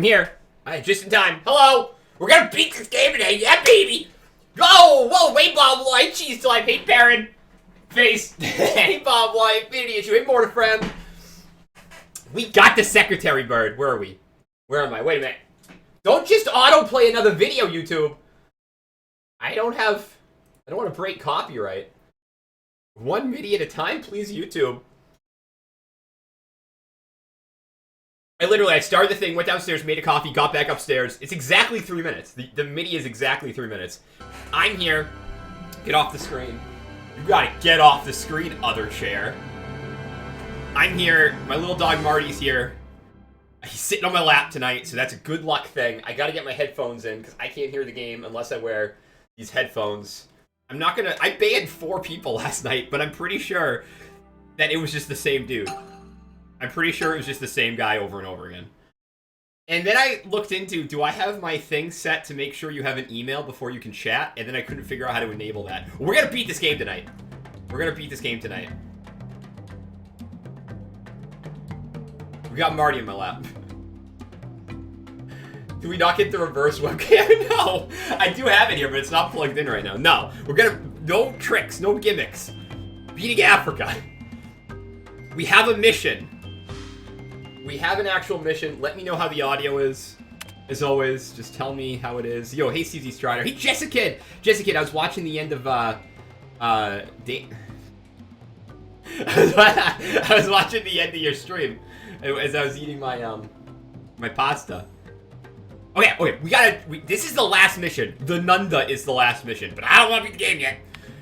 I'm here. Alright, just in time. Hello! We're gonna beat this game today, yeah, baby! Whoa, hey, Bob White, cheese till I hate Baron. Face. Hey, Bob White, idiot, you ain't more to friend. We got the secretary bird. Where are we? Where am I? Wait a minute. Don't just autoplay another video, YouTube. I don't want to break copyright. One video at a time, please, YouTube. I started the thing, went downstairs, made a coffee, got back upstairs. It's exactly 3 minutes. The MIDI is exactly 3 minutes. I'm here. Get off the screen. You gotta get off the screen, other chair. I'm here. My little dog Marty's here. He's sitting on my lap tonight, so that's a good luck thing. I gotta get my headphones in, because I can't hear the game unless I wear these headphones. I banned 4 people last night, but I'm pretty sure that it was just the same dude. I'm pretty sure it was just the same guy over and over again. And then I looked into, do I have my thing set to make sure you have an email before you can chat? And then I couldn't figure out how to enable that. We're gonna beat this game tonight. We're gonna beat this game tonight. We got Marty in my lap. Do we not get the reverse webcam? No! I do have it here, but it's not plugged in right now. No. No tricks, no gimmicks. Beating Africa. We have a mission. We have an actual mission. Let me know how the audio is. As always, just tell me how it is. Yo, hey CZ Strider. Hey Jessica! Jessica, I was watching the end of, I was watching the end of your stream as I was eating my, my pasta. Okay, this is the last mission. The Nunda is the last mission, but I don't want to beat the game yet.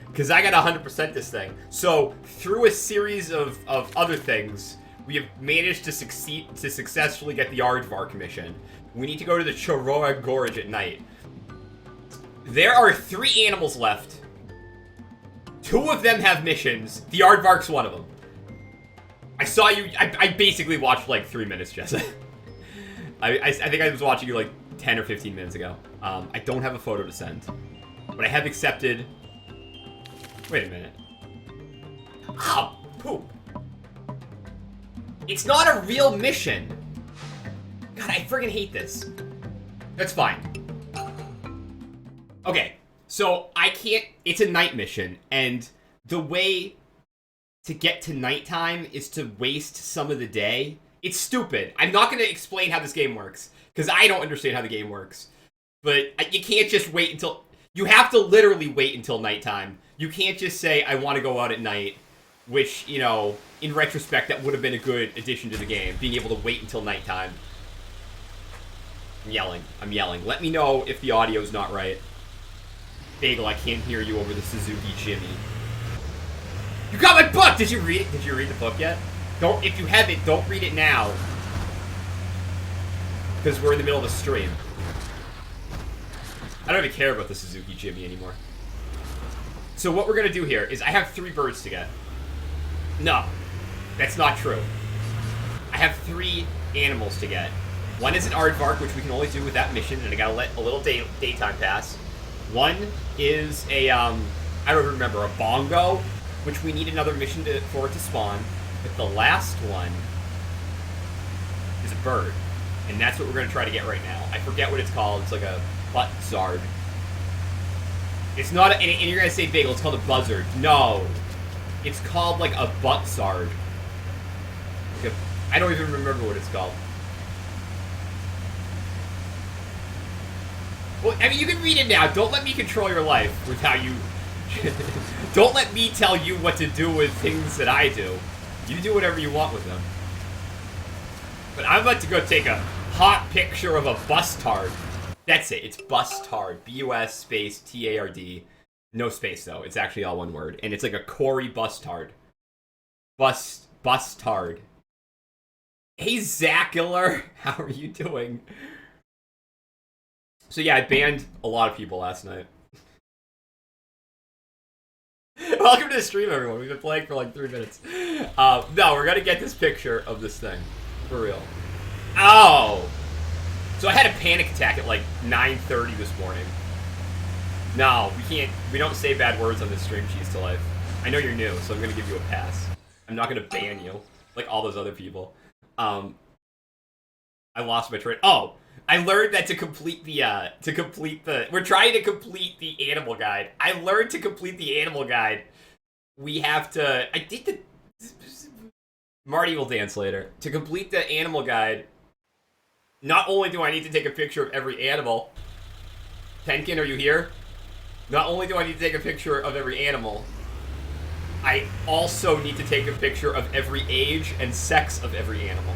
Because I got 100% this thing. So, through a series of other things, we have managed to successfully get the Aardvark mission. We need to go to the Choroa Gorge at night. There are 3 animals left. 2 of them have missions. The Aardvark's one of them. I saw you. I basically watched like 3 minutes, Jessa. I think I was watching you like 10 or 15 minutes ago. I don't have a photo to send, but I have accepted. Wait a minute. Ah, poop. It's not a real mission. God, I friggin' hate this. That's fine. Okay, so I can't. It's a night mission, and the way to get to nighttime is to waste some of the day. It's stupid. I'm not going to explain how this game works, because I don't understand how the game works. But you can't just wait until... You have to literally wait until nighttime. You can't just say, I want to go out at night, which, you know, in retrospect, that would have been a good addition to the game, being able to wait until nighttime. I'm yelling. Let me know if the audio's not right. Bagel, I can't hear you over the Suzuki Jimmy. You got my book! Did you read it? Did you read the book yet? If you haven't, don't read it now. Because we're in the middle of a stream. I don't even care about the Suzuki Jimmy anymore. So what we're going to do here is I have 3 birds to get. No, that's not true. I have 3 animals to get. One is an aardvark, which we can only do with that mission, and I gotta let a little daytime pass. One is a, I don't remember, a bongo, which we need another mission for it to spawn. But the last one is a bird. And that's what we're going to try to get right now. I forget what it's called. It's like a buzzard. It's not and you're going to say bagel, it's called a buzzard. No. It's called like a butzard. Like I don't even remember what it's called. Well, I mean, you can read it now. Don't let me control your life with how you... Don't let me tell you what to do with things that I do. You do whatever you want with them. But I'm about to go take a hot picture of a bustard. That's it. It's bustard. B-U-S space T-A-R-D. No space, though. It's actually all one word. And it's like a Cory bustard. Bustard. Hey, Zacular. How are you doing? So yeah, I banned a lot of people last night. Welcome to the stream, everyone. We've been playing for like 3 minutes. No, we're gonna get this picture of this thing. For real. Oh! So I had a panic attack at like 9:30 this morning. No, we don't say bad words on this stream, Cheese to Life. I know you're new, so I'm gonna give you a pass. I'm not gonna ban you, like all those other people. I lost my train. Oh! I learned that to complete the, we're trying to complete the animal guide. I learned to complete the animal guide, we have to, I did the, Marty will dance later. To complete the animal guide, not only do I need to take a picture of every animal, Tenkin, are you here? Not only do I need to take a picture of every animal, I also need to take a picture of every age and sex of every animal.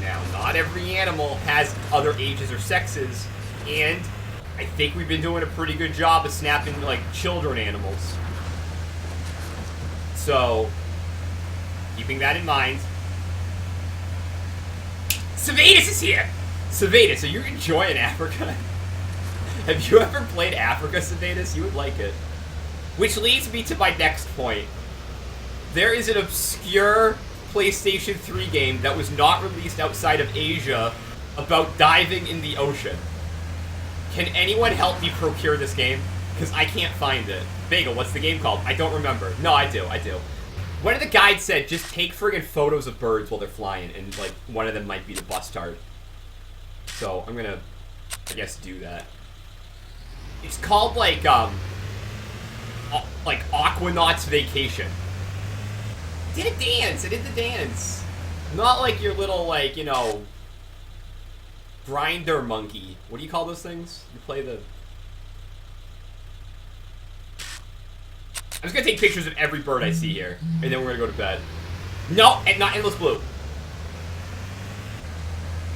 Now, not every animal has other ages or sexes, and I think we've been doing a pretty good job of snapping, like, children animals. So, keeping that in mind. Savadus is here! Savadus, are you enjoying Africa? Have you ever played Africa, Savadus? You would like it. Which leads me to my next point. There is an obscure PlayStation 3 game that was not released outside of Asia about diving in the ocean. Can anyone help me procure this game? Because I can't find it. Bagel, what's the game called? I don't remember. No, I do. One of the guides said, just take friggin' photos of birds while they're flying, and, like, one of them might be the bustard. So, I'm gonna, I guess, do that. It's called, like Aquanaut's Vacation. I did a dance! I did the dance! Not like your little, like, you know, grinder monkey. What do you call those things? You play the... I'm just gonna take pictures of every bird I see here, and then we're gonna go to bed. No, and not Endless Blue.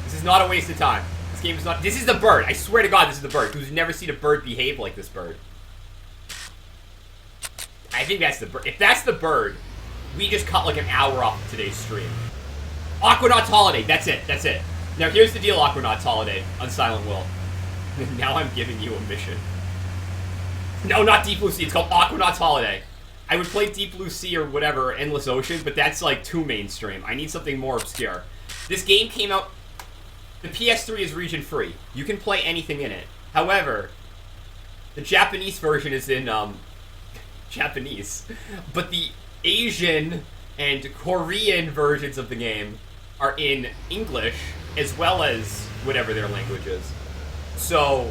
This is not a waste of time. This game is not... This is the bird. I swear to God, this is the bird. Who's never seen a bird behave like this bird? I think that's the bird. If that's the bird, we just cut like an hour off of today's stream. Aquanaut's Holiday. That's it. That's it. Now, here's the deal, Aquanaut's Holiday on Silent Will. Now I'm giving you a mission. No, not Deep Blue Sea. It's called Aquanaut's Holiday. I would play Deep Blue Sea or whatever, Endless Ocean, but that's like too mainstream. I need something more obscure. This game came out... The PS3 is region-free. You can play anything in it. However, the Japanese version is in, Japanese. But the Asian and Korean versions of the game are in English, as well as whatever their language is. So,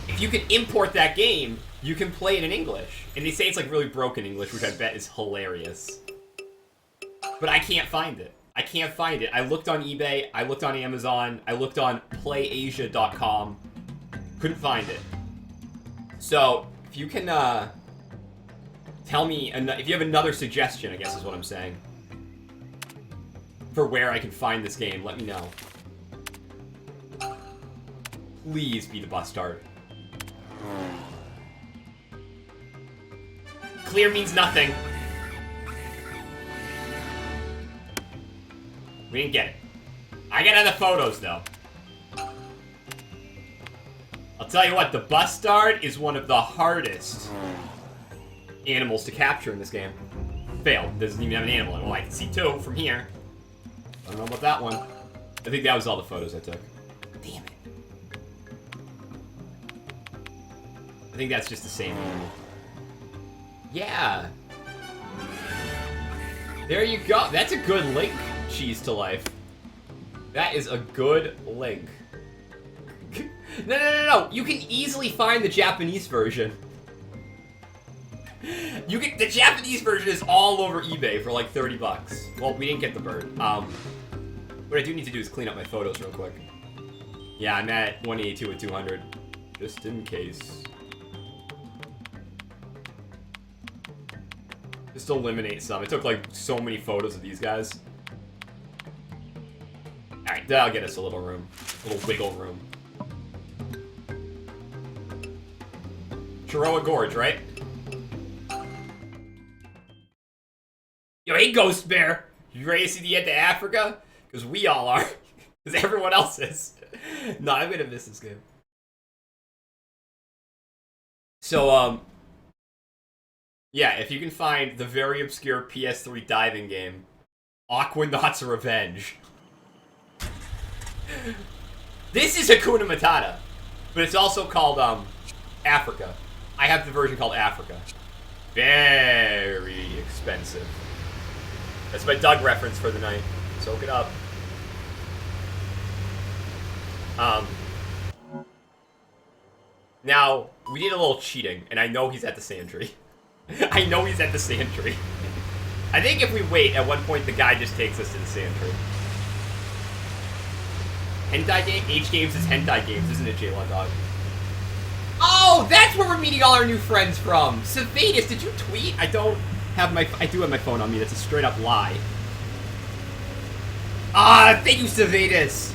if you can import that game, you can play it in English. And they say it's like really broken English, which I bet is hilarious. But I can't find it. I can't find it. I looked on eBay, I looked on Amazon, I looked on playasia.com. Couldn't find it. So, if you can, tell me, if you have another suggestion, I guess is what I'm saying, for where I can find this game, let me know. Please be the bustard. Clear means nothing. We didn't get it. I got other photos, though. I'll tell you what, the bustard is one of the hardest animals to capture in this game. Failed. Doesn't even have an animal. Well, I can see two from here. I don't know about that one. I think that was all the photos I took. Damn it. I think that's just the same animal. Yeah. There you go. That's a good link, Cheese to Life. That is a good link. No. You can easily find the Japanese version. The Japanese version is all over eBay for like 30 bucks. Well, we didn't get the bird. What I do need to do is clean up my photos real quick. Yeah, I'm at 182 and 200. Just in case. Just eliminate some. It took like so many photos of these guys. Alright, that'll get us a little room. A little wiggle room. Chiroa Gorge, right? Yo, hey Ghost Bear! You ready to see the end of Africa? Because we all are. Because everyone else is. No, I'm gonna miss this game. So, yeah, if you can find the very obscure PS3 diving game, Aquanaut's Revenge. This is Hakuna Matata, but it's also called, Africa. I have the version called Africa. Very expensive. That's my Doug reference for the night. Soak it up. Now, we did a little cheating, and I know he's at the sand tree. I know he's at the sand tree. I think if we wait, at one point the guy just takes us to the sand tree. Hentai game? H Games is hentai games, isn't it, J1 Dog? Oh, that's where we're meeting all our new friends from. Savadis, did you tweet? I do have my phone on me. That's a straight up lie. Ah, thank you, Savadis.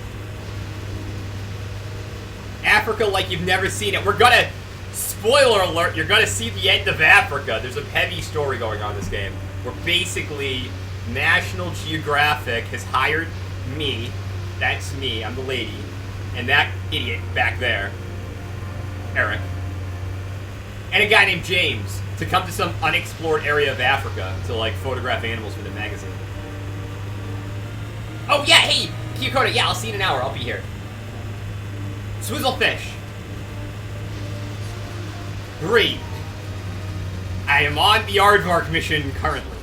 Africa like you've never seen it. We're gonna, spoiler alert, you're gonna see the end of Africa. There's a heavy story going on in this game. Where basically, National Geographic has hired me, that's me, I'm the lady, and that idiot back there, Eric, and a guy named James, to come to some unexplored area of Africa to, like, photograph animals for the magazine. Oh, yeah, hey, Kiyokota, yeah, I'll see you in an hour, I'll be here. Swizzlefish. 3. I am on the Aardvark mission currently.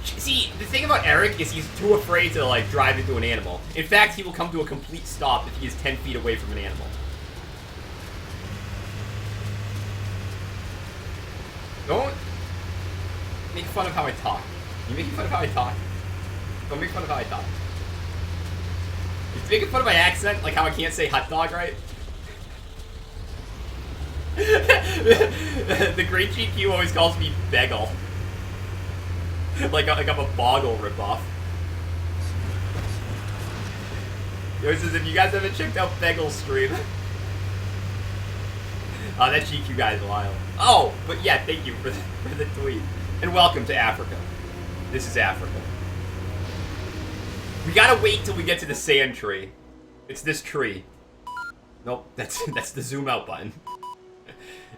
See, the thing about Eric is he's too afraid to, like, drive into an animal. In fact, he will come to a complete stop if he is 10 feet away from an animal. Don't make fun of how I talk. You making fun of how I talk? Don't make fun of how I talk. You're making fun of my accent, like how I can't say hot dog right? The great GQ always calls me Bagel. like I'm a Boggle ripoff. He always says, if you guys haven't checked out Bagel's stream. Oh, that GQ guy's wild. Oh, but yeah, thank you for the tweet. And welcome to Africa. This is Africa. We gotta wait till we get to the sand tree. It's this tree. Nope, that's the zoom out button.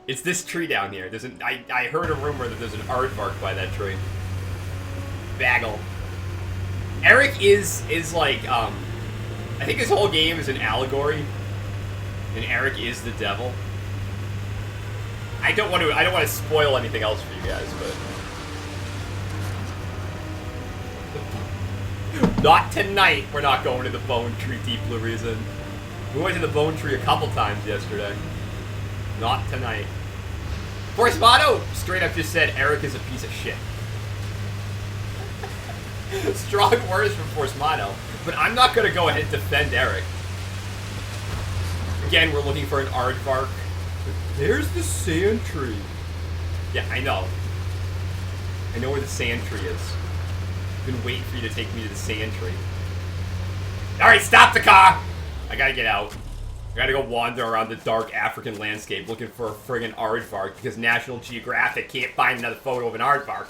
It's this tree down here. There's I heard a rumor that there's an aardvark by that tree. Bagel. Eric is like, I think this whole game is an allegory. And Eric is the devil. I don't want to spoil anything else for you guys, but not tonight. We're not going to the Bone Tree, Deep Blue Reason. We went to the Bone Tree a couple times yesterday. Not tonight. Forcemato straight up just said Eric is a piece of shit. Strong words from Forcemato, but I'm not gonna go ahead and defend Eric. Again, we're looking for an aardvark. There's the sand tree. Yeah, I know. I know where the sand tree is. I've been waiting for you to take me to the sand tree. Alright, stop the car! I gotta get out. I gotta go wander around the dark African landscape looking for a friggin' aardvark because National Geographic can't find another photo of an aardvark.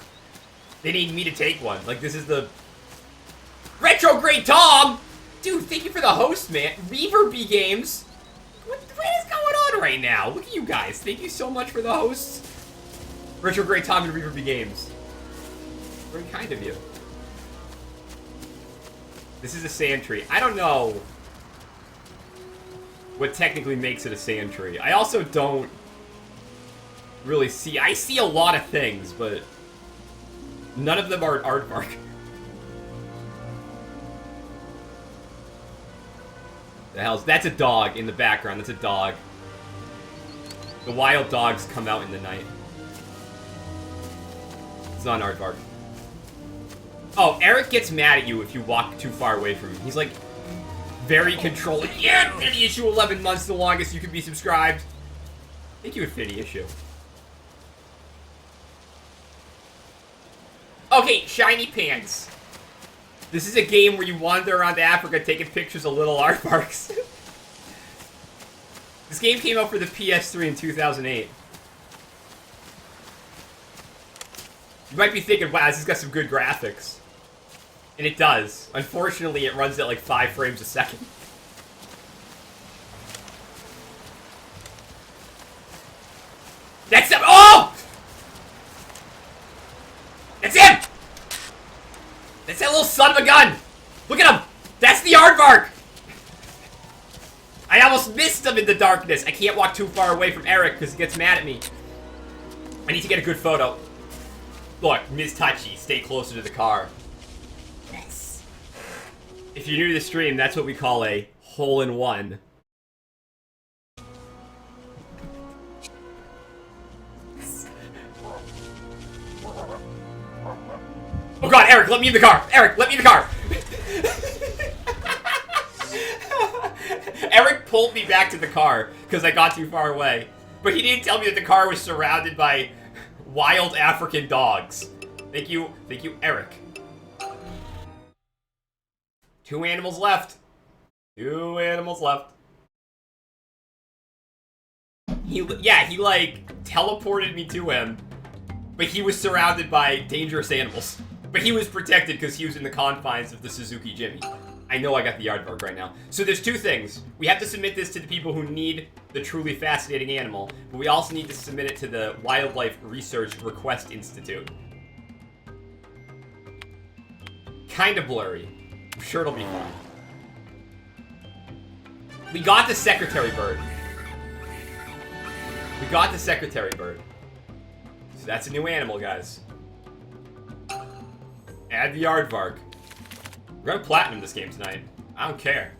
They need me to take one. Like, this is the... Retrograde Tom! Dude, thank you for the host, man. Reverb Games. What is going on right now? Look at you guys. Thank you so much for the hosts. Retrograde Tom and Reverb Games. Very kind of you. This is a sand tree. I don't know what technically makes it a sand tree. I also don't really see... I see a lot of things, but none of them are an aardvark. The hell's... That's a dog in the background. That's a dog. The wild dogs come out in the night. It's not an aardvark. Oh, Eric gets mad at you if you walk too far away from him. He's like... very controlling. Yeah, Infinity Issue 11 months, the longest you can be subscribed. Thank you, Infinity Issue. Okay, Shiny Pants. This is a game where you wander around Africa taking pictures of little aardvarks. This game came out for the PS3 in 2008. You might be thinking, wow, this has got some good graphics. And it does. Unfortunately, it runs at like 5 frames a second. That's him! Oh! That's him! That's that little son of a gun! Look at him! That's the aardvark! I almost missed him in the darkness. I can't walk too far away from Eric because he gets mad at me. I need to get a good photo. Look, Ms. Touchy, stay closer to the car. Yes. If you're new to the stream, that's what we call a hole-in-one. Eric, let me in the car! Eric, let me in the car! Eric pulled me back to the car because I got too far away. But he didn't tell me that the car was surrounded by wild African dogs. Thank you, Eric. 2 animals left. 2 animals left. He like teleported me to him, but he was surrounded by dangerous animals. But he was protected because he was in the confines of the Suzuki Jimmy. I know I got the aardvark right now. So there's 2 things. We have to submit this to the people who need the truly fascinating animal, but we also need to submit it to the Wildlife Research Request Institute. Kinda blurry. I'm sure it'll be fun. We got the secretary bird. We got the secretary bird. So that's a new animal, guys. Add the aardvark. We're gonna platinum this game tonight. I don't care.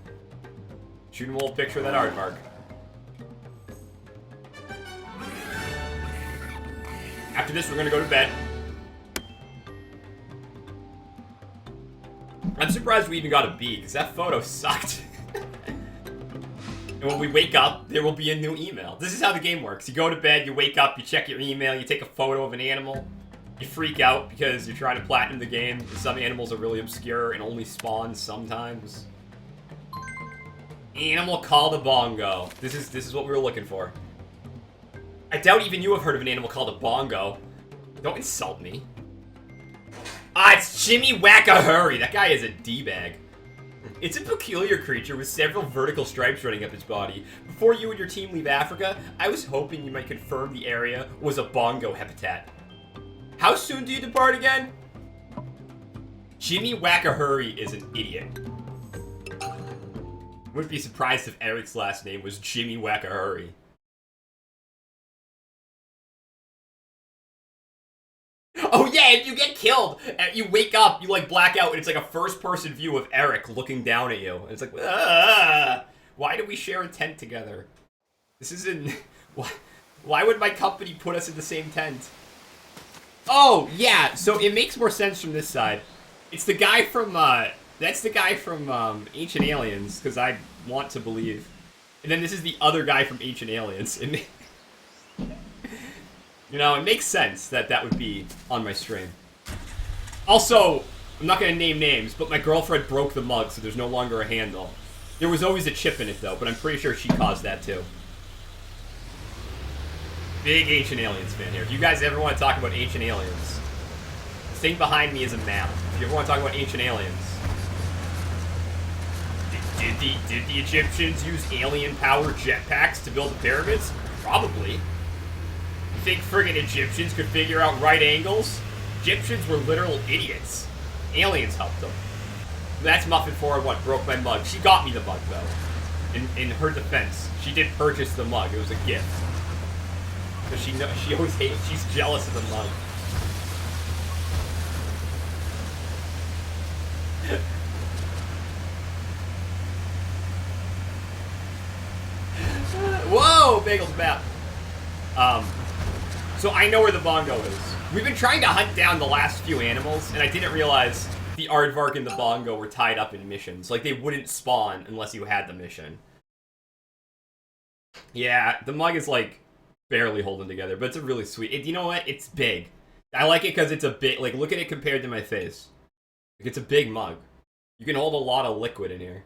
Shoot him a little picture of that aardvark. After this, we're gonna go to bed. I'm surprised we even got a B, because that photo sucked. And when we wake up, there will be a new email. This is how the game works. You go to bed, you wake up, you check your email, you take a photo of an animal. You freak out because you're trying to platinum the game. Some animals are really obscure and only spawn sometimes. Animal called a bongo. This is what we were looking for. I doubt even you have heard of an animal called a bongo. Don't insult me. Ah, it's Jimmy Wackahurry. That guy is a D-bag. It's a peculiar creature with several vertical stripes running up its body. Before you and your team leave Africa, I was hoping you might confirm the area was a bongo habitat. How soon do you depart again? Jimmy Wackahurry is an idiot. Wouldn't be surprised if Eric's last name was Jimmy Wackahurry. Oh yeah, if you get killed, you wake up, you like black out, and it's like a first-person view of Eric looking down at you. And it's like, ah, why do we share a tent together? This isn't... Why would my company put us in the same tent? Oh, yeah, so it makes more sense from this side. It's the guy from, that's the guy from, Ancient Aliens, because I want to believe. And then this is the other guy from Ancient Aliens. And you know, it makes sense that that would be on my stream. Also, I'm not going to name names, but my girlfriend broke the mug, so there's no longer a handle. There was always a chip in it, though, but I'm pretty sure she caused that, too. Big Ancient Aliens fan here. If you guys ever want to talk about Ancient Aliens, the thing behind me is a map. If you ever want to talk about Ancient Aliens. Did the Egyptians use alien-powered jetpacks to build the pyramids? Probably. You think friggin' Egyptians could figure out right angles? Egyptians were literal idiots. Aliens helped them. That's Muffin 401, broke my mug. She got me the mug, though. In her defense, she did purchase the mug. It was a gift. Because she always hates, she's jealous of the mug. Whoa, Bagel's map. So I know where the bongo is. We've been trying to hunt down the last few animals, and I didn't realize the aardvark and the bongo were tied up in missions. Like, they wouldn't spawn unless you had the mission. Yeah, the mug is, like, barely holding together, but it's a really sweet... you know what? It's big. I like it because it's a big... like, look at it compared to my face. Like, it's a big mug. You can hold a lot of liquid in here.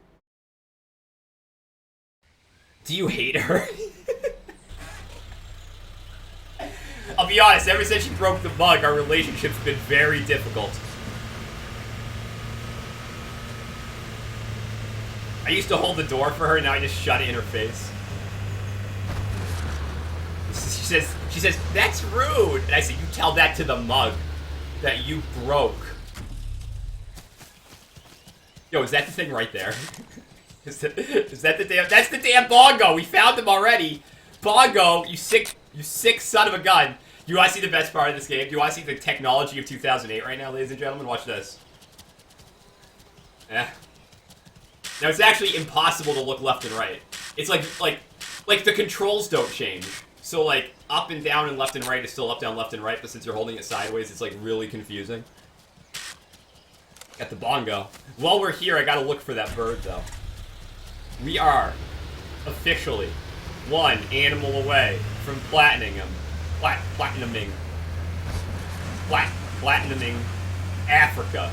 Do you hate her? I'll be honest, ever since she broke the mug, our relationship's been very difficult. I used to hold the door for her, now I just shut it in her face. She says, that's rude! And I said, you tell that to the mug that you broke. Yo, is that the thing right there? Is that the damn... that's the damn bongo! We found him already! Bongo, you sick son of a gun! Do you want to see the best part of this game? Do you want to see the technology of 2008 right now, ladies and gentlemen? Watch this. Yeah. Now, it's actually impossible to look left and right. It's like the controls don't change. So, like, up and down and left and right is still up, down, left, and right, but since you're holding it sideways, it's, like, really confusing. Got the bongo. While we're here, I gotta look for that bird, though. We are officially one animal away from platinuming him. Platinuming Afrika,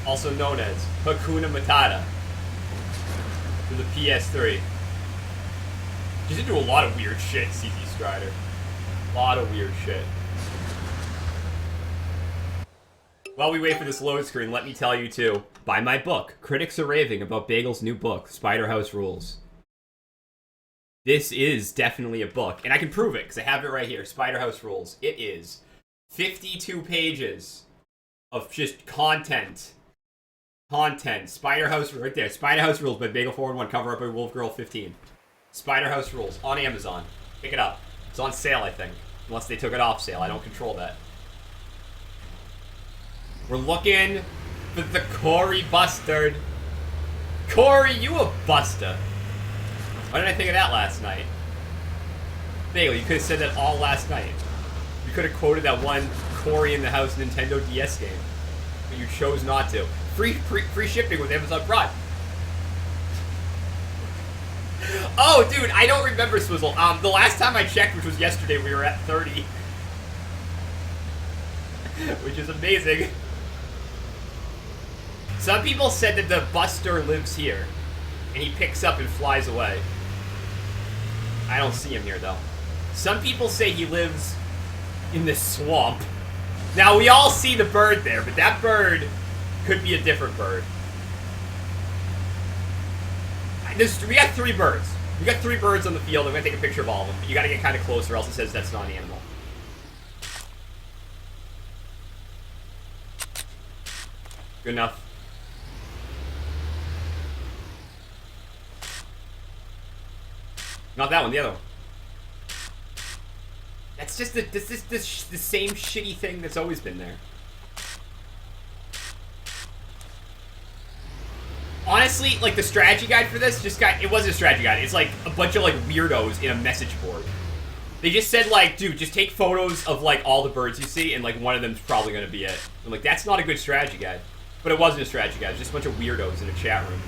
also known as Hakuna Matata, for the PS3. He's into a lot of weird shit, CZ Strider. A lot of weird shit. While we wait for this load screen, let me tell you to buy my book. Critics are raving about Bagel's new book, Spider House Rules. This is definitely a book, and I can prove it because I have it right here. Spider House Rules. It is 52 pages of just content. Spider House, right there. Spider House Rules by Bagel 411, cover up by Wolf Girl 15. Spider House Rules on Amazon. Pick it up. It's on sale, I think. Unless they took it off sale. I don't control that. We're looking for the Corey Bustard. Corey, you a buster. Why did I think of that last night? Bagel, you could have said that all last night. You could have quoted that one Corey in the House Nintendo DS game. But you chose not to. Free shipping with Amazon Prime. Oh, dude, I don't remember Swizzle. The last time I checked, which was yesterday, we were at 30. Which is amazing. Some people said that the Buster lives here. And he picks up and flies away. I don't see him here, though. Some people say he lives in this swamp. Now, we all see the bird there, but that bird could be a different bird. We got 3 birds. We got 3 birds on the field. I'm going to take a picture of all of them. But you got to get kind of close or else it says that's not an animal. Good enough. Not that one, the other one. That's just the same shitty thing that's always been there. Honestly, like, the strategy guide for this just got... It wasn't a strategy guide. It's, like, a bunch of, like, weirdos in a message board. They just said, like, dude, just take photos of, like, all the birds you see, and, like, one of them's probably gonna be it. I'm like, that's not a good strategy guide. But it wasn't a strategy guide. It was just a bunch of weirdos in a chat room.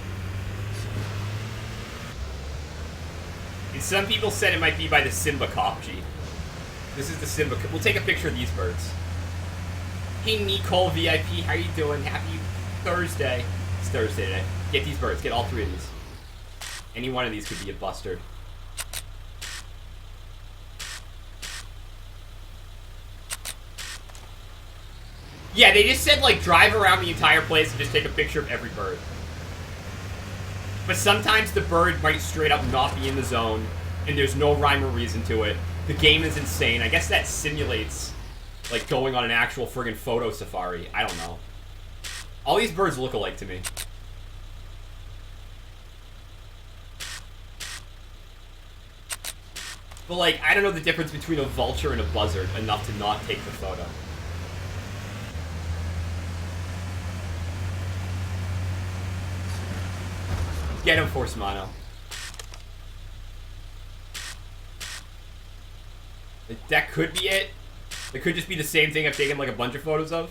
And some people said it might be by the Simba Kopji. This is the Simba... We'll take a picture of these birds. Hey, Nicole VIP, how you doing? Happy Thursday. It's Thursday today. Get these birds. Get all 3 of these. Any one of these could be a bustard. Yeah, they just said, like, drive around the entire place and just take a picture of every bird. But sometimes the bird might straight up not be in the zone, and there's no rhyme or reason to it. The game is insane. I guess that simulates, like, going on an actual friggin' photo safari. I don't know. All these birds look alike to me. But, like, I don't know the difference between a vulture and a buzzard enough to not take the photo. Get him, Force Mono. That could be it. It could just be the same thing I've taken, like, a bunch of photos of.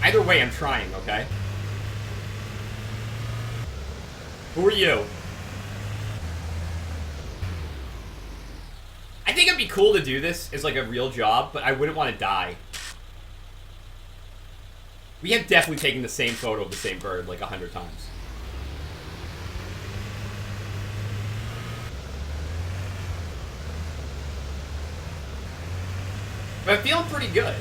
Either way, I'm trying, okay? Who are you? I think it'd be cool to do this as, like, a real job, but I wouldn't want to die. We have definitely taken the same photo of the same bird, like, 100 times. But I'm feeling pretty good.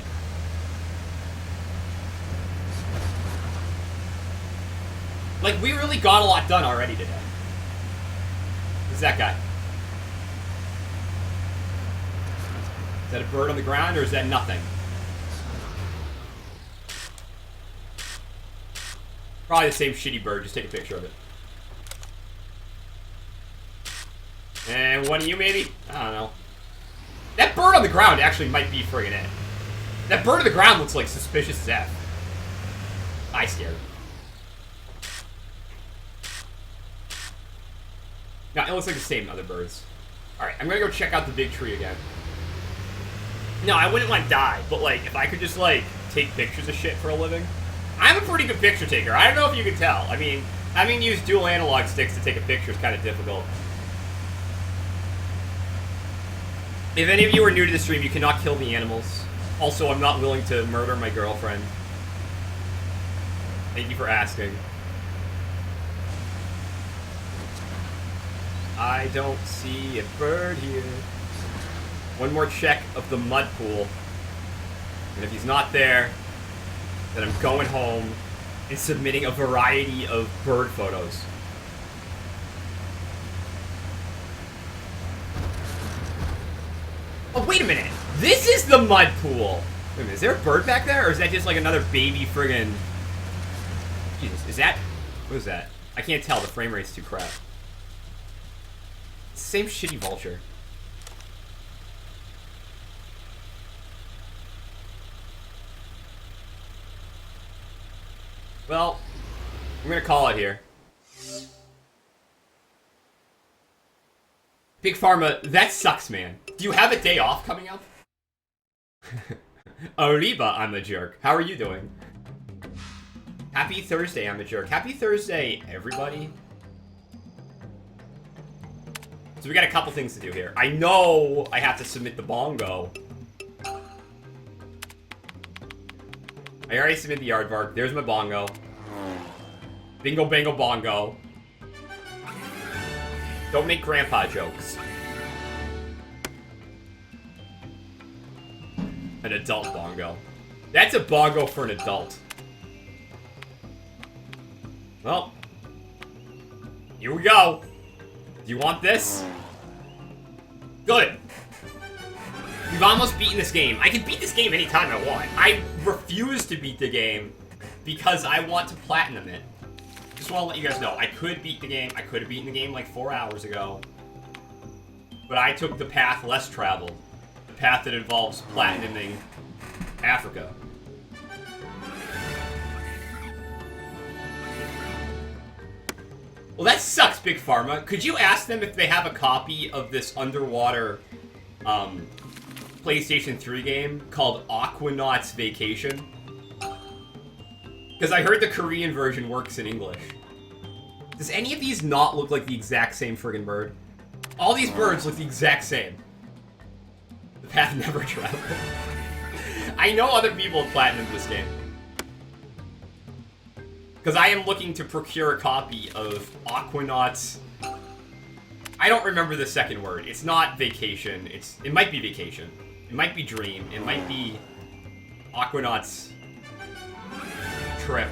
Like, we really got a lot done already today. Who's that guy? Is that a bird on the ground, or is that nothing? Probably the same shitty bird. Just take a picture of it. And one of you, maybe? I don't know. That bird on the ground actually might be friggin' it. That bird on the ground looks like suspicious as F. I scared. No, it looks like the same other birds. Alright, I'm gonna go check out the big tree again. No, I wouldn't want to die, but like, if I could just like take pictures of shit for a living. I'm a pretty good picture taker. I don't know if you can tell. I mean, having used dual analog sticks to take a picture is kind of difficult. If any of you are new to the stream, you cannot kill the animals. Also, I'm not willing to murder my girlfriend. Thank you for asking. I don't see a bird here. One more check of the mud pool. And if he's not there, then I'm going home and submitting a variety of bird photos. Oh, wait a minute. This is the mud pool. Wait a minute, is there a bird back there? Or is that just like another baby friggin'... Jesus, is that... What is that? I can't tell. The frame rate's too crap. It's the same shitty vulture. Well, I'm gonna call it here. Big Pharma, that sucks, man. Do you have a day off coming up? Arriba, I'm a jerk. How are you doing? Happy Thursday, I'm a jerk. Happy Thursday, everybody. So we got a couple things to do here. I know I have to submit the bongo. I already submitted the aardvark. There's my bongo. Bingo, bango, bongo. Don't make grandpa jokes. An adult bongo. That's a bongo for an adult. Well, here we go. Do you want this? Good. We've almost beaten this game. I can beat this game anytime I want. I refuse to beat the game because I want to platinum it. Just want to let you guys know, I could beat the game. I could have beaten the game like 4 hours ago. But I took the path less traveled. The path that involves platinuming Afrika. Well, that sucks, Big Pharma. Could you ask them if they have a copy of this underwater PlayStation 3 game called Aquanaut's Vacation? Because I heard the Korean version works in English. Does any of these not look like the exact same friggin' bird? All these birds look the exact same. The path never traveled. I know other people have platinumed this game. Because I am looking to procure a copy of Aquanaut's... I don't remember the second word. It's not vacation. It might be vacation. It might be dream. It might be Aquanaut's trip.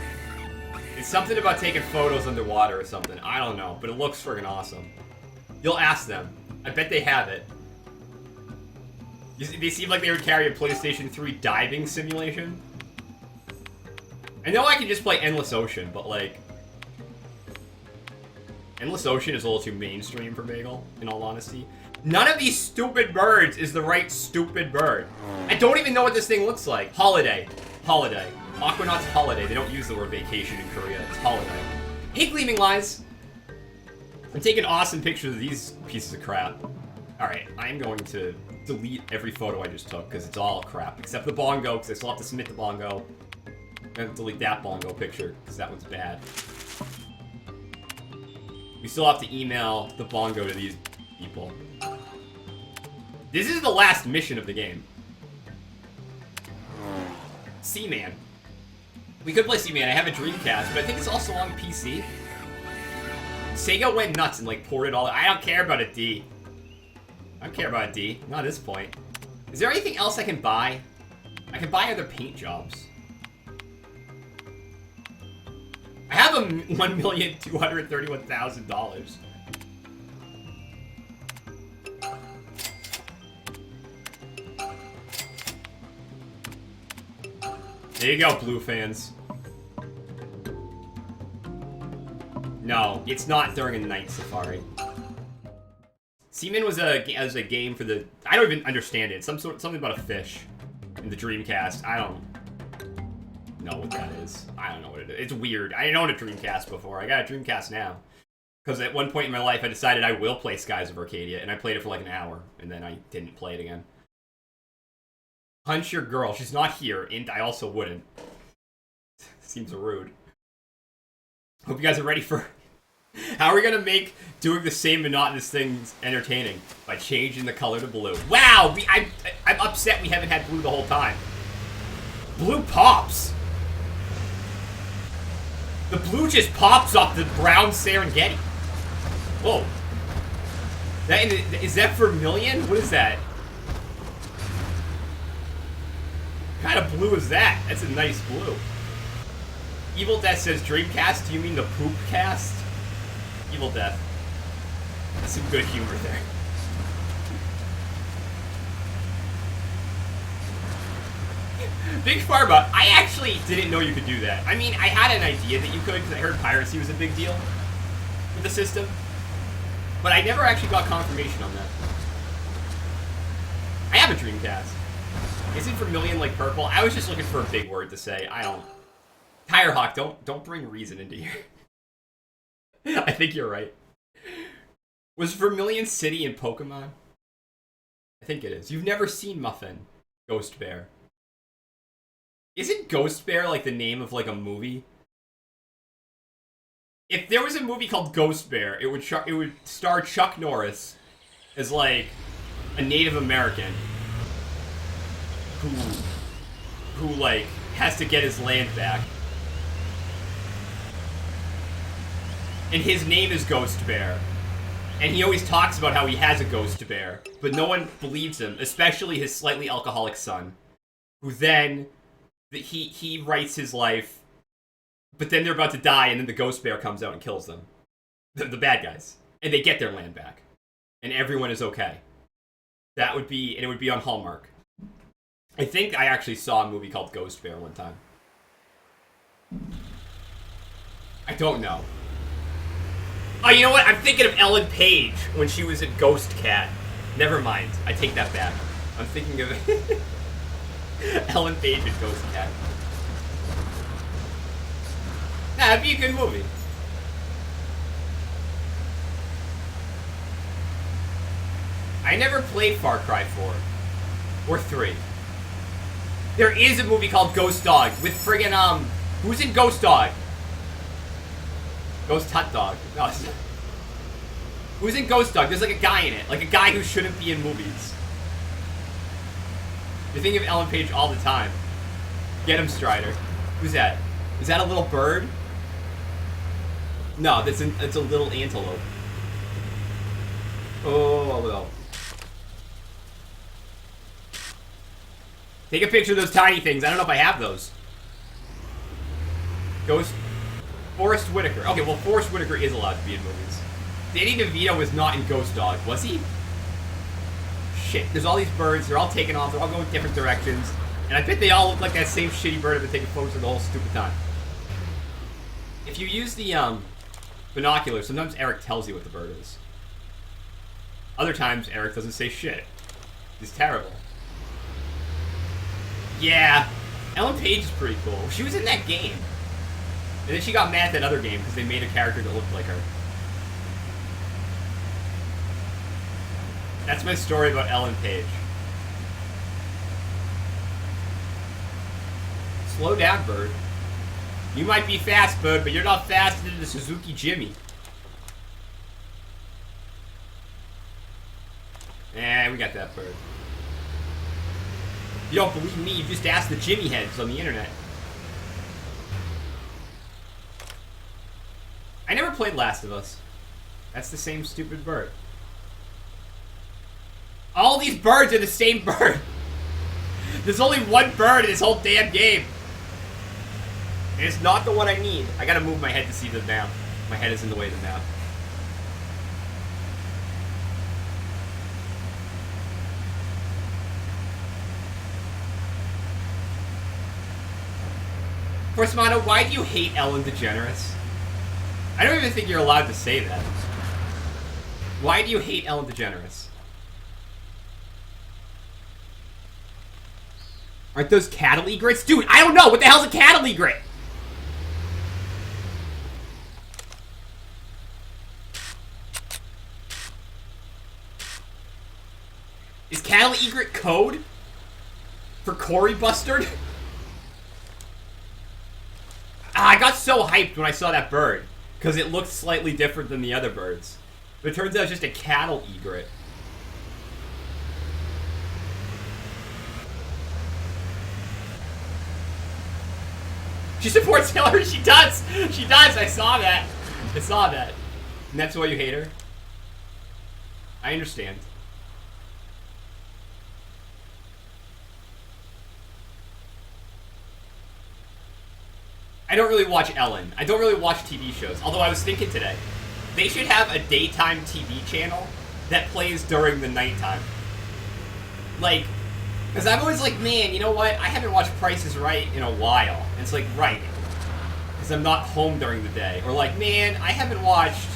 It's something about taking photos underwater or something. I don't know, but it looks friggin' awesome. You'll ask them. I bet they have it. They seem like they would carry a PlayStation 3 diving simulation. I know I can just play Endless Ocean, but like... Endless Ocean is a little too mainstream for Bagel, in all honesty. None of these stupid birds is the right stupid bird. I don't even know what this thing looks like. Holiday. Holiday. Aquanaut's holiday. They don't use the word vacation in Korea. It's holiday. Hey, Gleaming Lies! I'm taking awesome pictures of these pieces of crap. Alright, I'm going to delete every photo I just took, because it's all crap. Except the bongo, because I still have to submit the bongo. I'm gonna delete that bongo picture, because that one's bad. We still have to email the bongo to these people. This is the last mission of the game. Seaman. We could play Seaman. I have a Dreamcast, but I think it's also on PC. Sega went nuts and like poured it all out. I don't care about a D. I don't care about a D. Not at this point. Is there anything else I can buy? I can buy other paint jobs. I have a $1,231,000. There you go, Blue fans. No, it's not during a night safari. Seaman was a game for the... I don't even understand it. Something about a fish in the Dreamcast. I don't know what that is. I don't know what it is. It's weird. I didn't own a Dreamcast before. I got a Dreamcast now. Because at one point in my life, I decided I will play Skies of Arcadia, and I played it for like an hour, and then I didn't play it again. Punch your girl. She's not here, and I also wouldn't. Seems rude. Hope you guys are ready for... How are we gonna make doing the same monotonous things entertaining? By changing the color to blue. Wow! I'm upset we haven't had blue the whole time. Blue pops! The blue just pops off the brown Serengeti. Whoa. Is that vermilion? What is that? What kind of blue is that? That's a nice blue. Evil Death says, Dreamcast, do you mean the poop cast? Evil Death. That's some good humor there. Big Pharma, I actually didn't know you could do that. I mean, I had an idea that you could, because I heard piracy was a big deal with the system. But I never actually got confirmation on that. I have a Dreamcast. Isn't vermilion like purple? I was just looking for a big word to say. I don't... Tirehawk, don't bring reason into here. I think you're right. Was Vermilion City in Pokemon? I think it is. You've never seen Muffin. Ghost Bear. Isn't Ghost Bear like the name of like a movie? If there was a movie called Ghost Bear, it would star Chuck Norris as like a Native American who like has to get his land back. And his name is Ghost Bear. And he always talks about how he has a ghost bear, but no one believes him, especially his slightly alcoholic son, who then he writes his life, but then they're about to die, and then the ghost bear comes out and kills them. The bad guys. And they get their land back. And everyone is okay. That would be, and it would be on Hallmark. I think I actually saw a movie called Ghost Bear one time. I don't know. Oh, you know what? I'm thinking of Ellen Page when she was in Ghost Cat. Never mind. I take that back. I'm thinking of Ellen Page in Ghost Cat. Nah, that'd be a good movie. I never played Far Cry 4. Or 3. There is a movie called Ghost Dog with friggin', who's in Ghost Dog? Ghost Hot Dog. No, it's not. Who's in Ghost Dog? There's like a guy in it. Like a guy who shouldn't be in movies. You're thinking of Ellen Page all the time. Get him, Strider. Who's that? Is that a little bird? No, it's a little antelope. Oh, well. Take a picture of those tiny things. I don't know if I have those. Forrest Whitaker. Okay, well, Forrest Whitaker is allowed to be in movies. Danny DeVito was not in Ghost Dog, was he? Shit, there's all these birds. They're all taking off. They're all going different directions. And I bet they all look like that same shitty bird I've been taking photos of the whole stupid time. If you use the binoculars, sometimes Eric tells you what the bird is. Other times, Eric doesn't say shit. He's terrible. Yeah, Ellen Page is pretty cool. She was in that game. And then she got mad at that other game because they made a character that looked like her. That's my story about Ellen Page. Slow down, bird. You might be fast, bird, but you're not faster than the Suzuki Jimmy. Eh, we got that bird. You don't believe me, you just ask the Jimmy heads on the internet. I never played Last of Us. That's the same stupid bird. All these birds are the same bird. There's only one bird in this whole damn game. And it's not the one I need. I gotta move my head to see the map. My head is in the way of the map. Forcemano, why do you hate Ellen DeGeneres? I don't even think you're allowed to say that. Why do you hate Ellen DeGeneres? Aren't those cattle egrets? Dude, I don't know! What the hell's a cattle egret? Is cattle egret code? For Cory Bustard? I got so hyped when I saw that bird. Because it looked slightly different than the other birds. But it turns out it's just a cattle egret. She supports Hillary. She does. She does. I saw that. I saw that. And that's why you hate her? I understand. I don't really watch Ellen. I don't really watch TV shows. Although I was thinking today, they should have a daytime TV channel that plays during the nighttime. Like, because I'm always like, man, you know what? I haven't watched Price is Right in a while. And it's like, right. Because I'm not home during the day. Or like, man, I haven't watched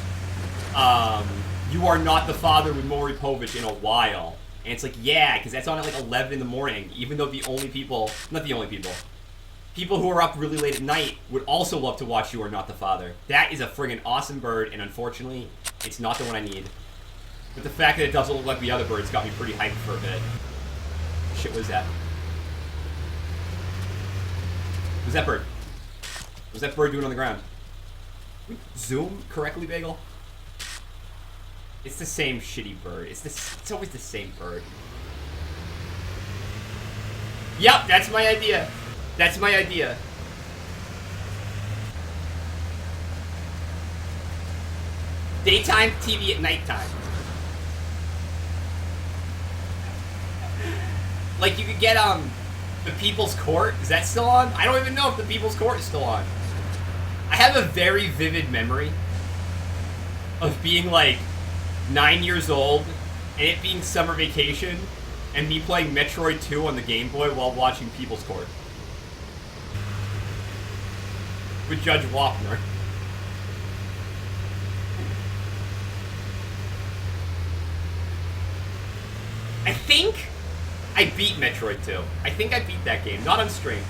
You Are Not the Father with Maury Povich in a while. And it's like, yeah, because that's on at like 11 in the morning. Even though the only people, not the only people, people who are up really late at night would also love to watch You Are Not the Father. That is a friggin' awesome bird, and unfortunately, it's not the one I need. But the fact that it doesn't look like the other birds got me pretty hyped for a bit. Shit, what is that? What's that bird? What's that bird doing on the ground? Zoom correctly, Bagel? It's the same shitty bird. It's always the same bird. Yep, that's my idea. That's my idea. Daytime TV at nighttime. Like, you could get, The People's Court. Is that still on? I don't even know if The People's Court is still on. I have a very vivid memory of being, like, 9 years old, and it being summer vacation, and me playing Metroid 2 on the Game Boy while watching People's Court. With Judge Wapner. I think I beat Metroid 2. I think I beat that game. Not on stream.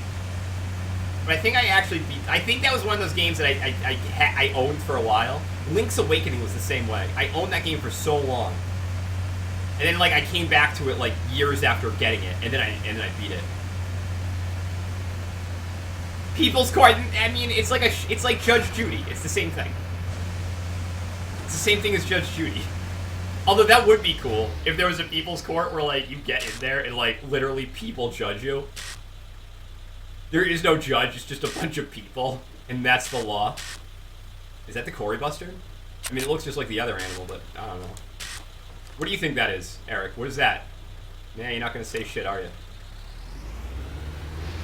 But I think I actually beat... I think that was one of those games that I owned for a while. Link's Awakening was the same way. I owned that game for so long. And then, like, I came back to it, like, years after getting it. And then I beat it. People's Court, I mean, it's like Judge Judy. It's the same thing. It's the same thing as Judge Judy. Although that would be cool if there was a People's Court where, like, you get in there and, like, literally people judge you. There is no judge, it's just a bunch of people, and that's the law. Is that the Cory Bustard? I mean, it looks just like the other animal, but I don't know. What do you think that is, Eric? What is that? Yeah, you're not gonna say shit, are you?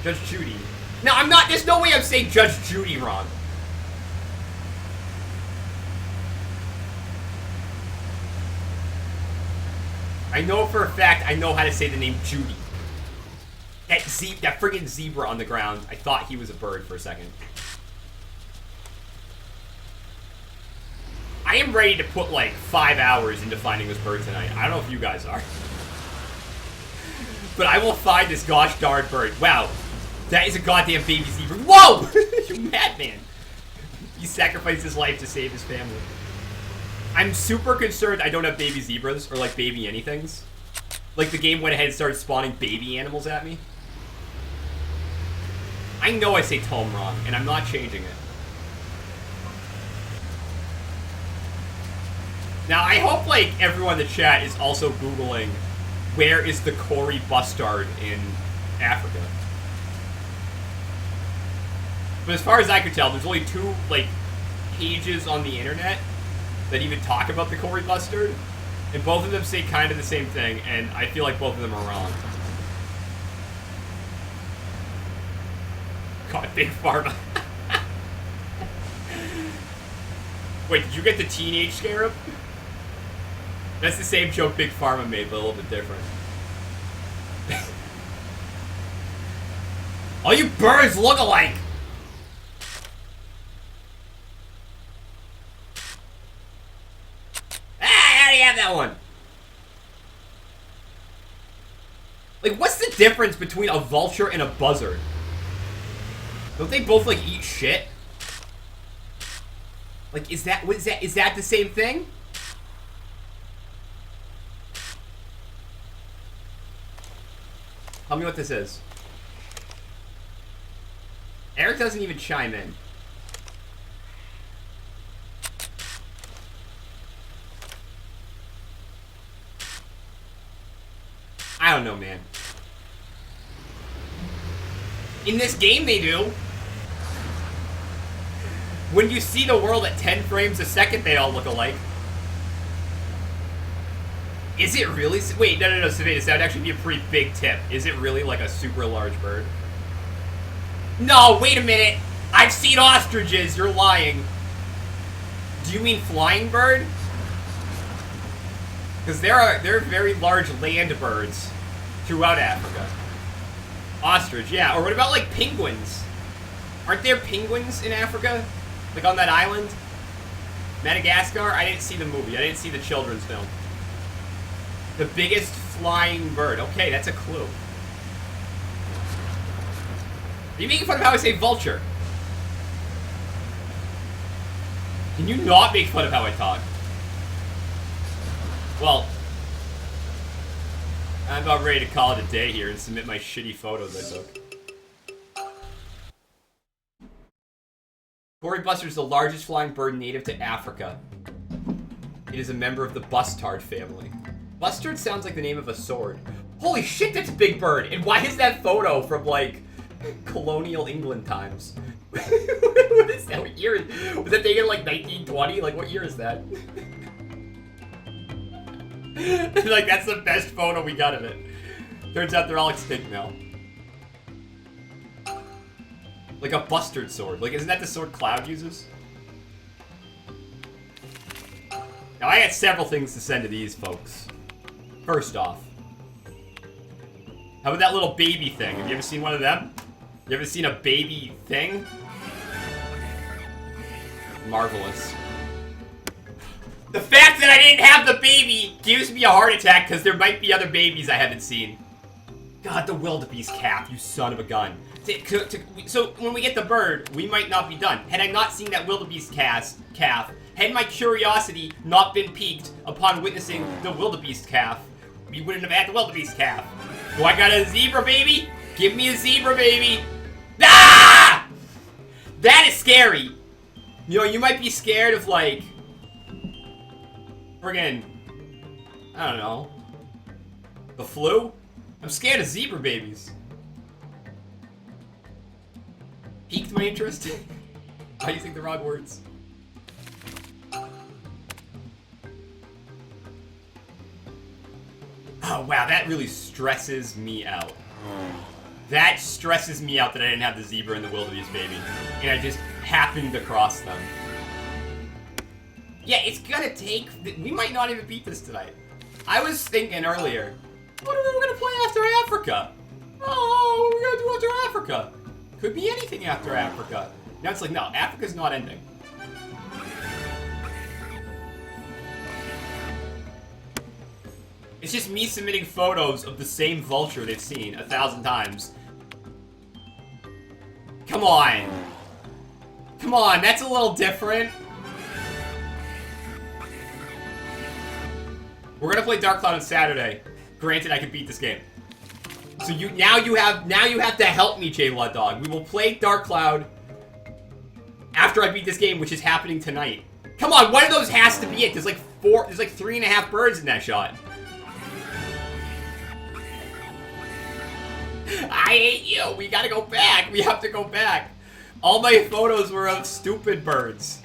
Judge Judy. No, I'm not. There's no way I'm saying Judge Judy wrong. I know for a fact I know how to say the name Judy. That friggin' zebra on the ground, I thought he was a bird for a second. I am ready to put like 5 hours into finding this bird tonight. I don't know if you guys are. But I will find this gosh darn bird. Wow. That is a goddamn baby zebra. Whoa! You madman. He sacrificed his life to save his family. I'm super concerned I don't have baby zebras or like baby anythings. Like the game went ahead and started spawning baby animals at me. I know I say tome wrong, and I'm not changing it. Now, I hope, like, everyone in the chat is also Googling where is the Cory Bustard in Africa. But as far as I could tell, there's only 2, like, pages on the internet that even talk about the Cory Bustard. And both of them say kind of the same thing, and I feel like both of them are wrong. God, Big Pharma. Wait, did you get the teenage scarab? That's the same joke Big Pharma made, but a little bit different. All you birds look alike! Ah, I already have that one! Like, what's the difference between a vulture and a buzzard? Don't they both, like, eat shit? Like, is that the same thing? Tell me what this is. Eric doesn't even chime in. I don't know, man. In this game, they do. When you see the world at 10 frames a second, they all look alike. Is it really? Wait, no, Savannah, that would actually be a pretty big tip. Is it really like a super large bird? No, wait a minute. I've seen ostriches. You're lying. Do you mean flying bird? Because there are very large land birds throughout Africa. Ostrich, yeah. Or what about like penguins? Aren't there penguins in Africa? Like on that island? Madagascar? I didn't see the movie. I didn't see the children's film. The biggest flying bird. Okay, that's a clue. Are you making fun of how I say vulture? Can you not make fun of how I talk? Well, I'm about ready to call it a day here and submit my shitty photos I took. Cory bustard is the largest flying bird native to Africa. It is a member of the bustard family. Bustard sounds like the name of a sword. Holy shit, that's a big bird! And why is that photo from, like, colonial England times? What is that? What year is... Was that taken, like, 1920? Like, what year is that? Like, that's the best photo we got of it. Turns out they're all extinct now. Like a bustard sword. Like, isn't that the sword Cloud uses? Now, I got several things to send to these folks. First off, how about that little baby thing? Have you ever seen one of them? You ever seen a baby thing? Marvelous. The fact that I didn't have the baby gives me a heart attack because there might be other babies I haven't seen. God, the wildebeest calf, you son of a gun. So when we get the bird, we might not be done. Had I not seen that wildebeest calf, had my curiosity not been piqued upon witnessing the wildebeest calf, we wouldn't have had the wildebeest calf. Do I got a zebra baby? Give me a zebra baby. Ah! That is scary. You know, you might be scared of, like, friggin', I don't know, the flu? I'm scared of zebra babies. Piqued my interest? I'm using the wrong words. Oh, wow, that really stresses me out. That stresses me out that I didn't have the zebra and the wildebeest baby. And I just happened to cross them. Yeah, it's gonna take... We might not even beat this tonight. I was thinking earlier, what are we gonna play after Afrika? Oh, we're gonna do after Afrika. Could be anything after Afrika. Now it's like, no, Afrika's not ending. It's just me submitting photos of the same vulture they've seen 1,000 times. Come on. Come on, that's a little different. We're gonna play Dark Cloud on Saturday. Granted, I can beat this game. So now you have to help me, J-Blood Dog. We will play Dark Cloud after I beat this game, which is happening tonight. Come on, one of those has to be it. There's like 3.5 birds in that shot. I hate you. We gotta go back. We have to go back. All my photos were of stupid birds.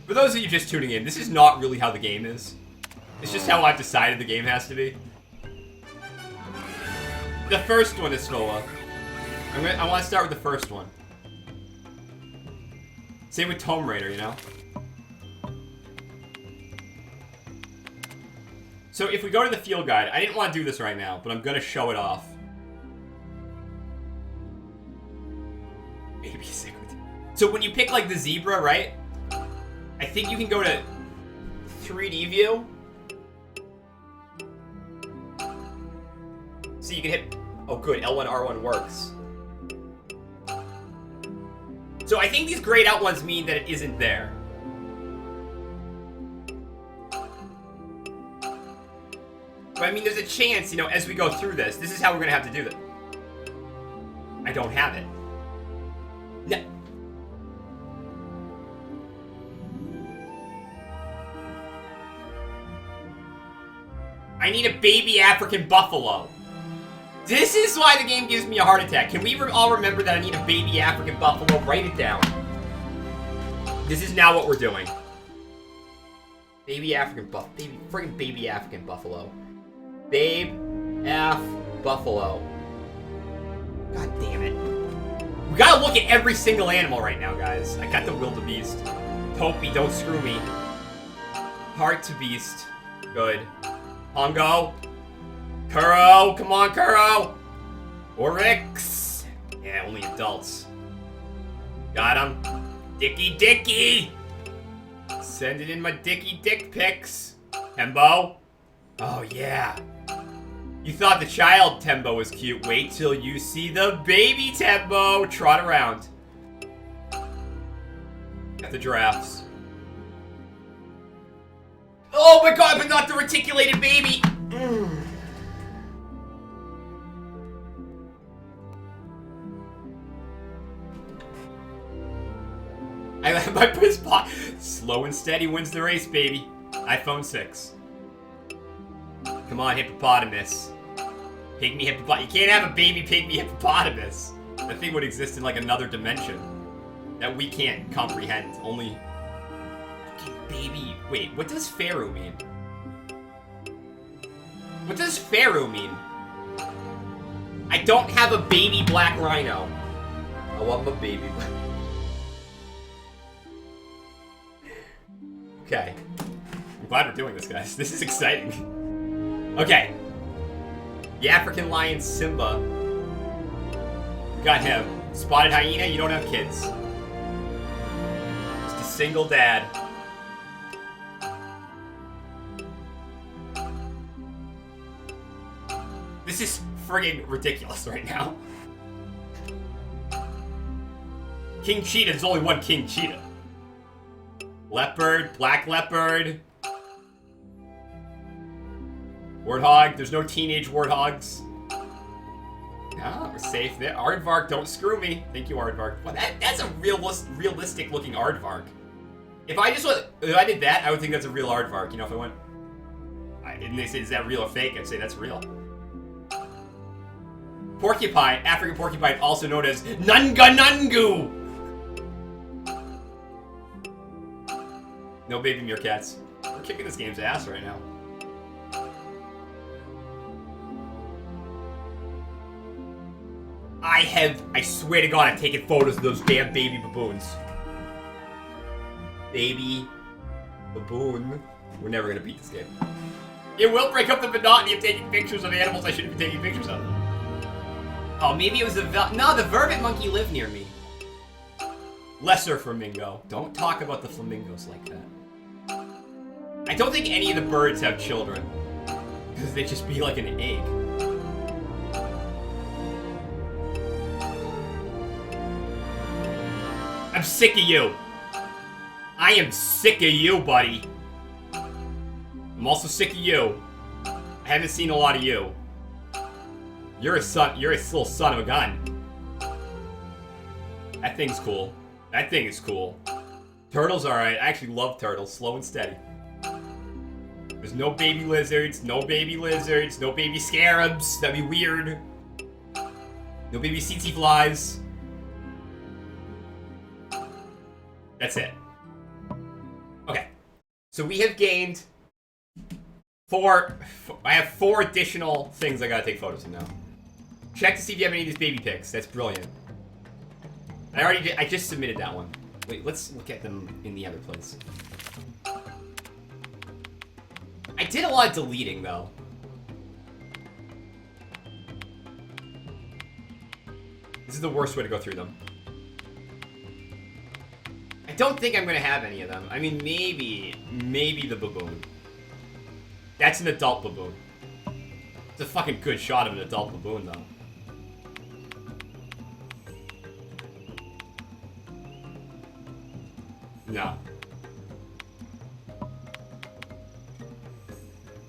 For those of you just tuning in, this is not really how the game is. It's just how I've decided the game has to be. The first one is Svoa. I want to start with the first one. Same with Tomb Raider, you know? So if we go to the field guide, I didn't want to do this right now, but I'm going to show it off. Maybe sick with you. So when you pick, like, the zebra, right? I think you can go to 3D view. So you can hit... Oh, good. L1, R1 works. So I think these grayed out ones mean that it isn't there. But I mean, there's a chance, you know, as we go through this, this is how we're going to have to do it. I don't have it. No. I need a baby African buffalo. This is why the game gives me a heart attack. Can we all remember that I need a baby African buffalo? Write it down. This is now what we're doing. Baby African friggin' baby African buffalo. Babe buffalo. God damn it. We gotta look at every single animal right now, guys. I got the wildebeest. Topi, don't screw me. Heart to beast. Good. Hongo. Kuro, come on, Kuro. Oryx. Yeah, only adults. Got him. Dicky. Sending in my dick pics. Tembo. Oh, yeah. You thought the child Tembo was cute. Wait till you see the baby Tembo. Trot around. Got the giraffes. Oh my god, but not the reticulated baby. I have my spot. Slow and steady wins the race, baby. iPhone 6. Come on, hippopotamus. Pygmy hippopotamus. You can't have a baby pygmy hippopotamus. That thing would exist in like another dimension that we can't comprehend. Only baby. Wait, what does Pharaoh mean? What does Pharaoh mean? I don't have a baby black rhino. I want my baby. Okay. I'm glad we're doing this, guys. This is exciting. Okay. The African lion Simba. Got him. Spotted hyena, you don't have kids. Just a single dad. This is friggin' ridiculous right now. King cheetah, there's only one king cheetah. Leopard, black leopard. Warthog, there's no teenage warthogs. No, we're safe there. Aardvark, don't screw me. Thank you, Aardvark. Well, that's a realistic looking Aardvark. If I did that, I would think that's a real Aardvark. You know, if I went, and they say, is that real or fake? I'd say that's real. Porcupine, African porcupine, also known as Nunganungu. No baby meerkats. We're kicking this game's ass right now. I swear to God, I've taken photos of those damn baby baboons. Baby baboon. We're never gonna beat this game. It will break up the monotony of taking pictures of animals I shouldn't be taking pictures of. Oh, maybe it was the no, the vervet monkey lived near me. Lesser flamingo. Don't talk about the flamingos like that. I don't think any of the birds have children. Because they'd just be like an egg. I'm sick of you. I am sick of you, buddy. I'm also sick of you. I haven't seen a lot of you. You're a little son of a gun. That thing's cool. That thing is cool. Turtles alright. I actually love turtles. Slow and steady. There's no baby lizards, no baby lizards, no baby scarabs. That'd be weird. No baby tsetse flies. That's it. Okay. So we have gained I have 4 additional things I gotta take photos of now. Check to see if you have any of these baby pics. That's brilliant. I just submitted that one. Wait, let's look at them in the other place. I did a lot of deleting, though. This is the worst way to go through them. I don't think I'm gonna have any of them. I mean, maybe the baboon. That's an adult baboon. It's a fucking good shot of an adult baboon, though. No.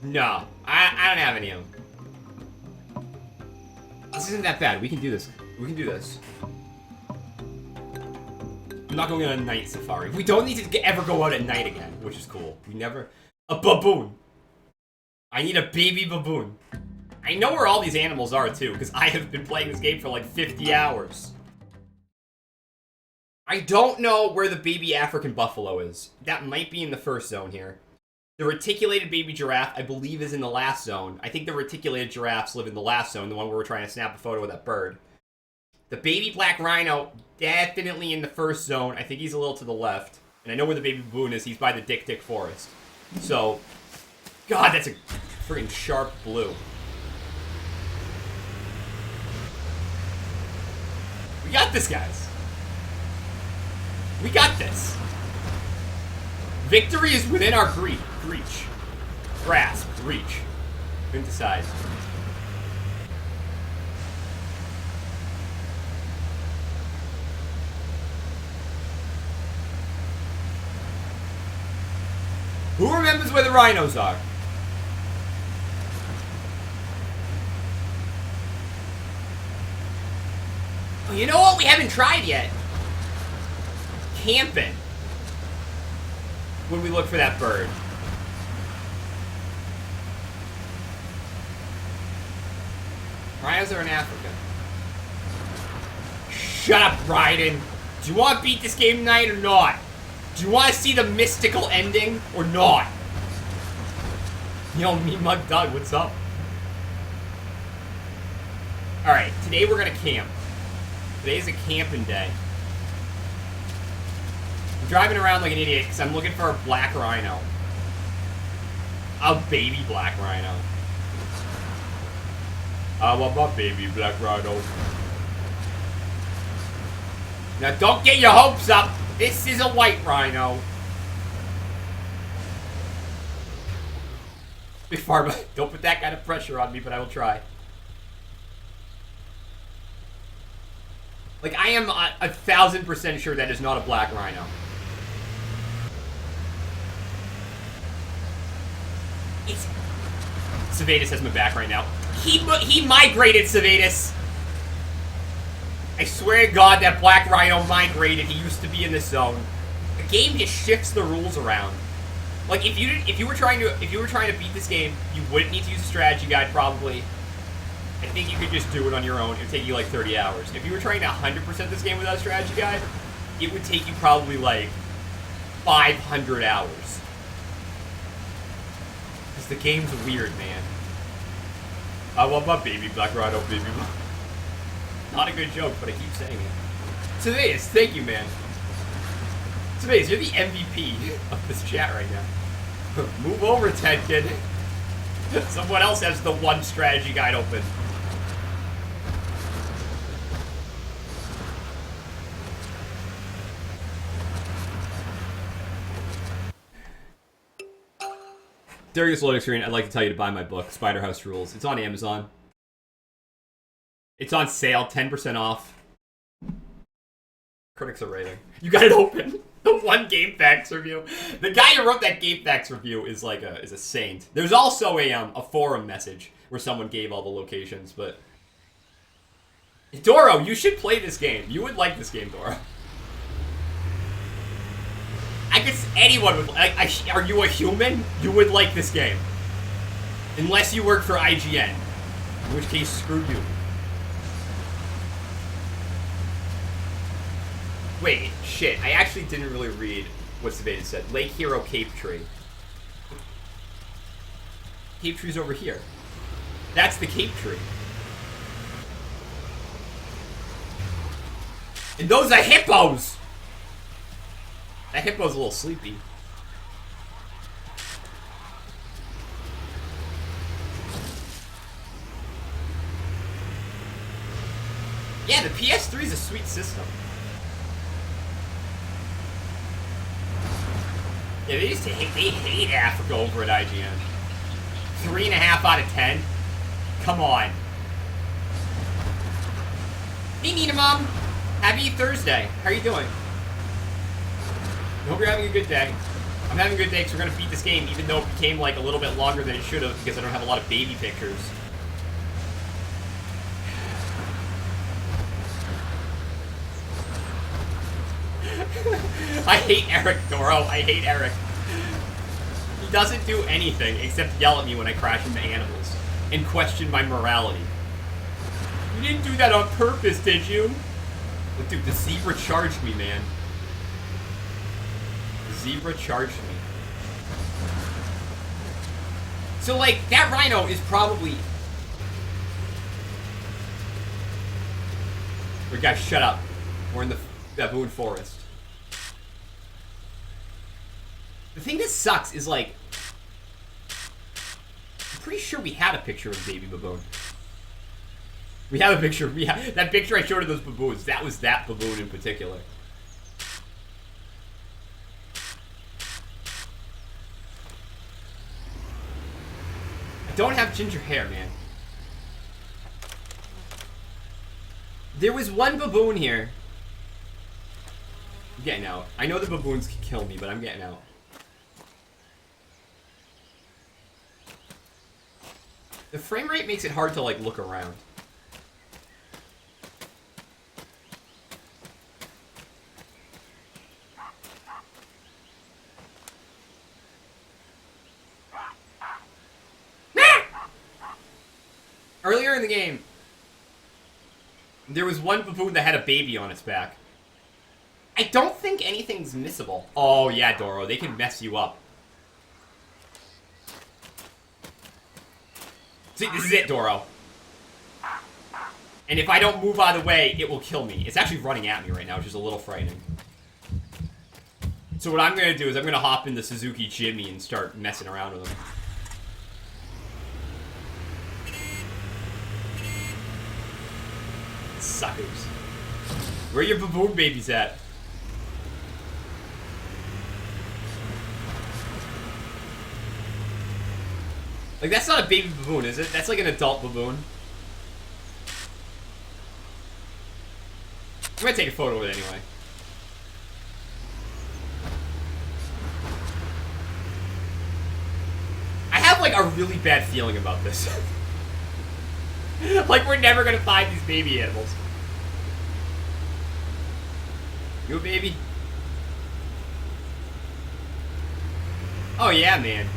No. I don't have any of them. This isn't that bad. We can do this. We can do this. I'm not going on a night safari. We don't need to ever go out at night again, which is cool. We never... A baboon. I need a baby baboon. I know where all these animals are, too, because I have been playing this game for like 50 hours. I don't know where the baby African buffalo is. That might be in the first zone here. The reticulated baby giraffe, I believe, is in the last zone. I think the reticulated giraffes live in the last zone, the one where we're trying to snap a photo of that bird. The baby black rhino, definitely in the first zone. I think he's a little to the left. And I know where the baby baboon is. He's by the Dick Forest. So, God, that's a freaking sharp blue. We got this, guys. We got this. Victory is within our reach. Grasp. Reach. Couldn't decide. Who remembers where the rhinos are? Oh, you know what we haven't tried yet? Camping. When we look for that bird. Rhinos are in Africa. Shut up, Raiden. Do you want to beat this game tonight or not? Do you want to see the mystical ending or not? Yo, me Mug Doug, what's up? Alright, today we're gonna camp. Today's a camping day. I'm driving around like an idiot because I'm looking for a black rhino. A baby black rhino. I want my baby black rhino. Now don't get your hopes up. This is a white rhino. Big Pharma, don't put that kind of pressure on me, but I will try. Like, I am 1,000% sure that is not a black rhino. It's... Servetus has my back right now. He migrated, Servetus! I swear to God, that black rhino migrated. He used to be in this zone. The game just shifts the rules around. Like if you were trying to beat this game, you wouldn't need to use a strategy guide probably. I think you could just do it on your own. It would take you like 30 hours. If you were trying to 100% this game without a strategy guide, it would take you probably like 500 hours. Because the game's weird, man. I want my baby black rhino, baby. Not a good joke, but I keep saying it. Servetus, thank you, man. Servetus, you're the MVP of this chat right now. Move over, Ted Kid. Someone else has the one strategy guide open. During this loading screen, I'd like to tell you to buy my book, Spider House Rules. It's on Amazon. It's on sale, 10% off. Critics are rating. You got it open. The one GameFAQs review. The guy who wrote that GameFAQs review is like a saint. There's also a forum message where someone gave all the locations, but Doro, you should play this game. You would like this game, Doro. I guess anyone would. Are you a human? You would like this game, unless you work for IGN, in which case, screw you. Wait, shit, I actually didn't really read what Servetus said. Lake Hero Cape Tree. Cape Tree's over here. That's the Cape Tree. And those are hippos! That hippo's a little sleepy. Yeah, the PS3 is a sweet system. Yeah, they hate Africa over at IGN. 3.5 out of 10? Come on. Hey, Nina Mom. Happy Thursday. How are you doing? I hope you're having a good day. I'm having a good day because we're going to beat this game, even though it became like a little bit longer than it should have because I don't have a lot of baby pictures. I hate Eric, Doro. I hate Eric. He doesn't do anything except yell at me when I crash into animals and question my morality. You didn't do that on purpose, did you? But dude, the zebra charged me, man. The zebra charged me. So, like, that rhino is probably... Wait, guys, shut up. We're in the baboon forest. The thing that sucks is, like... I'm pretty sure we had a picture of baby baboon. We have a picture. That picture I showed of those baboons. That was that baboon in particular. I don't have ginger hair, man. There was one baboon here. I'm getting out. I know the baboons can kill me, but I'm getting out. The frame rate makes it hard to, like, look around. Earlier in the game, there was one baboon that had a baby on its back. I don't think anything's missable. Oh, yeah, Doro. They can mess you up. See, this is it, Doro. And if I don't move out of the way, it will kill me. It's actually running at me right now, which is a little frightening. So what I'm going to do is I'm going to hop in the Suzuki Jimmy and start messing around with him. Suckers. Where are your baboon babies at? Like, that's not a baby baboon, is it? That's like an adult baboon. I'm gonna take a photo of it anyway. I have, like, a really bad feeling about this. Like, we're never gonna find these baby animals. You a baby? Oh, yeah, man.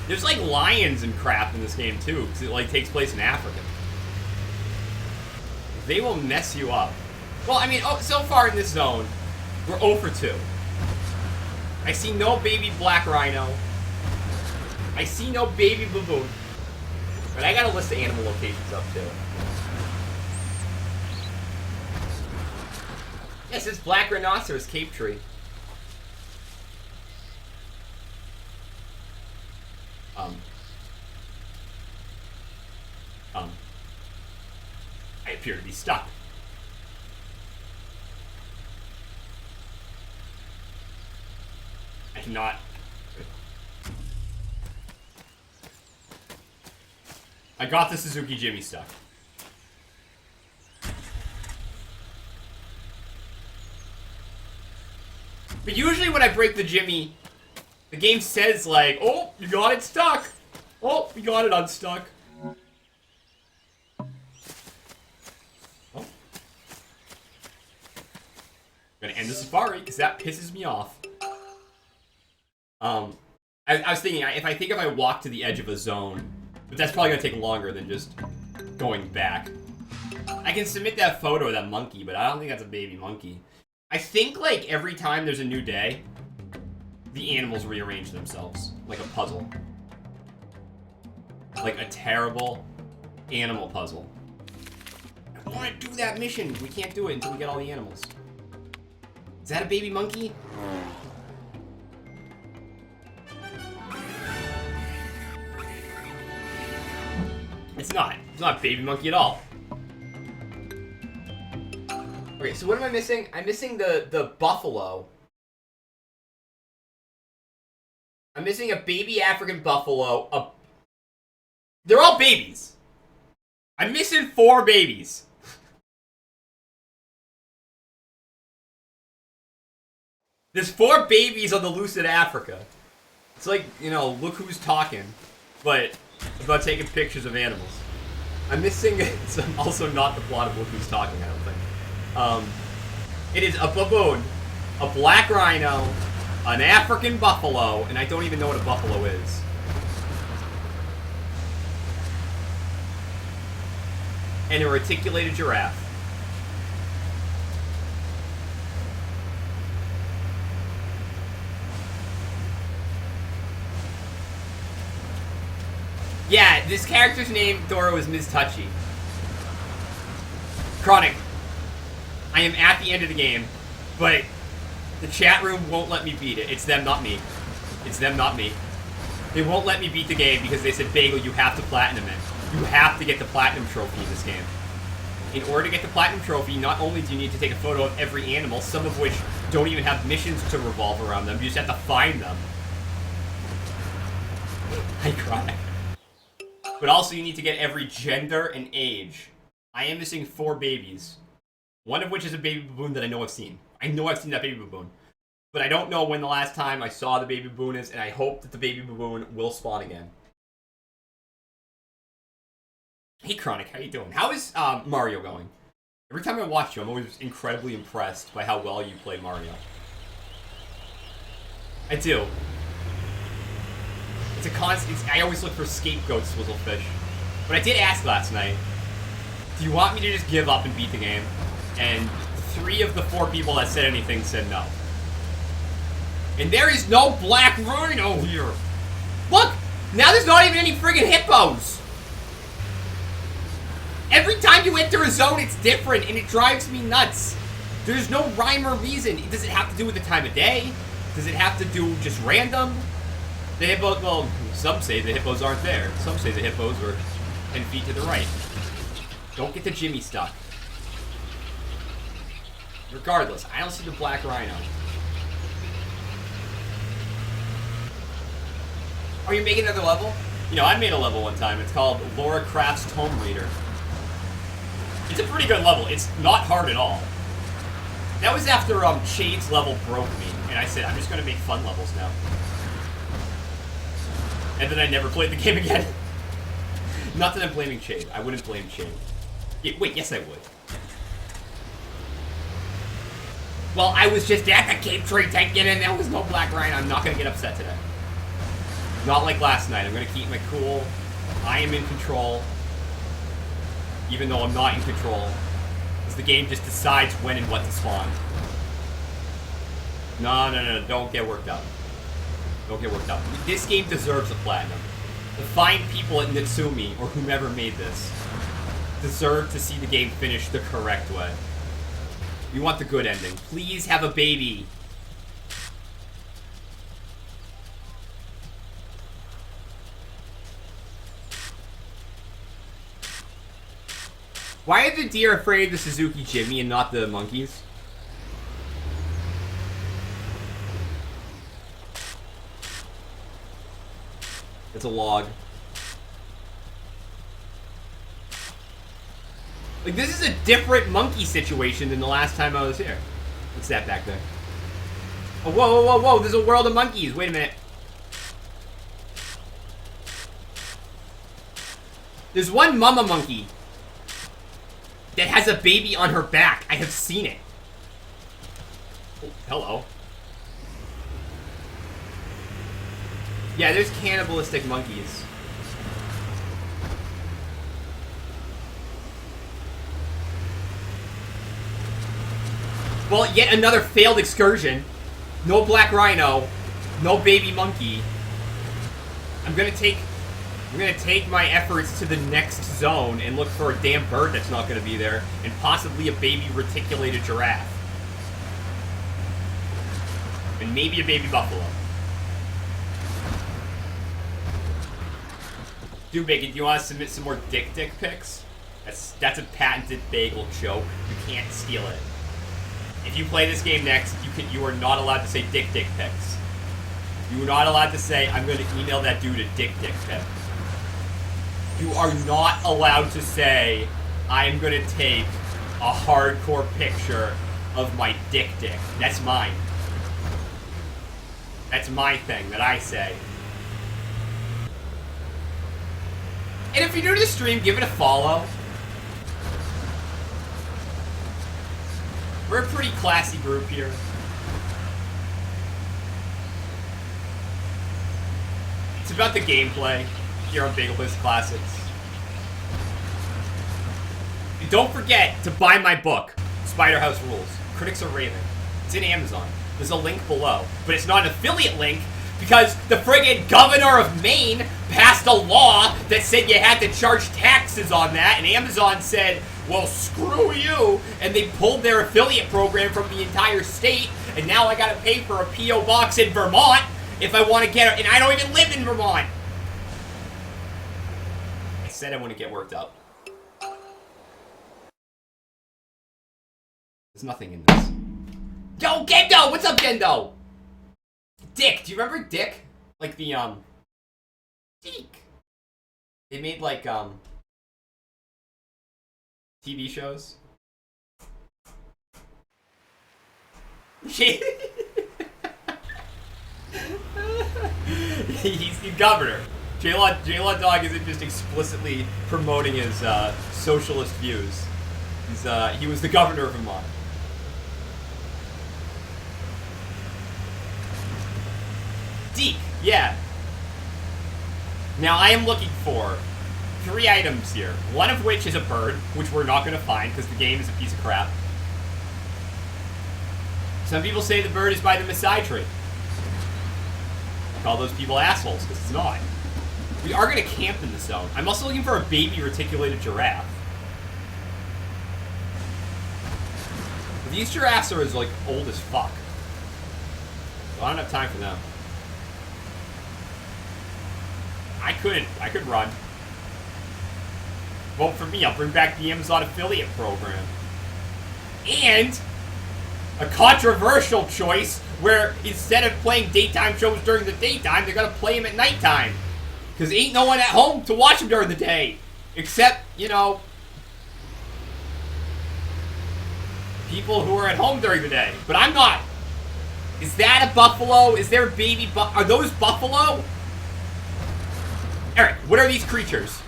There's, like, lions and crap in this game, too, because it, like, takes place in Africa. They will mess you up. Well, I mean, oh, so far in this zone, we're 0 for 2. I see no baby black rhino. I see no baby baboon. But I got a list of animal locations up, too. Yes, it's black rhinoceros Cape Tree. I appear to be stuck. I cannot. I got the Suzuki Jimmy stuff. But usually when I break the Jimmy, the game says like, oh, you got it stuck. Oh, we got it unstuck. Oh. I'm gonna end the safari because that pisses me off. I was thinking, if I walk to the edge of a zone, but that's probably gonna take longer than just going back. I can submit that photo of that monkey, but I don't think that's a baby monkey. I think, like, every time there's a new day, the animals rearrange themselves, like a puzzle. Like a terrible animal puzzle. I want to do that mission. We can't do it until we get all the animals. Is that a baby monkey? It's not. It's not a baby monkey at all. Okay, so what am I missing? I'm missing the buffalo. I'm missing a baby African buffalo. They're all babies. I'm missing 4 babies. There's 4 babies on the loose in Africa. It's like, you know, look who's talking, but about taking pictures of animals. I'm missing. It's also not the plot of Look Who's Talking, I don't think. It is a baboon, a black rhino, an African buffalo, and I don't even know what a buffalo is. And a reticulated giraffe. Yeah, this character's name, Doro, is Ms. Touchy. Chronic, I am at the end of the game, but the chat room won't let me beat it. It's them, not me. It's them, not me. They won't let me beat the game because they said, Bagel, you have to platinum it. You have to get the platinum trophy in this game. In order to get the platinum trophy, not only do you need to take a photo of every animal, some of which don't even have missions to revolve around them, you just have to find them. I cry. But also you need to get every gender and age. I am missing 4 babies. One of which is a baby baboon that I know I've seen. I know I've seen that baby baboon. But I don't know when the last time I saw the baby baboon is, and I hope that the baby baboon will spawn again. Hey Chronic, how you doing? How is Mario going? Every time I watch you, I'm always incredibly impressed by how well you play Mario. I do. It's a constant. I always look for scapegoats, Swizzlefish. But I did ask last night, do you want me to just give up and beat the game? And 3 of the 4 people that said anything said no. And there is no black rhino here. Look! Now there's not even any friggin' hippos! Every time you enter a zone, it's different, and it drives me nuts. There's no rhyme or reason. Does it have to do with the time of day? Does it have to do just random? The hippos, well, some say the hippos aren't there. Some say the hippos are 10 feet to the right. Don't get the Jimmy stuck. Regardless, I don't see the black rhino. Are you making another level? You know, I made a level one time. It's called Laura Craft's Tome Reader. It's a pretty good level. It's not hard at all. That was after Shade's level broke me, and I said, I'm just going to make fun levels now. And then I never played the game again. Not that I'm blaming Shade. I wouldn't blame Shade. Yeah, wait, yes I would. Well, I was just at the Cape Tree Tankin' and there was no black rhino. I'm not going to get upset today. Not like last night. I'm going to keep my cool. I am in control. Even though I'm not in control. Because the game just decides when and what to spawn. No, don't get worked up. Don't get worked up. This game deserves a platinum. The fine people at Natsumi, or whomever made this, deserve to see the game finished the correct way. We want the good ending. Please have a baby. Why are the deer afraid of the Suzuki Jimmy and not the monkeys? It's a log. Like, this is a different monkey situation than the last time I was here. What's that back there? Oh, whoa, there's a world of monkeys. Wait a minute. There's one mama monkey that has a baby on her back. I have seen it. Oh, hello. Yeah, there's cannibalistic monkeys. Well, yet another failed excursion. No black rhino. No baby monkey. I'm gonna take my efforts to the next zone and look for a damn bird that's not gonna be there, and possibly a baby reticulated giraffe. And maybe a baby buffalo. Dude, Bacon, do you want to submit some more dick pics? That's a patented bagel joke. You can't steal it. If you play this game next, you are not allowed to say dick pics. You are not allowed to say, I'm going to email that dude a dick pic. You are not allowed to say, I am going to take a hardcore picture of my dick. That's mine. That's my thing that I say. And if you're new to the stream, give it a follow. We're a pretty classy group here. It's about the gameplay here on Bagel Place Classics. And don't forget to buy my book, Spider House Rules. Critics are raving. It's in Amazon. There's a link below. But it's not an affiliate link because the friggin' governor of Maine passed a law that said you had to charge taxes on that, and Amazon said, well, screw you, and they pulled their affiliate program from the entire state, and now I gotta pay for a P.O. box in Vermont if I want to get it, and I don't even live in Vermont. I said I want to get worked up. There's nothing in this. Yo, Gendo! What's up, Gendo? Dick, do you remember Dick? Like the, Dick. They made, like, TV shows. He's the governor. J-Law Dog isn't just explicitly promoting his, socialist views. He was the governor of Vermont. Deke, yeah. Now I am looking for 3 items here. One of which is a bird, which we're not going to find because the game is a piece of crap. Some people say the bird is by the Maasai tree. I call those people assholes because it's not. We are going to camp in the zone. I'm also looking for a baby reticulated giraffe. These giraffes are like old as fuck. So I don't have time for them. I could run. Vote for me, I'll bring back the Amazon affiliate program. And a controversial choice where instead of playing daytime shows during the daytime, they're gonna play them at nighttime. Cause ain't no one at home to watch them during the day. Except, you know, people who are at home during the day. But I'm not. Is that a buffalo? Is there a baby are those buffalo? Eric, what are these creatures?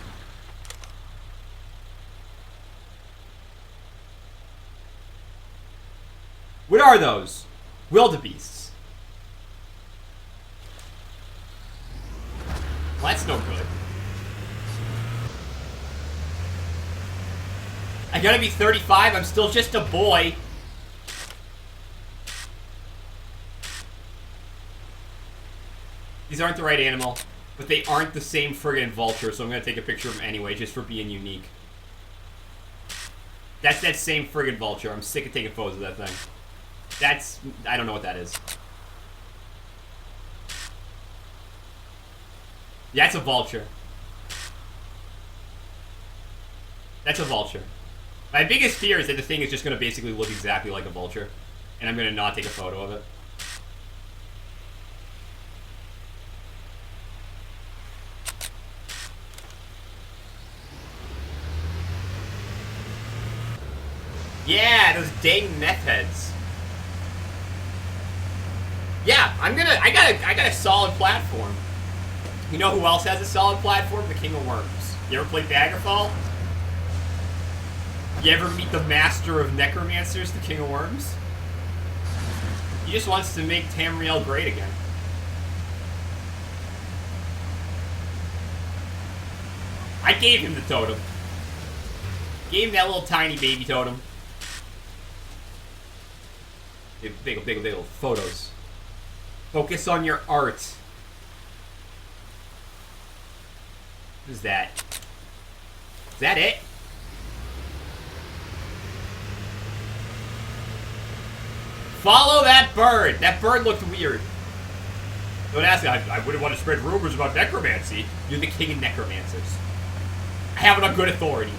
What are those? Wildebeests. Well, that's no good. I gotta be 35, I'm still just a boy. These aren't the right animal, but they aren't the same friggin' vulture, so I'm gonna take a picture of them anyway, just for being unique. That's that same friggin' vulture. I'm sick of taking photos of that thing. That's... I don't know what that is. Yeah, that's a vulture. That's a vulture. My biggest fear is that the thing is just going to basically look exactly like a vulture. And I'm going to not take a photo of it. Yeah, those dang meth heads. Yeah, I got a solid platform. You know who else has a solid platform? The King of Worms. You ever play Daggerfall? You ever meet the master of necromancers, the King of Worms? He just wants to make Tamriel great again. I gave him the totem. Gave him that little tiny baby totem. Big photos. Focus on your art. What is that? Is that it? Follow that bird. That bird looked weird. Don't ask me. I wouldn't want to spread rumors about necromancy. You're the king of necromancers. I have it on good authority.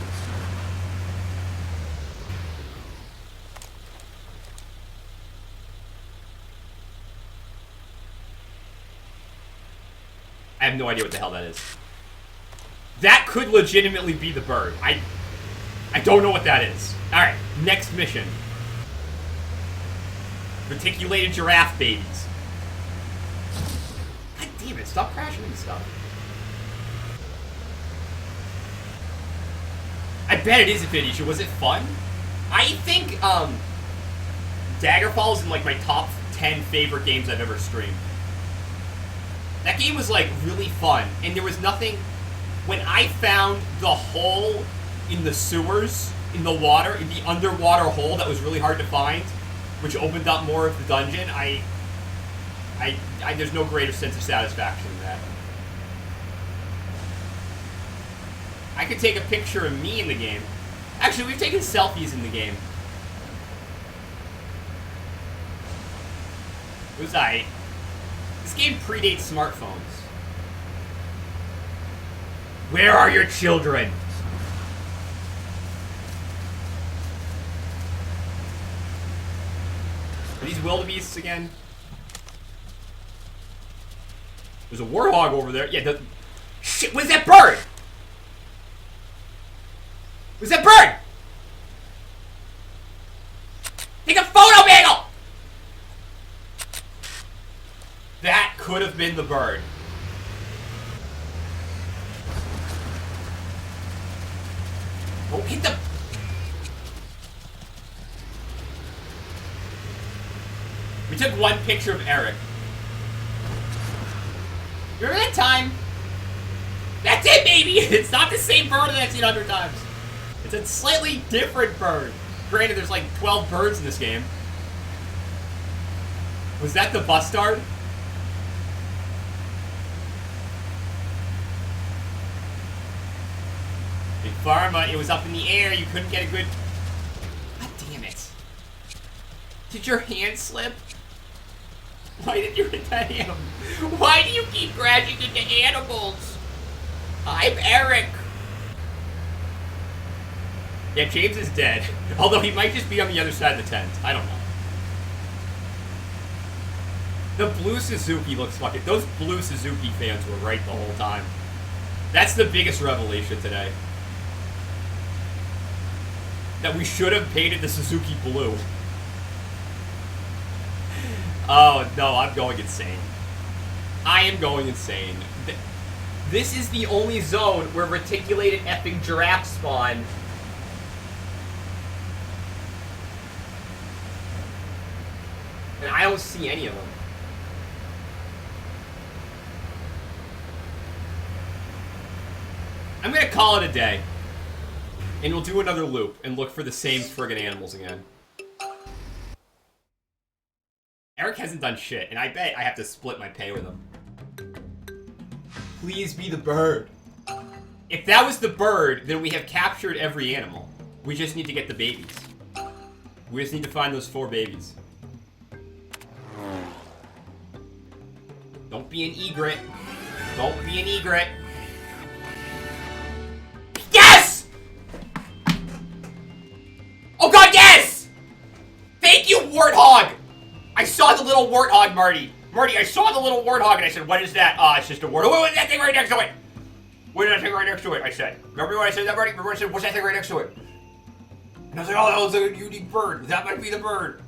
I have no idea what the hell that is. That could legitimately be the bird. I don't know what that is. Alright, next mission. Reticulated giraffe babies. God damn it, stop crashing and stuff. I bet it is a Infinity. Was it fun? I think, Daggerfall is in like my top 10 favorite games I've ever streamed. That game was like really fun, and there was nothing. When I found the hole in the sewers, in the water, in the underwater hole that was really hard to find, which opened up more of the dungeon, there's no greater sense of satisfaction than that. I could take a picture of me in the game. Actually, we've taken selfies in the game. It was This game predates smartphones. Where are your children? Are these wildebeests again? There's a warthog over there. Yeah, shit, where's that bird? Where's that bird? Take a photo, Bagel! That could have been the bird. Oh, hit the... We took one picture of Eric. Remember that time? That's it, baby! It's not the same bird that I've seen 100 times. It's a slightly different bird. Granted, there's like 12 birds in this game. Was that the bustard? Big Pharma, it was up in the air. You couldn't get a good... God damn it. Did your hand slip? Why did you hit that animal? Why do you keep crashing into animals? I'm Eric. Yeah, James is dead. Although he might just be on the other side of the tent. I don't know. The blue Suzuki looks fucking... Those blue Suzuki fans were right the whole time. That's the biggest revelation today. That we should have painted the Suzuki blue. Oh, no, I'm going insane. I am going insane. This is the only zone where reticulated effing giraffes spawn. And I don't see any of them. I'm gonna call it a day. And we'll do another loop and look for the same friggin' animals again. Eric hasn't done shit, and I bet I have to split my pay with him. Please be the bird. If that was the bird, then we have captured every animal. We just need to get the babies. We just need to find those 4 babies. Don't be an egret. Don't be an egret. Yes! Oh god, yes! Thank you, warthog! I saw the little warthog, Marty. Marty, I saw the little warthog and I said, what is that? It's just a warthog. What is that thing right next to it? What is that thing right next to it? I said. Remember when I said that, Marty? Remember when I said, what's that thing right next to it? And I was like, oh, that was a unique bird. That might be the bird.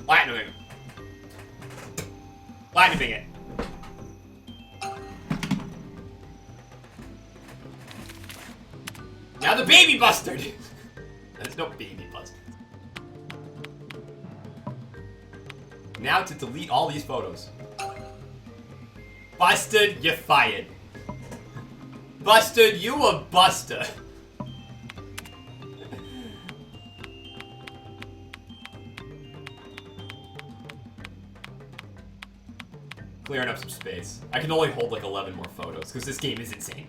Platinuming. Platinuming it. Now the baby bustard! There's no baby bustard. Now to delete all these photos. Busted, you're fired. Busted, you a buster. Clearing up some space. I can only hold like 11 more photos because this game is insane.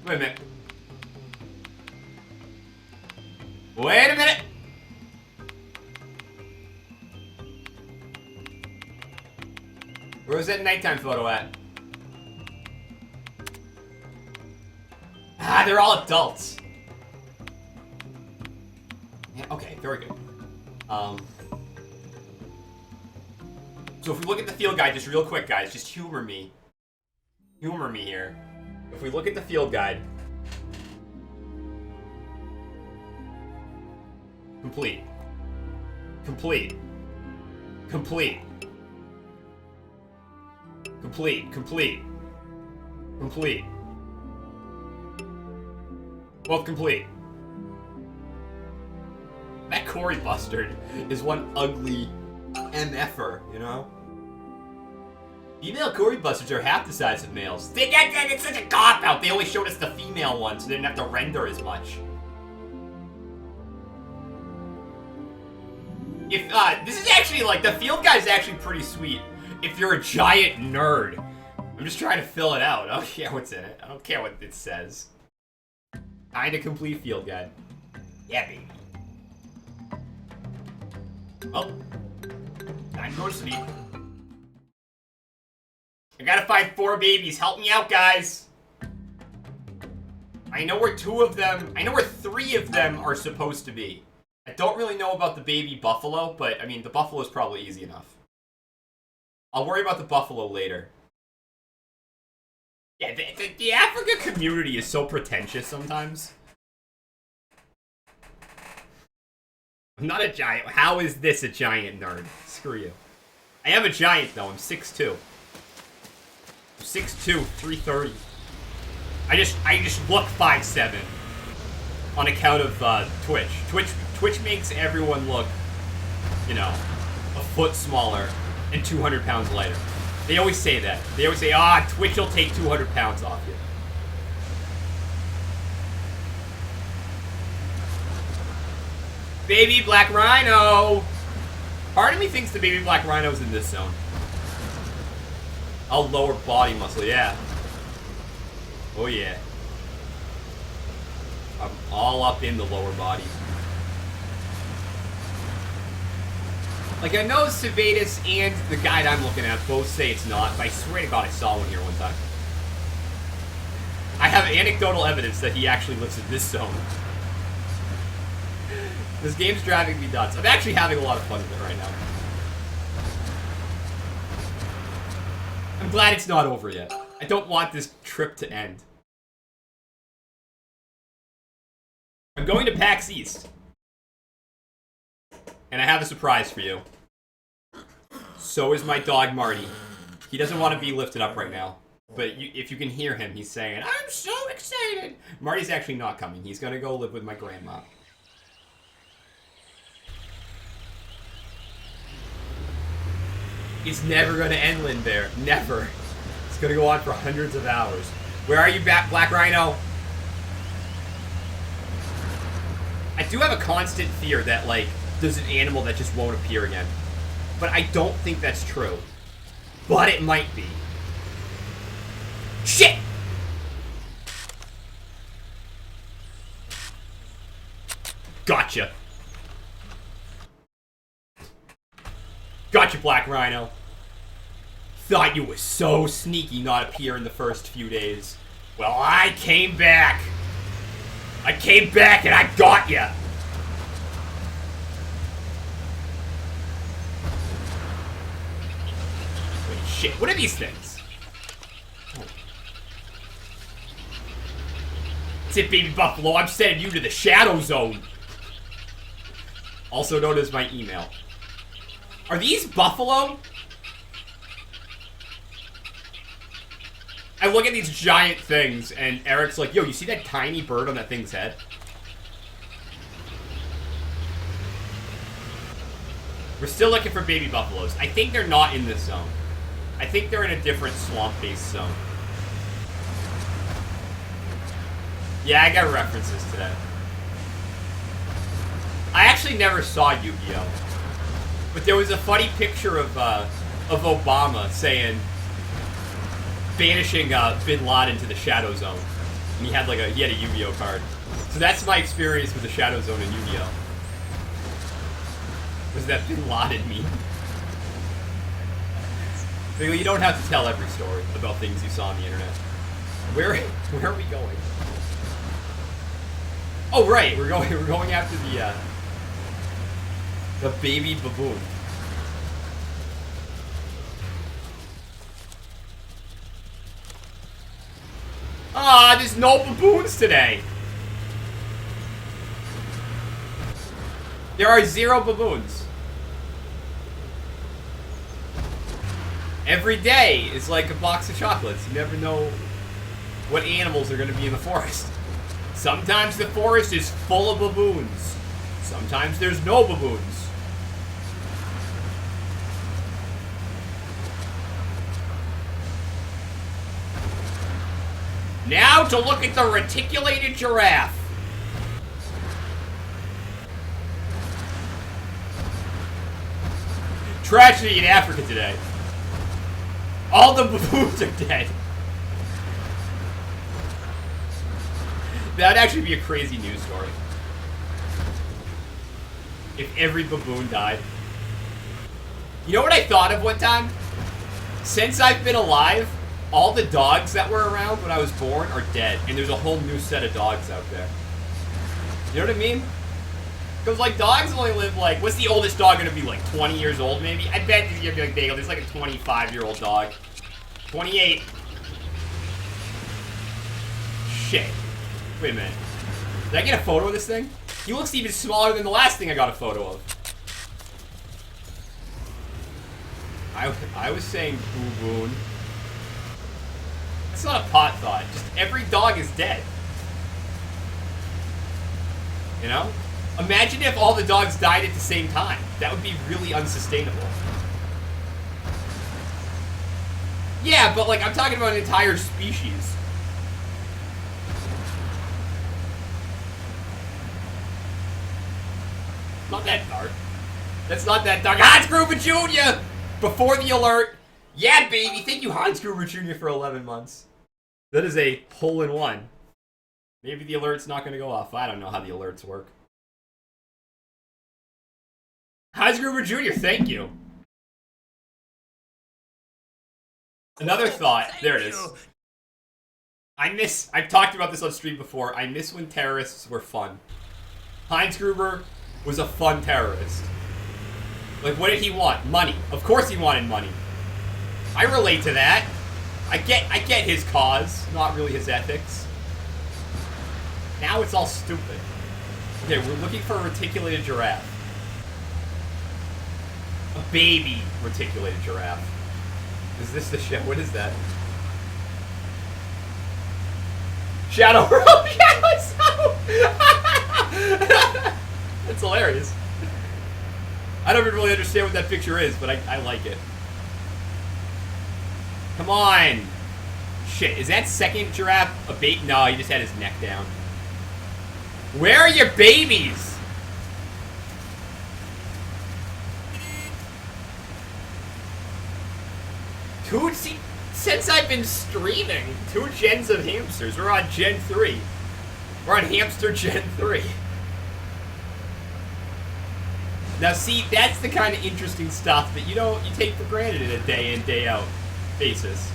Wait a minute. Wait a minute! Where's that nighttime photo at? Ah, they're all adults. Yeah, okay, very good. So if we look at the field guide, just real quick, guys, just humor me. Humor me here. If we look at the field guide, complete. Complete. Complete. Complete. Complete. Complete. Both complete. That Cory Bustard is one ugly MFer, you know? Female Cory Bustards are half the size of males. It's such a cop-out. They only showed us the female one, so they didn't have to render as much. If, this is actually, like, the field guy is actually pretty sweet. If you're a giant nerd. I'm just trying to fill it out. I don't care what's in it. I don't care what it says. Kinda complete field guide. Yeah, baby. Well, time to go to sleep. I gotta find 4 babies. Help me out, guys. I know where 3 of them are supposed to be. I don't really know about the baby buffalo, but, I mean, the buffalo's probably easy enough. I'll worry about the buffalo later. Yeah, the Africa community is so pretentious sometimes. I'm not a giant. How is this a giant nerd? Screw you. I am a giant, though. I'm 6'2". 6'2", 330. I just look 5'7". On account of Twitch. Twitch makes everyone look, you know, a foot smaller and 200 pounds lighter. They always say that. They always say, Twitch will take 200 pounds off you. Baby Black Rhino! Part of me thinks the baby Black Rhino's in this zone. Oh, lower body muscle, yeah. Oh, yeah. I'm all up in the lower body. Like, I know Civatus and the guide I'm looking at both say it's not, but I swear to God I saw one here one time. I have anecdotal evidence that he actually lives in this zone. This game's driving me nuts. I'm actually having a lot of fun with it right now. I'm glad it's not over yet. I don't want this trip to end. I'm going to PAX East. And I have a surprise for you. So is my dog, Marty. He doesn't want to be lifted up right now. But if you can hear him, he's saying, I'm so excited. Marty's actually not coming. He's going to go live with my grandma. It's never going to end, Lindbear. Never. It's going to go on for hundreds of hours. Where are you, Black Rhino? I do have a constant fear that, like, there's an animal that just won't appear again. But I don't think that's true. But it might be. Shit! Gotcha. Gotcha, Black Rhino. Thought you were so sneaky not appear in the first few days. Well, I came back. I came back and I got ya. Wait, shit. What are these things? Oh. That's it, baby buffalo. I'm sending you to the Shadow Zone. Also known as my email. Are these buffalo? I look at these giant things, and Eric's like, yo, you see that tiny bird on that thing's head? We're still looking for baby buffaloes. I think they're not in this zone. I think they're in a different swamp-based zone. Yeah, I got references today. I actually never saw Yu-Gi-Oh! But there was a funny picture of Obama saying, banishing Bin Laden to the Shadow Zone. And he had a Yu-Gi-Oh card. So that's my experience with the Shadow Zone in Yu-Gi-Oh! Was that Bin Laden meme. You don't have to tell every story about things you saw on the internet. Where are we going? Oh right, we're going after the baby baboon. Ah, there's no baboons today. There are 0 baboons. Every day is like a box of chocolates. You never know what animals are going to be in the forest. Sometimes the forest is full of baboons. Sometimes there's no baboons. Now to look at the reticulated giraffe. Tragedy in Afrika today. All the baboons are dead. That'd actually be a crazy news story. If every baboon died. You know what I thought of one time? Since I've been alive, all the dogs that were around when I was born are dead. And there's a whole new set of dogs out there. You know what I mean? Because, like, dogs only live, like, what's the oldest dog going to be, like, 20 years old, maybe? I bet he's going to be, like, bagel. There's, like, a 25-year-old dog. 28. Shit. Wait a minute. Did I get a photo of this thing? He looks even smaller than the last thing I got a photo of. I was saying baboon. That's not a pot thought. Just every dog is dead. You know? Imagine if all the dogs died at the same time. That would be really unsustainable. Yeah, but like, I'm talking about an entire species. Not that dark. That's not that dark. Hans Gruber Jr. Before the alert. Yeah, baby. Thank you, Hans Gruber Jr. for 11 months. That is a hole-in-one. Maybe the alert's not going to go off. I don't know how the alerts work. Hans Gruber Jr., thank you. Another thought. There it is. I've talked about this on stream before. I miss when terrorists were fun. Heinz Gruber was a fun terrorist. Like, what did he want? Money. Of course he wanted money. I relate to that. I get his cause, not really his ethics. Now it's all stupid. Okay, we're looking for a reticulated giraffe. A baby reticulated giraffe. Is this the shit? What is that? Shadow World! Shadow! That's hilarious. I don't even really understand what that picture is, but I like it. Come on! Shit, is that second giraffe a bait? No, he just had his neck down. Where are your babies? Since I've been streaming, 2 gens of hamsters. We're on Gen 3. We're on Hamster Gen 3. Now see, that's the kind of interesting stuff that you take for granted in a day in, day out basis.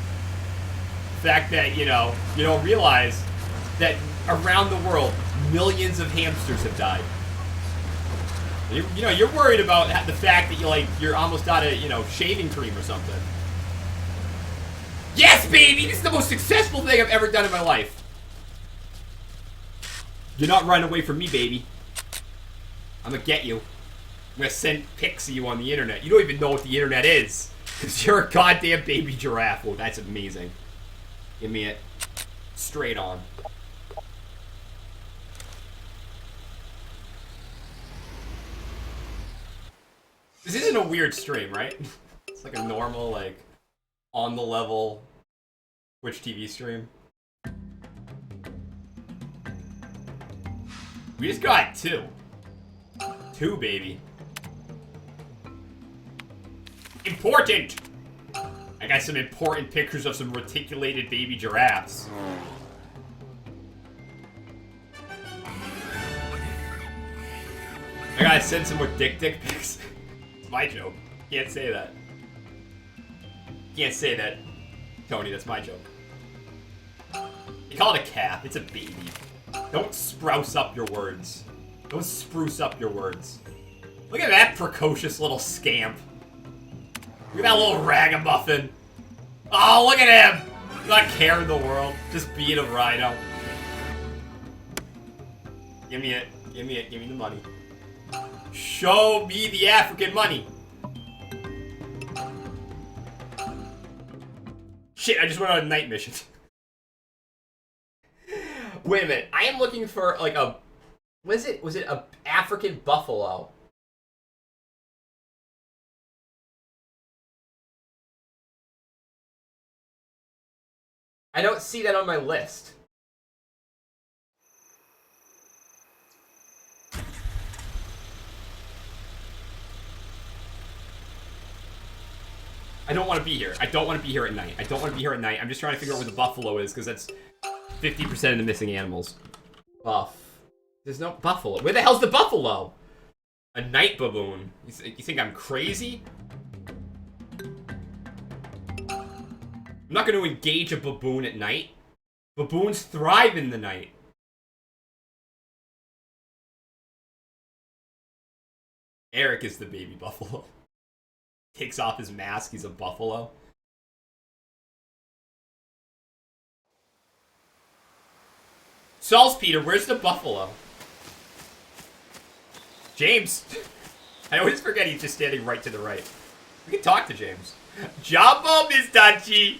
The fact that, you don't realize that around the world, millions of hamsters have died. You're worried about the fact that you're almost out of, shaving cream or something. Yes, baby! This is the most successful thing I've ever done in my life. You're not running away from me, baby. I'm gonna get you. I'm gonna send pics of you on the internet. You don't even know what the internet is. Because you're a goddamn baby giraffe. Oh, that's amazing. Give me it. Straight on. This isn't a weird stream, right? It's like a normal, on the level Twitch TV stream. We just got 2. 2, baby. Important! I got some important pictures of some reticulated baby giraffes. I gotta send some more dick pics. It's my joke. Can't say that. Can't say that, Tony. That's my joke. You call it a calf. It's a baby. Don't spruce up your words. Don't spruce up your words. Look at that precocious little scamp. Look at that little ragamuffin. Oh, look at him. Not care in the world. Just being a rhino. Give me it. Give me it. Give me the money. Show me the African money. Shit, I just went on a night mission. Wait a minute. I am looking for, like, a... Was it a African buffalo? I don't see that on my list. I don't want to be here. I don't want to be here at night. I don't want to be here at night. I'm just trying to figure out where the buffalo is, because that's 50% of the missing animals. Buff. There's no buffalo. Where the hell's the buffalo? A night baboon. You think I'm crazy? I'm not going to engage a baboon at night. Baboons thrive in the night. Eric is the baby buffalo. Takes off his mask, he's a buffalo. Salspeter, where's the buffalo? James. I always forget he's just standing right to the right. We can talk to James. Jumbo, Miss Dachi.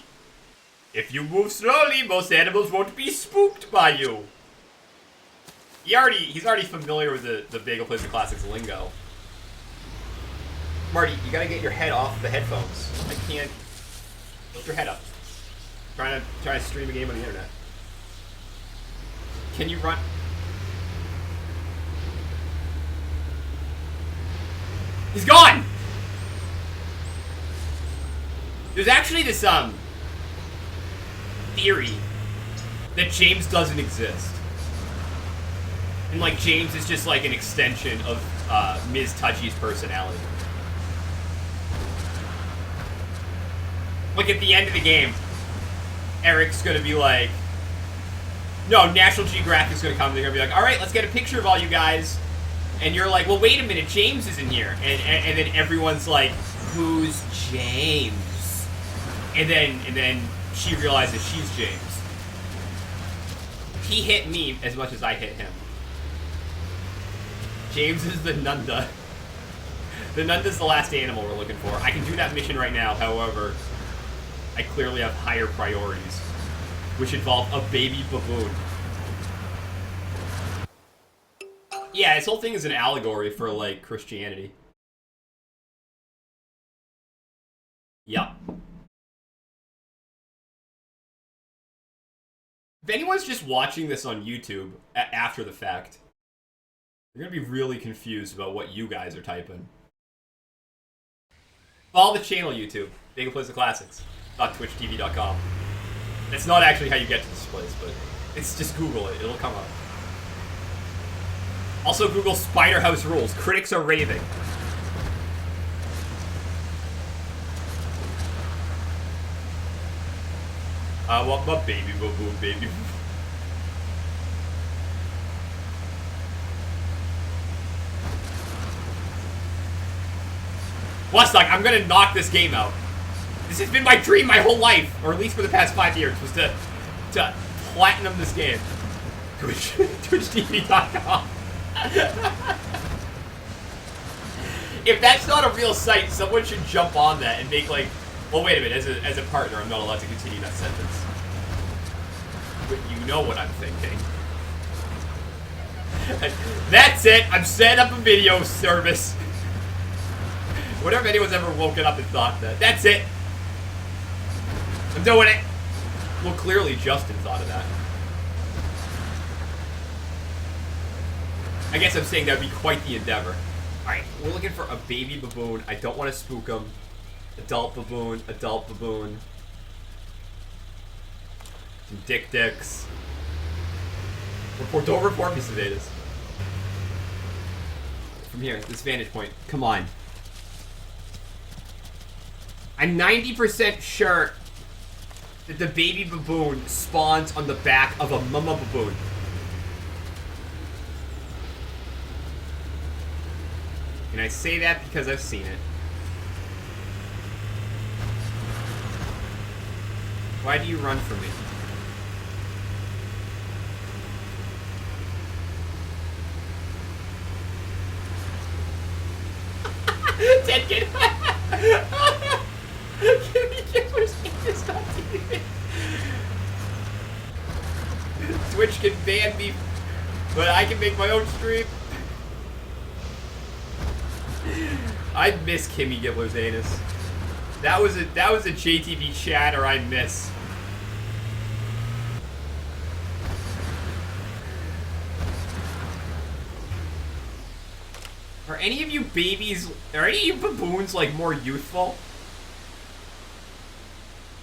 If you move slowly, most animals won't be spooked by you. He's already familiar with the Bagel Plays the Classics lingo. Marty, you gotta get your head off the headphones. I can't. Lift your head up. Trying to stream a game on the internet. Can you run? He's gone! There's actually this, theory that James doesn't exist. And, like, James is just, like, an extension of, Ms. Touchy's personality. Like, at the end of the game, Eric's gonna be like... No, National Geographic's gonna come. They're gonna be like, alright, let's get a picture of all you guys. And you're like, well, wait a minute, James isn't here. And then everyone's like, who's James? And then she realizes she's James. He hit me as much as I hit him. James is the Nunda. The Nunda's the last animal we're looking for. I can do that mission right now, however... I clearly have higher priorities, which involve a baby baboon. Yeah, this whole thing is an allegory for, like, Christianity. Yup. If anyone's just watching this on YouTube after the fact, they're gonna be really confused about what you guys are typing. Follow the channel, YouTube. Bagel Plays the Classics. .twitchtv.com. That's not actually how you get to this place, but it's just Google it. It'll come up. Also Google Spider House Rules. Critics are raving. I want my baby baboon, baby. Whatstock, I'm gonna knock this game out. This has been my dream my whole life, or at least for the past 5 years, was to platinum this game. TwitchTV.com. If that's not a real site, someone should jump on that and make like, well, wait a minute, as a partner, I'm not allowed to continue that sentence. But you know what I'm thinking. That's it, I'm setting up a video service. Whatever if anyone's ever woken up and thought that. That's it. I'm doing it. Well, clearly Justin thought of that. I guess I'm saying that would be quite the endeavor. Alright, we're looking for a baby baboon. I don't want to spook him. Adult baboon, adult baboon. Some dicks. Don't report me, Sedatus. From here, this vantage point. Come on. I'm 90% sure that the baby baboon spawns on the back of a mama baboon. And I say that because I've seen it. Why do you run from me? Ted, get Give me Kipper's English.tv. Twitch can ban me, but I can make my own stream. I miss Kimmy Gibbler's anus. That was a JTB chatter I miss. Are any of you babies, are any of you baboons like more youthful?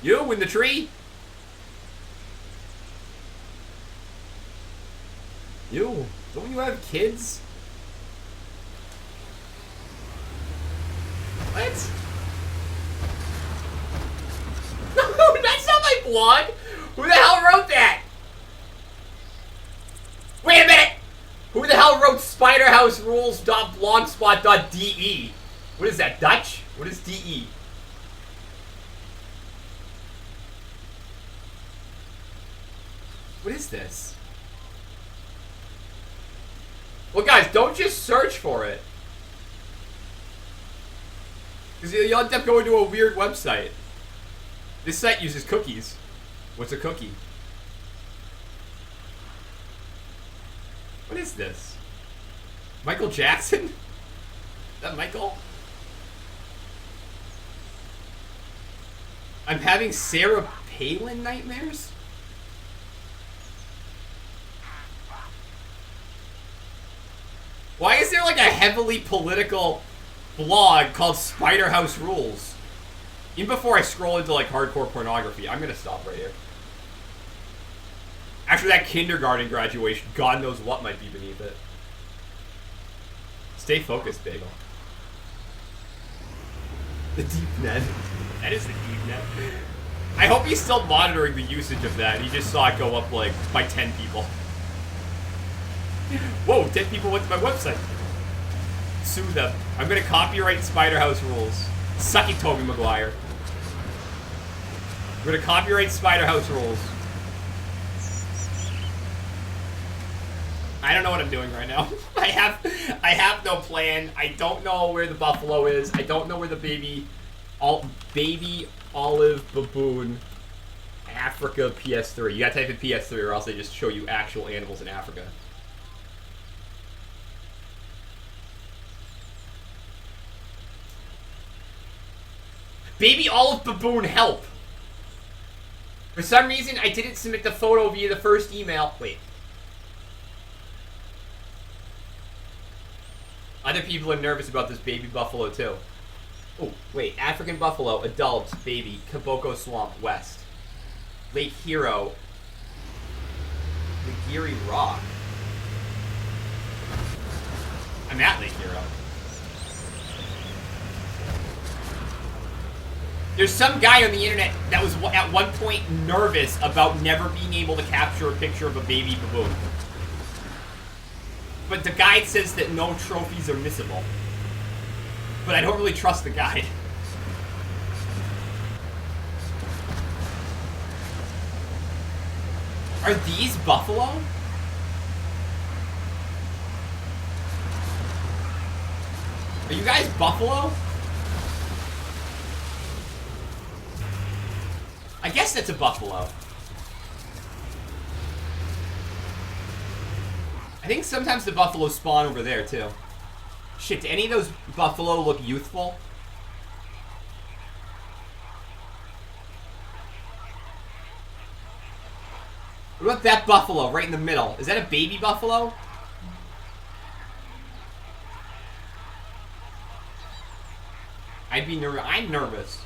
You in the tree? You, don't you have kids? What? No, that's not my blog! Who the hell wrote that? Wait a minute! Who the hell wrote spiderhouserules.blogspot.de? What is that, Dutch? What is DE? What is this? Well, guys, don't just search for it. Because you'll end up going to a weird website. This site uses cookies. What's a cookie? What is this? Michael Jackson? Is that Michael? I'm having Sarah Palin nightmares? Why is there like a heavily political blog called Spider House Rules? Even before I scroll into like hardcore pornography, I'm gonna stop right here. After that kindergarten graduation, God knows what might be beneath it. Stay focused, Bagel. The deep net. That is the deep net. I hope he's still monitoring the usage of that. He just saw it go up like by 10 people. Whoa, 10 people went to my website. Sue them. I'm gonna copyright Spider House Rules. Suck it, Tobey Maguire. I'm gonna copyright Spider House Rules. I don't know what I'm doing right now. I have no plan. I don't know where the buffalo is. I don't know where the baby olive baboon Afrika PS3. You gotta type in PS3 or else they just show you actual animals in Africa. Baby olive baboon help. For some reason, I didn't submit the photo via the first email. Wait. Other people are nervous about this baby buffalo, too. Oh, wait. African buffalo, adult, baby, Kaboko Swamp, West. Lake Hero. Ligiri Rock. I'm at Lake Hero. There's some guy on the internet that was at one point nervous about never being able to capture a picture of a baby baboon. But the guide says that no trophies are missable. But I don't really trust the guide. Are these buffalo? Are you guys buffalo? I guess that's a buffalo. I think sometimes the buffalo spawn over there, too. Shit, do any of those buffalo look youthful? What about that buffalo right in the middle? Is that a baby buffalo? I'd be nervous. I'm nervous.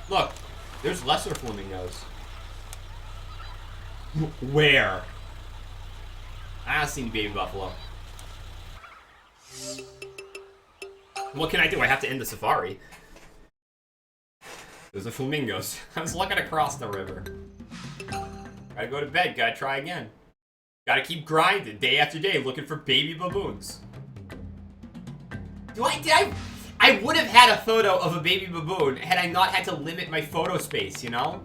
Look, there's lesser flamingos. Where? I don't see any baby buffalo. What can I do? I have to end the safari. There's the flamingos. I was looking across the river. Gotta go to bed. Gotta try again. Gotta keep grinding day after day looking for baby baboons. I would have had a photo of a baby baboon had I not had to limit my photo space, you know?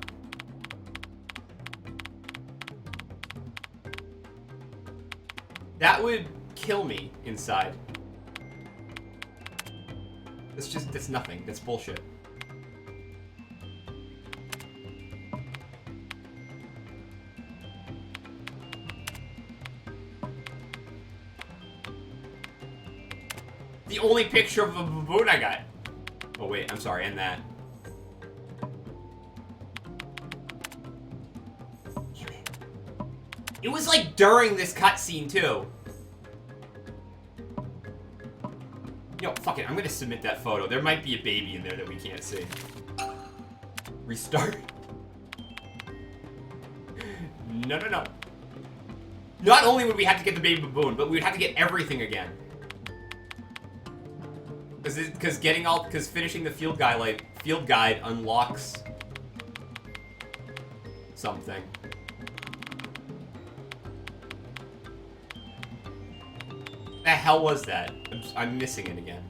That would kill me inside. That's nothing. That's bullshit. The only picture of a baboon I got. Oh wait, I'm sorry, and that. It was like during this cutscene too. Yo, fuck it, I'm gonna submit that photo. There might be a baby in there that we can't see. Restart. No, no, no. Not only would we have to get the baby baboon, but we would have to get everything again. Because finishing the field guide unlocks something. The hell was that? I'm missing it again.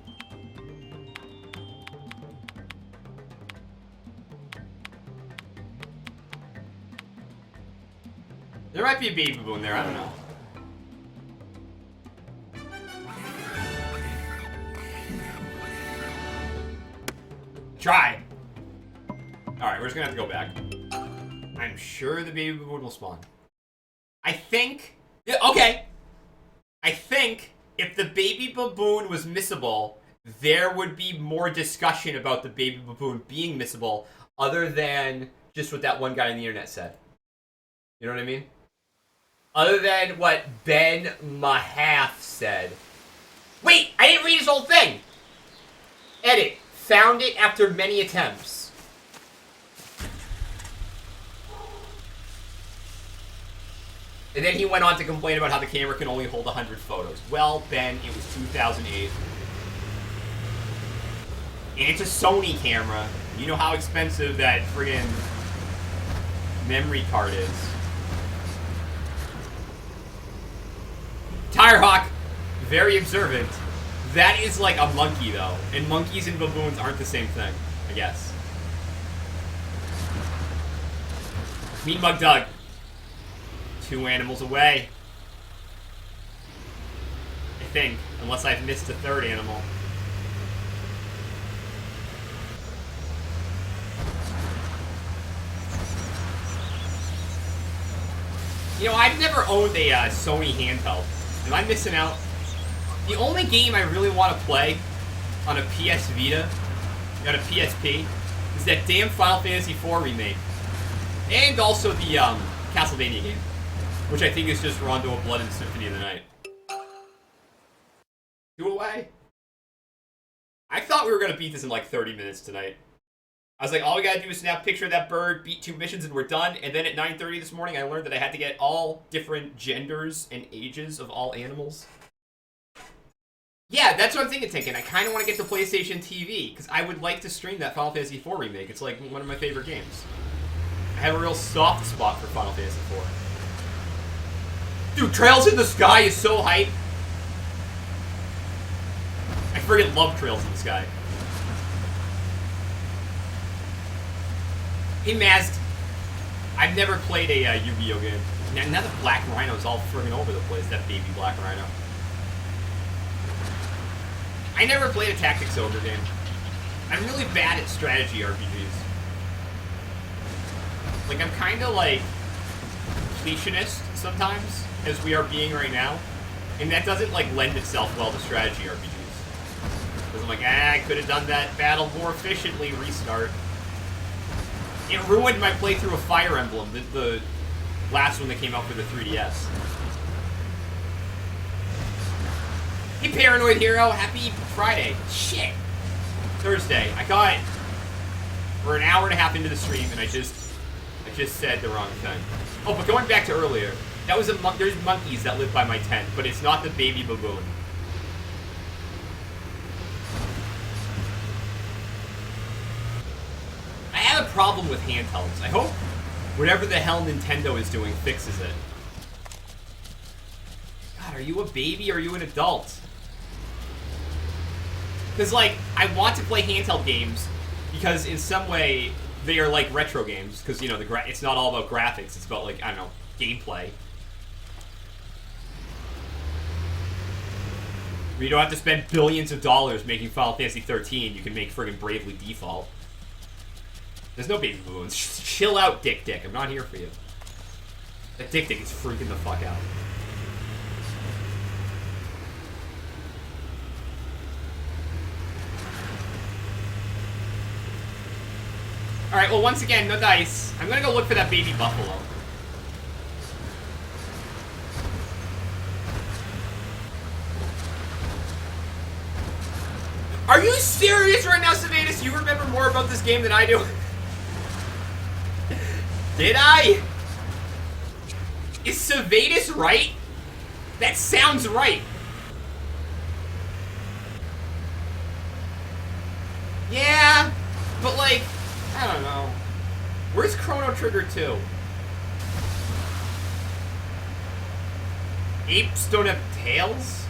There might be a baby baboon there, I don't know. Try! Alright, we're just gonna have to go back. I'm sure the baby baboon will spawn. I think... Okay! I think if the baby baboon was missable, there would be more discussion about the baby baboon being missable, other than just what that one guy on the internet said. You know what I mean? Other than what Ben Mahaff said. Wait! I didn't read his whole thing! Edit. Found it after many attempts. And then he went on to complain about how the camera can only hold 100 photos. Well, Ben, it was 2008. And it's a Sony camera. You know how expensive that friggin' memory card is. Tirehawk, very observant. That is like a monkey, though. And monkeys and baboons aren't the same thing, I guess. Mean Mug Doug. 2 animals away. I think, unless I've missed a 3rd animal. You know, I've never owned a Sony handheld. Am I missing out? The only game I really want to play on a PS Vita, on a PSP, is that damn Final Fantasy IV remake. And also the Castlevania game, which I think is just Rondo of Blood and Symphony of the Night. 2 away. I thought we were going to beat this in like 30 minutes tonight. I was like, all we gotta do is snap a picture of that bird, beat 2 missions, and we're done. And then at 9:30 this morning, I learned that I had to get all different genders and ages of all animals. Yeah, that's what I'm thinking. I kind of want to get to PlayStation TV, because I would like to stream that Final Fantasy IV remake. It's like one of my favorite games. I have a real soft spot for Final Fantasy IV. Dude, Trails in the Sky is so hype. I friggin' love Trails in the Sky. Hey, Mazd. I've never played a Yu-Gi-Oh game. Now the Black Rhino's all friggin' over the place, that baby Black Rhino. I never played a Tactics Ogre game. I'm really bad at strategy RPGs. Like, I'm kinda like completionist sometimes, as we are being right now. And that doesn't like lend itself well to strategy RPGs. Because I'm like, I could have done that battle more efficiently, restart. It ruined my playthrough of Fire Emblem, the last one that came out for the 3DS. Hey, Paranoid Hero, happy Friday. Shit. Thursday. I got it. We're an hour and a half into the stream, and I just said the wrong thing. Oh, but going back to earlier, that was there's monkeys that live by my tent, but it's not the baby baboon. I have a problem with handhelds. I hope whatever the hell Nintendo is doing fixes it. God, are you a baby or are you an adult? Because, like, I want to play handheld games because in some way they are like retro games. Because, you know, it's not all about graphics. It's about, like, I don't know, gameplay. You don't have to spend billions of dollars making Final Fantasy 13. You can make friggin' Bravely Default. There's no baby baboons. Chill out, Dick. I'm not here for you. That Dick is freaking the fuck out. Alright, well, once again, no dice. I'm gonna go look for that baby buffalo. Are you serious right now, Savatus? You remember more about this game than I do? Did I? Is Savatus right? That sounds right. Yeah, but like, I don't know. Where's Chrono Trigger 2? Apes don't have tails?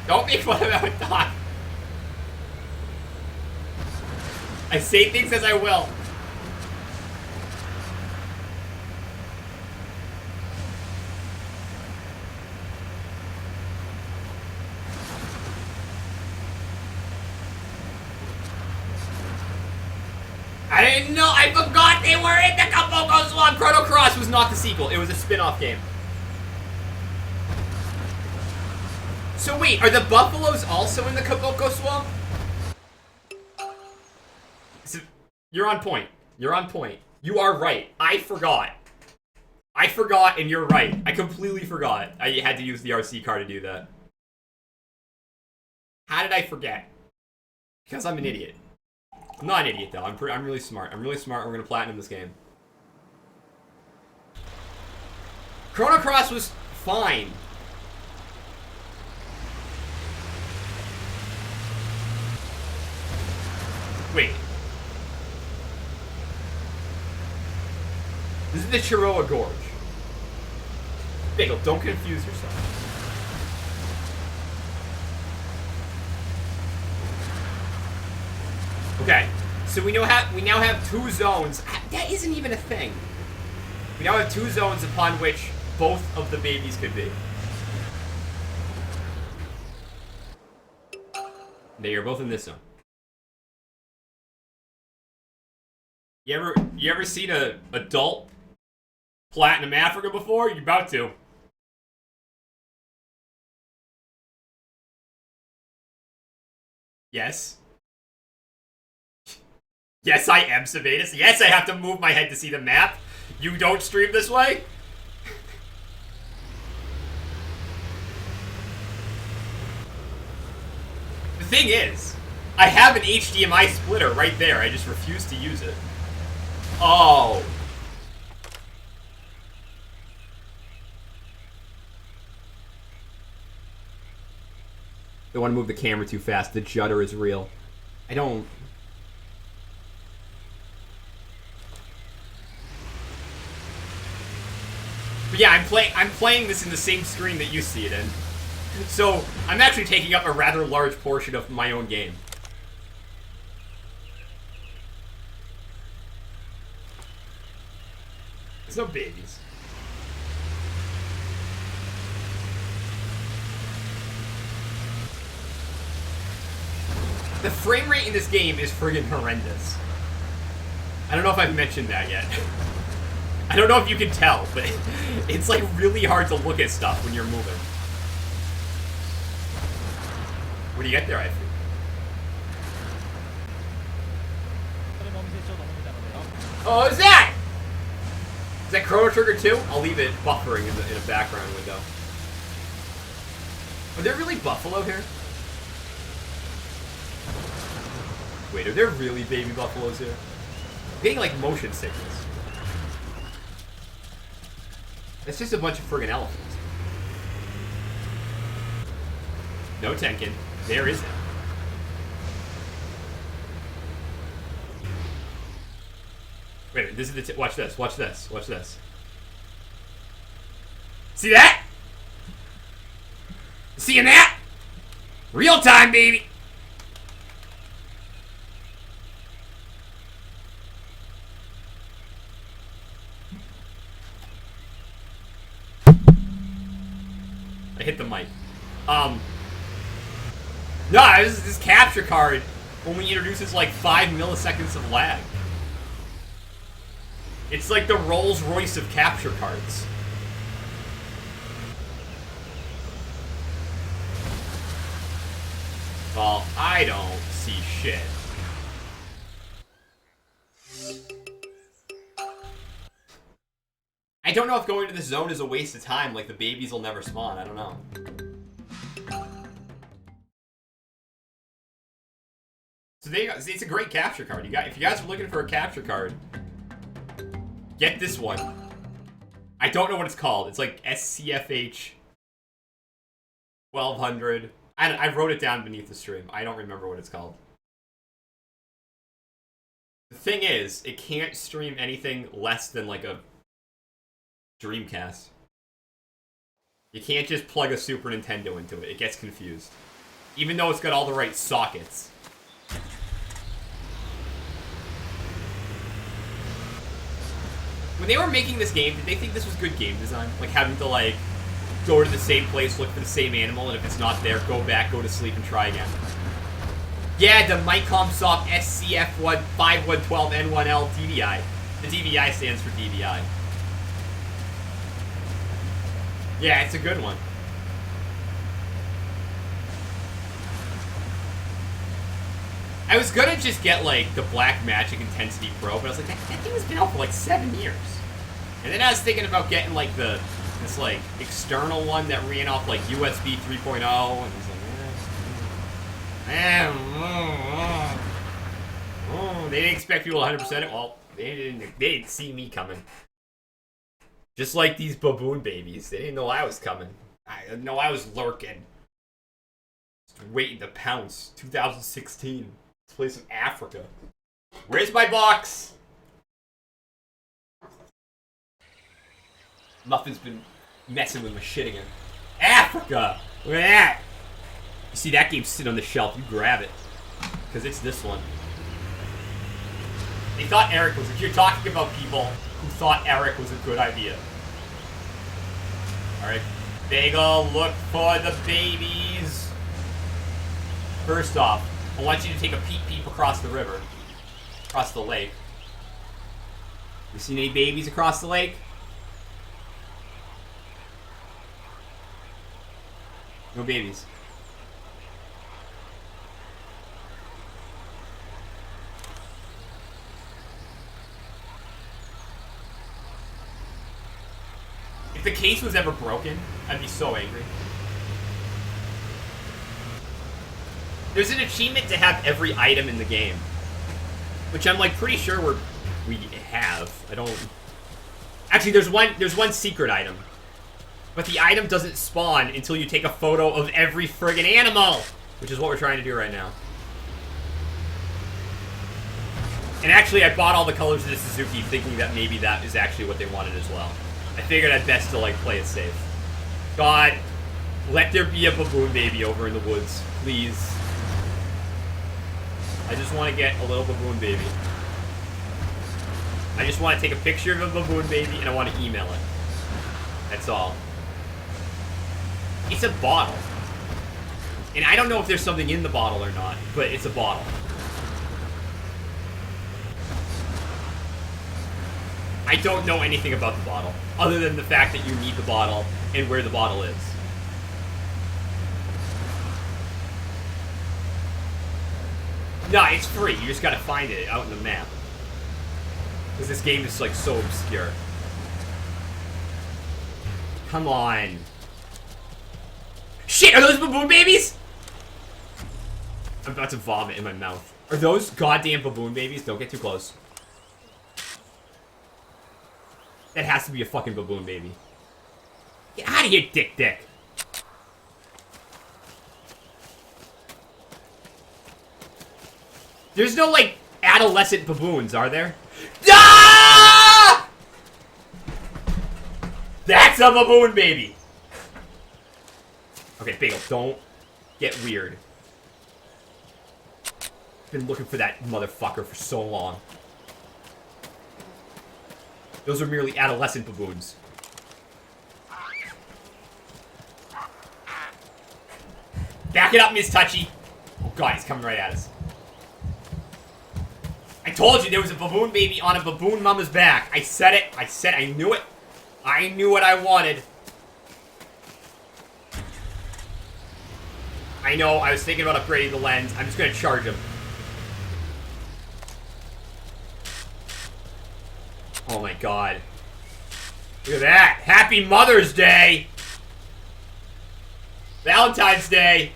Don't make fun of that dog. I say things as I will. I didn't know. I forgot they were in the Kaboko Swamp. Chrono Cross was not the sequel. It was a spin-off game. So wait, are the buffaloes also in the Kaboko Swamp? So, you're on point. You're on point. You are right. I forgot. I forgot, and you're right. I completely forgot. I had to use the RC car to do that. How did I forget? Because I'm an idiot. I'm not an idiot, though. I'm really smart. I'm really smart. We're gonna platinum this game. Chrono Cross was fine. Wait. This is the Chiroa Gorge. Bagel, don't confuse yourself. Okay, so we now have 2 zones. That isn't even a thing. We now have 2 zones upon which both of the babies could be. They are both in this zone. You ever seen a adult platinum Afrika before? You're about to. Yes. Yes, I am, Savatus. Yes, I have to move my head to see the map. You don't stream this way? The thing is, I have an HDMI splitter right there. I just refuse to use it. Oh. Don't want to move the camera too fast. The judder is real. I don't... But yeah, I'm playing this in the same screen that you see it in. So, I'm actually taking up a rather large portion of my own game. There's no babies. The frame rate in this game is friggin' horrendous. I don't know if I've mentioned that yet. I don't know if you can tell, but it's like really hard to look at stuff when you're moving. What do you get there, I think? Oh, is that? Is that Chrono Trigger 2? I'll leave it buffering in a background window. Are there really buffalo here? Wait, are there really baby buffaloes here? I'm getting like motion sickness. It's just a bunch of friggin' elephants. No Tenkin. There is it. Wait a minute, this is the watch this, watch this, watch this. See that? Seeing that? Real time, baby! I hit the mic. No, this capture card only introduces like 5 milliseconds of lag. It's like the Rolls Royce of capture cards. Well, I don't see shit. I don't know if going to this zone is a waste of time, like the babies will never spawn, I don't know. So there you go. It's a great capture card. If you guys are looking for a capture card, get this one. I don't know what it's called. It's like SCFH 1200. I wrote it down beneath the stream. I don't remember what it's called. The thing is, it can't stream anything less than like a Dreamcast. You can't just plug a Super Nintendo into it. It gets confused. Even though it's got all the right sockets. When they were making this game, did they think this was good game design? Like having to like go to the same place, look for the same animal, and if it's not there, go back, go to sleep, and try again. Yeah, the Micomsoft SCF5112N1L DVI. The DVI stands for DVI. Yeah, it's a good one. I was gonna just get like the Black Magic Intensity Pro, but I was like, that thing has been out for like 7 years. And then I was thinking about getting like this like external one that ran off like USB 3.0, and I was like, they didn't expect people to 100% it. Well, they didn't see me coming. Just like these baboon babies, they didn't know I was coming. I didn't know I was lurking. Just waiting to pounce. 2016. Let's play some Afrika. Where's my box? Muffin's been messing with my shit again. Afrika! Look at that! You see that game sit on the shelf, you grab it. Because it's this one. They thought Eric was... If you're talking about people who thought Eric was a good idea. Alright. Bagel, look for the babies. First off, I want you to take a peep across the river. Across the lake. You seen any babies across the lake? No babies. If the case was ever broken, I'd be so angry. There's an achievement to have every item in the game. Which I'm like pretty sure we have. I don't... Actually, there's one secret item. But the item doesn't spawn until you take a photo of every friggin' animal! Which is what we're trying to do right now. And actually, I bought all the colors of the Suzuki thinking that maybe that is actually what they wanted as well. I figured I'd best to, like, play it safe. God, let there be a baboon baby over in the woods, please. I just want to get a little baboon baby. I just want to take a picture of a baboon baby and I want to email it. That's all. It's a bottle. And I don't know if there's something in the bottle or not, but it's a bottle. I don't know anything about the bottle, other than the fact that you need the bottle and where the bottle is. No, it's free. You just gotta find it out in the map. Because this game is, like, so obscure. Come on. Shit, are those baboon babies? I'm about to vomit in my mouth. Are those goddamn baboon babies? Don't get too close. That has to be a fucking baboon baby. Get out of here, dick. There's no, like, adolescent baboons, are there? Ah! That's a baboon baby! Okay, Bagel, don't get weird. Been looking for that motherfucker for so long. Those are merely adolescent baboons. Back it up, Miss Touchy. Oh god, he's coming right at us. I told you there was a baboon baby on a baboon mama's back. I said it. I knew it. I knew what I wanted. I know, I was thinking about upgrading the lens. I'm just gonna charge him. Oh my god. Look at that! Happy Mother's Day! Valentine's Day!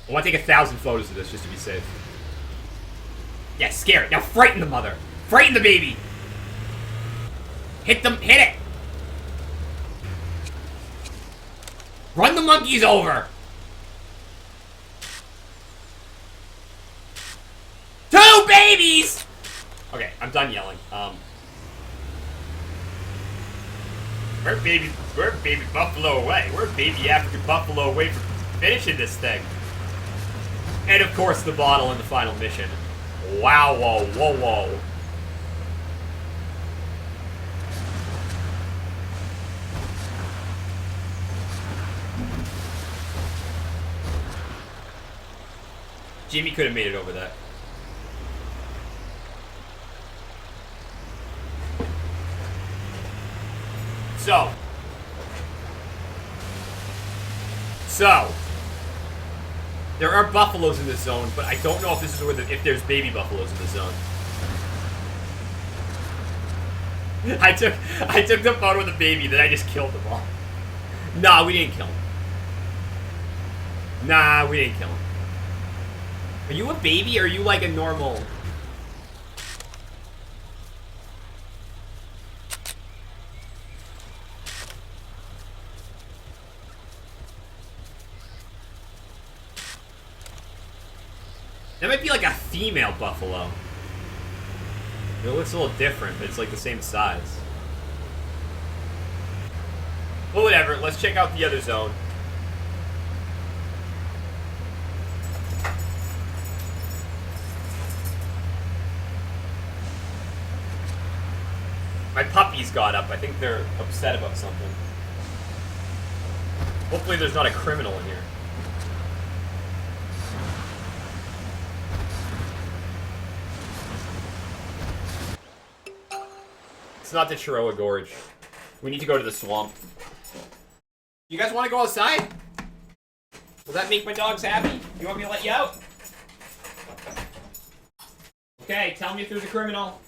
I want to take 1,000 photos of this just to be safe. Yeah, scare it. Now frighten the mother. Frighten the baby. Hit them. Hit it. Run the monkeys over. 2 babies! Okay, I'm done yelling. We're baby buffalo away. We're baby African buffalo away from finishing this thing. And of course the bottle in the final mission. Wow, whoa, whoa, whoa. Jimmy could have made it over that. So, there are buffaloes in this zone, but I don't know if this is where if there's baby buffaloes in this zone. I took the photo of the baby, then I just killed them all. Nah, we didn't kill him. Nah, we didn't kill him. Are you a baby or are you like a normal? That might be like a female buffalo. It looks a little different, but it's like the same size. Well, whatever. Let's check out the other zone. My puppies got up. I think they're upset about something. Hopefully there's not a criminal in here. It's not the Chihuahua Gorge. We need to go to the swamp. You guys want to go outside? Will that make my dogs happy? You want me to let you out? Okay, tell me if there's a criminal.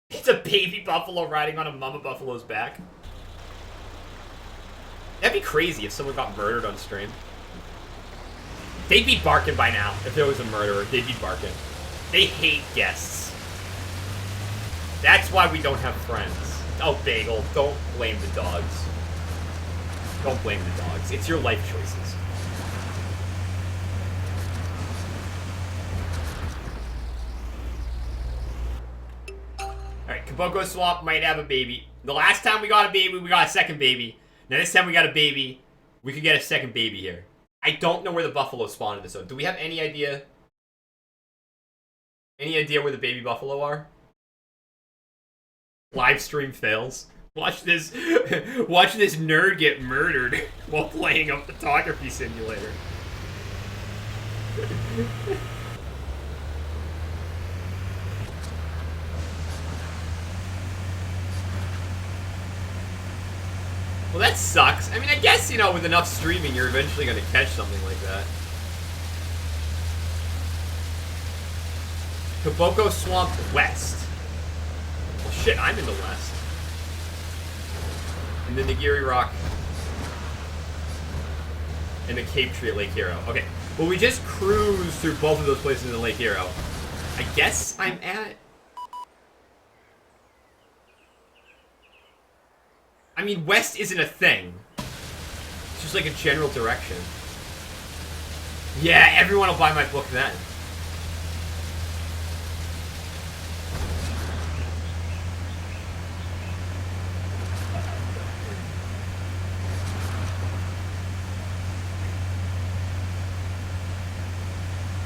It's a baby buffalo riding on a mama buffalo's back. That'd be crazy if someone got murdered on stream. They'd be barking by now. If there was a murderer, they'd be barking. They hate guests. That's why we don't have friends. Oh, Bagel, don't blame the dogs. Don't blame the dogs. It's your life choices. Alright, Kaboko Swamp might have a baby. The last time we got a baby, we got a second baby. Now this time we got a baby. We could get a second baby here. I don't know where the buffalo spawned in this zone. Do we have any idea? Any idea where the baby buffalo are? Live stream fails. Watch this nerd get murdered while playing a photography simulator. Well, that sucks. I mean, I guess, you know, with enough streaming, you're eventually going to catch something like that. Kaboko Swamp West. Well, shit, I'm in the west. And the Nagiri Rock. And the Cape Tree at Lake Hero. Okay, well, we just cruised through both of those places in Lake Hero. I guess I'm at... I mean, west isn't a thing. It's just like a general direction. Yeah, everyone will buy my book then.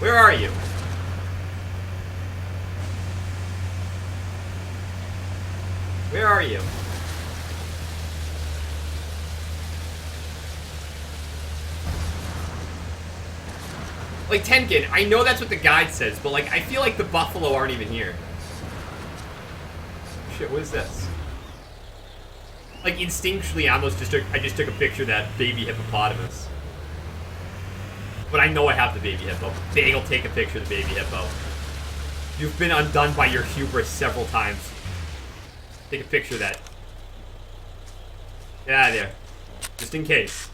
Where are you? Where are you? Like, Tenkin, I know that's what the guide says, but, like, I feel like the buffalo aren't even here. Shit, what is this? Like, instinctually, I just took a picture of that baby hippopotamus. But I know I have the baby hippo. Bagel, take a picture of the baby hippo. You've been undone by your hubris several times. Take a picture of that. Get out of there. Just in case.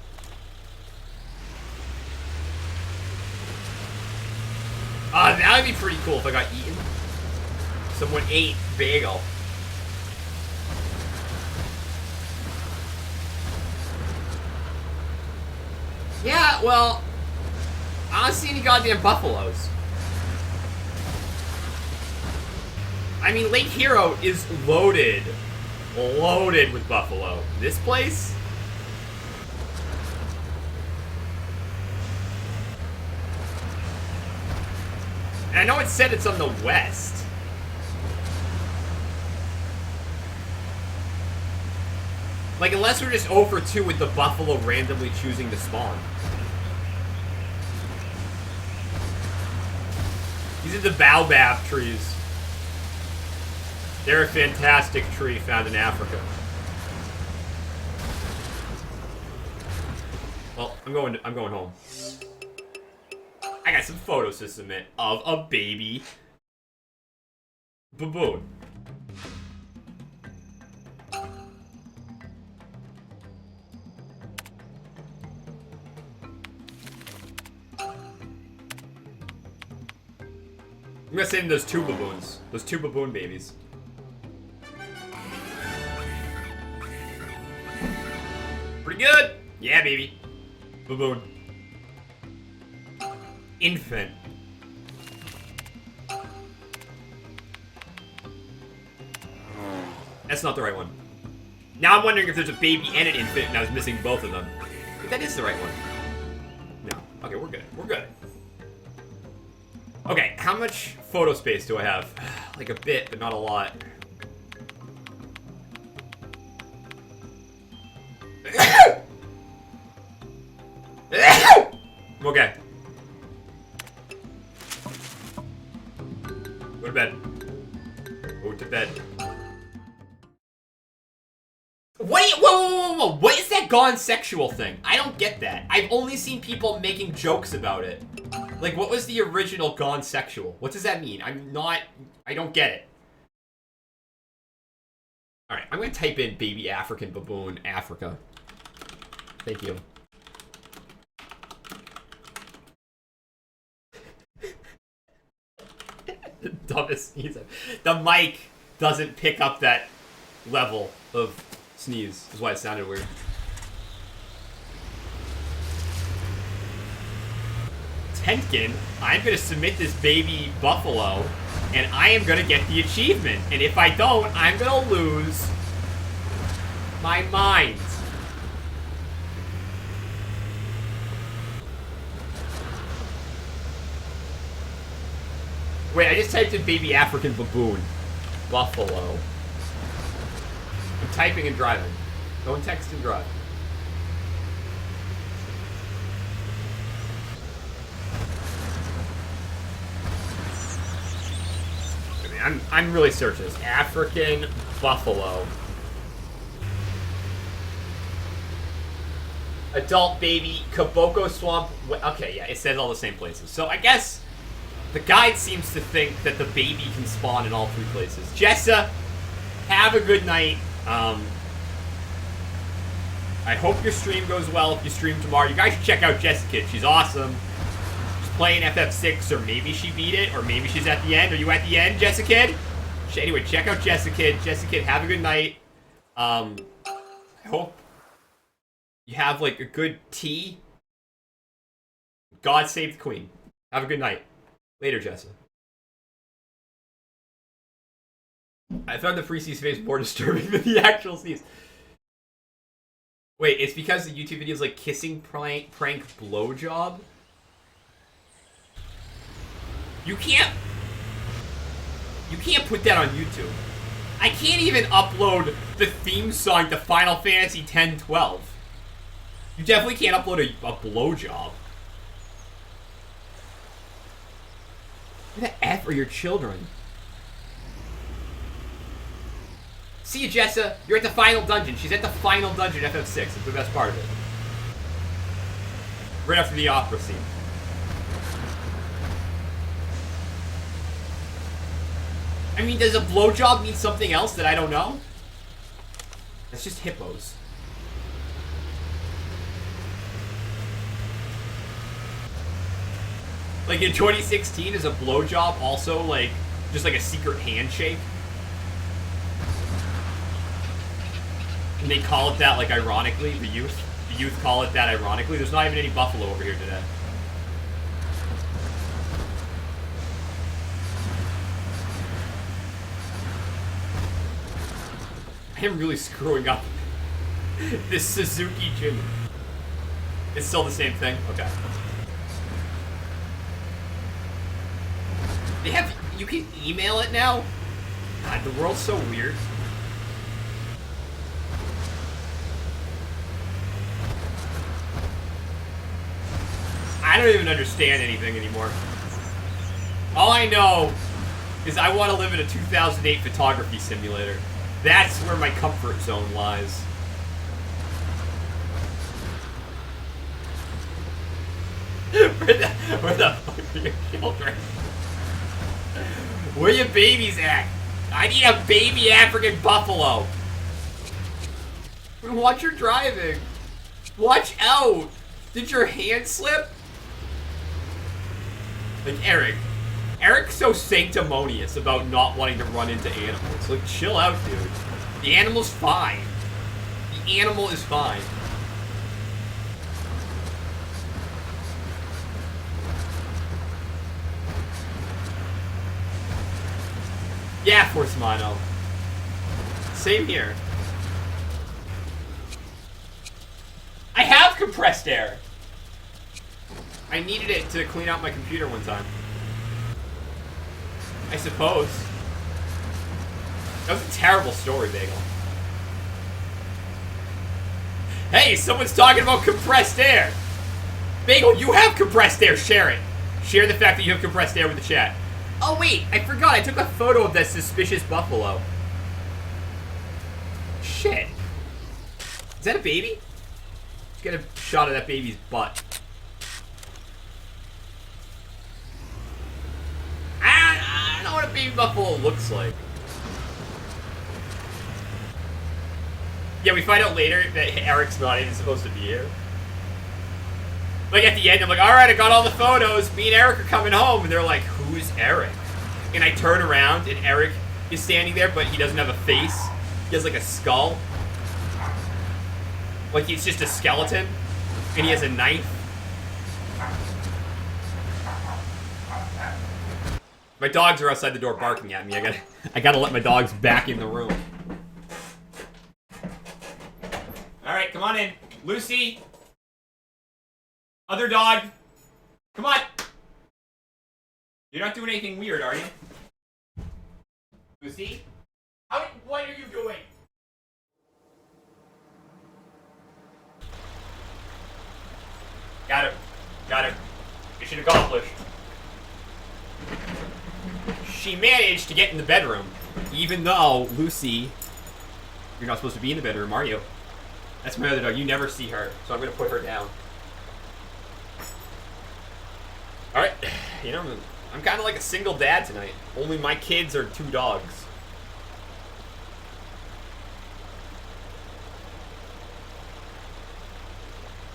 That would be pretty cool if I got eaten. Someone ate Bagel. Yeah, well, I don't see any goddamn buffaloes. I mean, Lake Hero is loaded with buffalo. This place? And I know it said it's on the west. Like, unless we're just 0 for 2 with the buffalo randomly choosing to spawn. These are the baobab trees. They're a fantastic tree found in Afrika. Well, I'm going home. I got some photos to submit of a baby baboon. I'm gonna send those 2 baboons. Those 2 baboon babies. Pretty good! Yeah, baby. Baboon. Infant. That's not the right one. Now I'm wondering if there's a baby and an infant and I was missing both of them. But that is the right one. No. Okay, we're good. We're good. Okay, how much photo space do I have? Like a bit, but not a lot. Okay. Go to bed. Go to bed. Wait, whoa. What is that gone sexual thing? I don't get that. I've only seen people making jokes about it. Like, what was the original gone sexual? What does that mean? I don't get it. Alright, I'm gonna type in baby African baboon Africa. Thank you. The dumbest sneeze. The mic doesn't pick up that level of sneeze. That's why it sounded weird. Tentkin, I'm gonna submit this baby buffalo, and I am gonna get the achievement. And if I don't, I'm gonna lose my mind. Wait, I just typed in baby African baboon. Buffalo. I'm typing and driving. Don't text and drive. I'm really searching this. African buffalo. Adult baby, Kaboko Swamp. Okay, yeah, it says all the same places. So I guess the guide seems to think that the baby can spawn in all 3 places. Jessa, have a good night. I hope your stream goes well if you stream tomorrow. You guys should check out Jessica. She's awesome. She's playing FF6, or maybe she beat it, or maybe she's at the end. Are you at the end, Jessica? Anyway, check out Jessica. Jessica, have a good night. I hope you have, like, a good tea. God save the queen. Have a good night. Later, Jessa. I found the free sneeze face more disturbing than the actual sneeze. Wait, it's because the YouTube video is like kissing prank blowjob? You can't put that on YouTube. I can't even upload the theme song to Final Fantasy X-12. You definitely can't upload a blowjob. Who the F are your children? See you, Jessa. You're at the final dungeon. She's at the final dungeon, FF6. It's the best part of it. Right after the opera scene. I mean, does a blowjob mean something else that I don't know? It's just hippos. Like in 2016, is a blowjob also like just like a secret handshake? And they call it that like ironically, the youth call it that ironically. There's not even any buffalo over here today. I am really screwing up this Suzuki Jimmy. It's still the same thing? Okay. They have, you can email it now? God, the world's so weird. I don't even understand anything anymore. All I know is I want to live in a 2008 photography simulator. That's where my comfort zone lies. Where the fuck are your children? Where your babies at? I need a baby African buffalo. Watch your driving. Watch out. Did your hand slip? Like Eric's so sanctimonious about not wanting to run into animals. Like, chill out, dude. The animal's fine. The animal is fine. Yeah, Forcemano. Same here. I have compressed air. I needed it to clean out my computer one time. I suppose. That was a terrible story, Bagel. Hey, someone's talking about compressed air. Bagel, you have compressed air. Share it. Share the fact that you have compressed air with the chat. Oh, wait. I forgot. I took a photo of that suspicious buffalo. Shit. Is that a baby? Let's get a shot of that baby's butt. I don't know what a baby buffalo looks like. Yeah, we find out later that Eric's not even supposed to be here. Like, at the end, I'm like, alright, I got all the photos. Me and Eric are coming home. And they're like, who's Eric? And I turn around, and Eric is standing there, but he doesn't have a face. He has, like, a skull. Like, he's just a skeleton. And he has a knife. My dogs are outside the door barking at me. I gotta let my dogs back in the room. Alright, come on in. Lucy. Other dog. Come on. You're not doing anything weird, are you? Lucy? What are you doing? Got her. Got her. Mission accomplished. She managed to get in the bedroom, even though, Lucy, you're not supposed to be in the bedroom, are you? That's my other dog. You never see her, so I'm going to put her down. Alright, you know, I'm kind of like a single dad tonight. Only my kids are 2 dogs.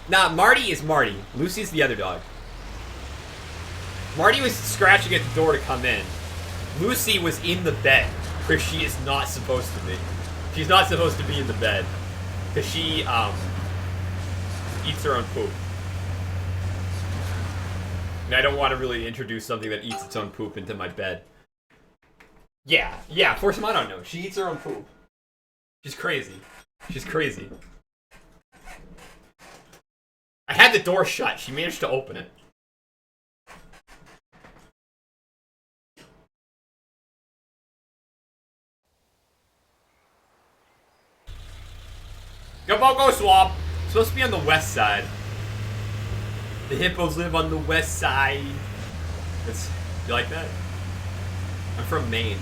Nah, Marty is Marty. Lucy's the other dog. Marty was scratching at the door to come in. Lucy was in the bed, where she is not supposed to be. She's not supposed to be in the bed. Because she, eats her own poop. And I don't want to really introduce something that eats its own poop into my bed. Yeah, for some I don't know. She eats her own poop. She's crazy. She's crazy. I had the door shut. She managed to open it. Go Swamp. It's supposed to be on the west side. The hippos live on the west side. You like that? I'm from Maine.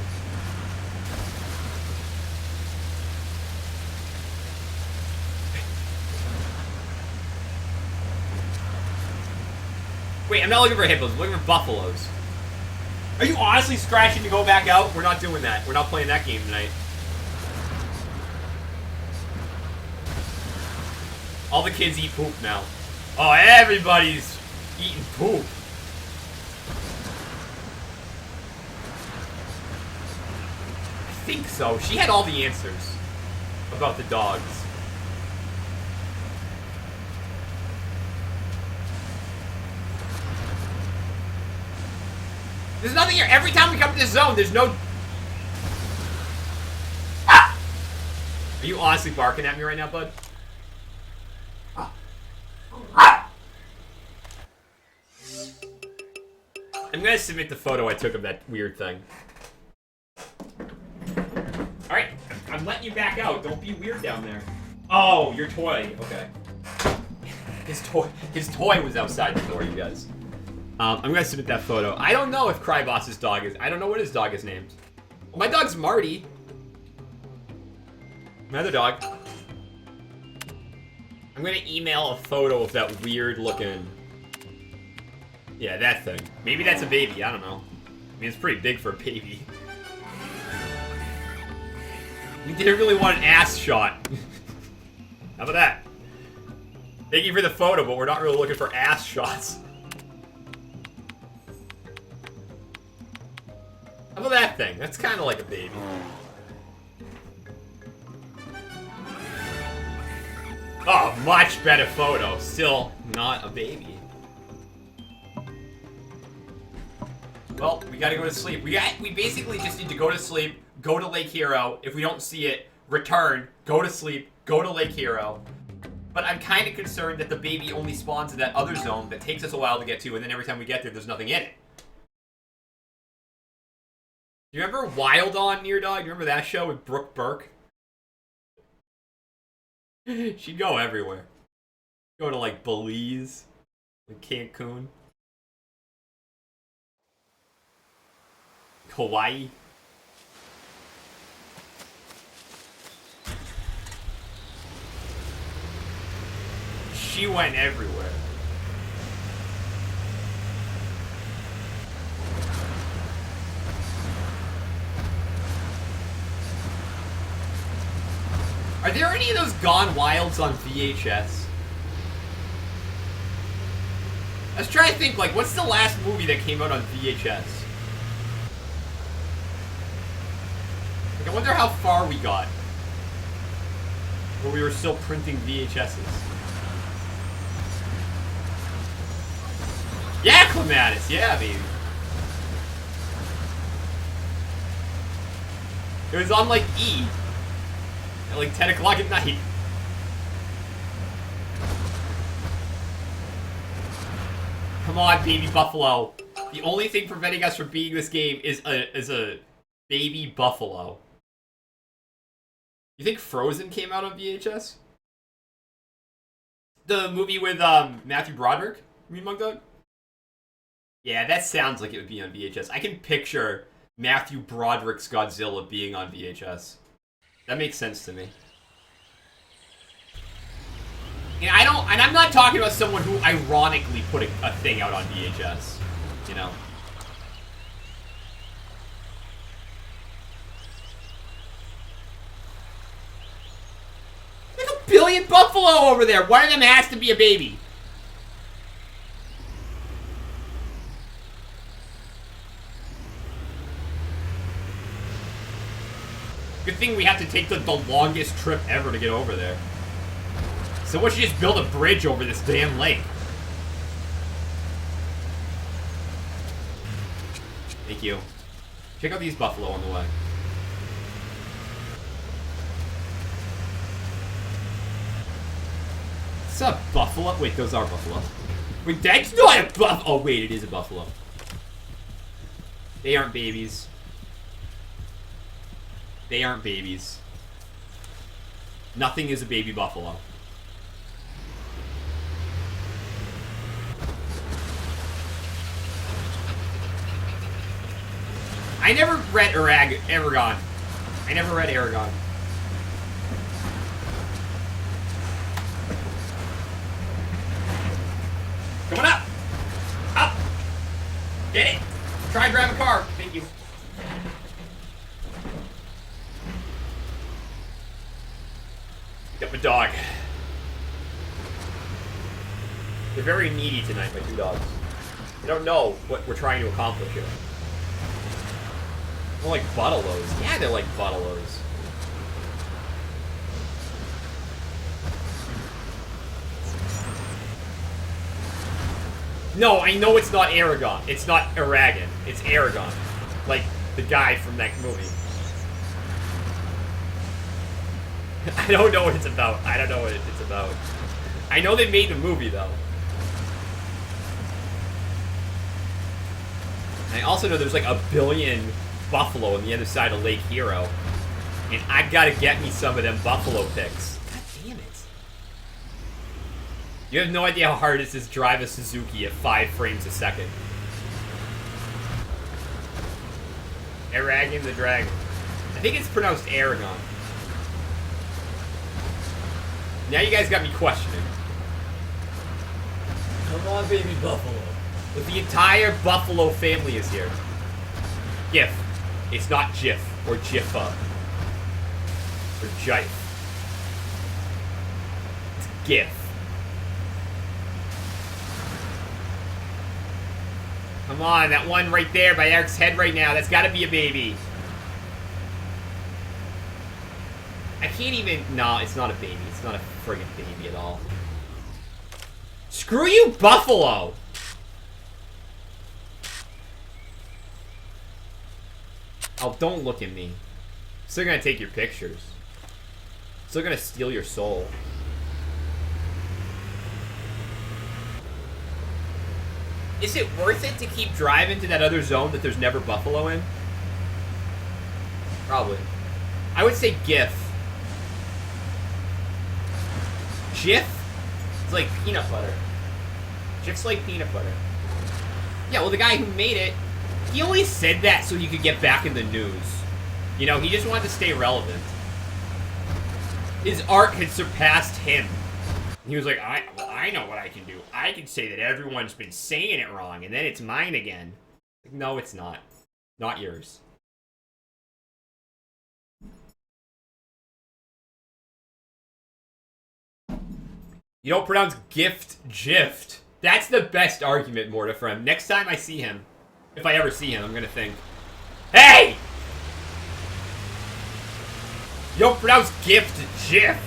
Wait, I'm not looking for hippos. I'm looking for buffaloes. Are you honestly scratching to go back out? We're not doing that. We're not playing that game tonight. All the kids eat poop now. Oh, everybody's eating poop. I think so. She had all the answers about the dogs. There's nothing here. Every time we come to this zone, there's no... Ah! Are you honestly barking at me right now, bud? I'm gonna submit the photo I took of that weird thing. Alright, I'm letting you back out. Don't be weird down there. Oh, your toy. Okay. His toy was outside the door, you guys. I'm gonna submit that photo. I don't know if Cryboss's dog is... I don't know what his dog is named. Well, my dog's Marty. My other dog. I'm gonna email a photo of that weird looking... Yeah, that thing. Maybe that's a baby, I don't know. I mean, it's pretty big for a baby. We didn't really want an ass shot. How about that? Thank you for the photo, but we're not really looking for ass shots. How about that thing? That's kind of like a baby. Oh, much better photo. Still not a baby. Well, we gotta go to sleep. We basically just need to go to sleep, go to Lake Hero. If we don't see it, return, go to sleep, go to Lake Hero. But I'm kind of concerned that the baby only spawns in that other zone that takes us a while to get to, and then every time we get there, there's nothing in it. You remember Wild On, Near Dog? You remember that show with Brooke Burke? She'd go everywhere. Go to, like, Belize, like Cancun, Hawaii. She went everywhere. Are there any of those Gone Wilds on VHS? Let's try to think, like, what's the last movie that came out on VHS? Like, I wonder how far we got. Where we were still printing VHSs. Yeah, Clematis! Yeah, baby. It was on, like, E! At like 10 o'clock at night. Come on, baby buffalo. The only thing preventing us from beating this game is a baby buffalo. You think Frozen came out on VHS? The movie with Matthew Broderick? You mean, Mug Dog? Yeah, that sounds like it would be on VHS. I can picture Matthew Broderick's Godzilla being on VHS. That makes sense to me. And I'm not talking about someone who ironically put a thing out on VHS. You know? There's a billion buffalo over there! One of them has to be a baby. Good thing we have to take the longest trip ever to get over there. Someone should just build a bridge over this damn lake. Thank you. Check out these buffalo on the way. It's a buffalo? Wait, those are buffalo. Wait, that's not a buff. Oh, wait, it is a buffalo. They aren't babies. They aren't babies. Nothing is a baby buffalo. I never read Aragon. I never read Aragon. Coming up! Up! Get it! Try and grab a car. Thank you. Got my dog. They're very needy tonight, my two dogs. They don't know what we're trying to accomplish here. They're like buttelos. Yeah, they're like buttelos. No, I know it's not Aragon. It's not Aragon. It's Aragon. Like, the guy from that movie. I don't know what it's about. I don't know what it's about. I know they made the movie, though. I also know there's like a billion buffalo on the other side of Lake Hero. And I gotta get me some of them buffalo pics. God damn it. You have no idea how hard it is to drive a Suzuki at 5 frames a second. Aragon the Dragon. I think it's pronounced Aragon. Now you guys got me questioning. Come on, baby buffalo. But the entire buffalo family is here. GIF. It's not GIF or Jiffa. Or Jife. It's GIF. Come on, that one right there by Eric's head right now. That's gotta be a baby. I can't even... No, it's not a baby. It's not a friggin' baby at all. Screw you, buffalo! Oh, don't look at me. Still gonna take your pictures. Still gonna steal your soul. Is it worth it to keep driving to that other zone that there's never buffalo in? Probably. I would say GIF. GIF? It's like peanut butter. GIF's like peanut butter. Yeah, well, the guy who made it, he only said that so he could get back in the news. You know, he just wanted to stay relevant. His art had surpassed him. He was like, I know what I can do. I can say that everyone's been saying it wrong, and then it's mine again. Like, no, it's not. Not yours. You don't pronounce gift, gift. That's the best argument, Mortifriend. Next time I see him, if I ever see him, I'm gonna think, hey! You don't pronounce gift, gift.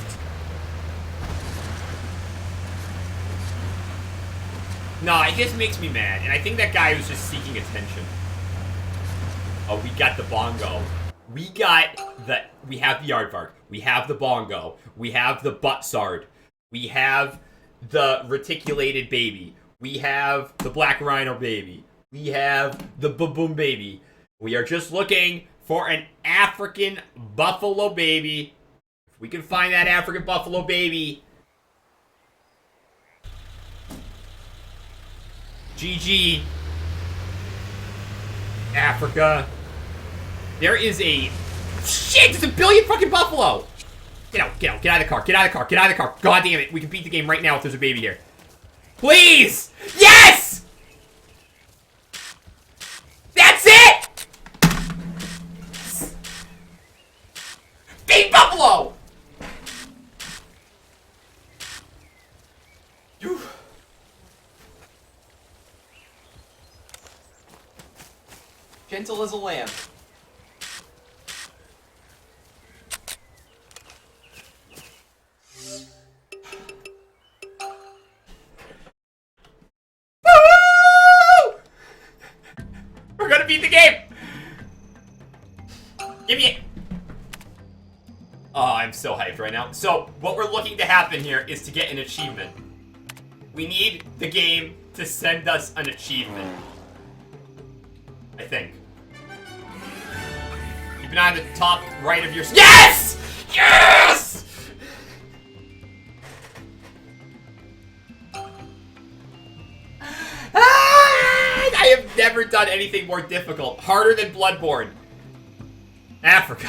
No, it just makes me mad, and I think that guy was just seeking attention. Oh, we got the bongo. We have the aardvark. We have the bongo. We have the buttsard. We have the reticulated baby. We have the black rhino baby. We have the baboon baby. We are just looking for an African buffalo baby. If we can find that African buffalo baby, GG. Africa. There is a... Shit! There's a billion fucking buffalo! Get out, get out, get out of the car, get out of the car, get out of the car. God damn it, we can beat the game right now if there's a baby here. Please! Yes! That's it! Beat buffalo! Gentle as a lamb. We're gonna beat the game! Give me it! Oh, I'm so hyped right now. So, what we're looking to happen here is to get an achievement. We need the game to send us an achievement. I think. Keep an eye on the top right of your... Yes! Yes! I have never done anything more difficult. Harder than Bloodborne. Africa.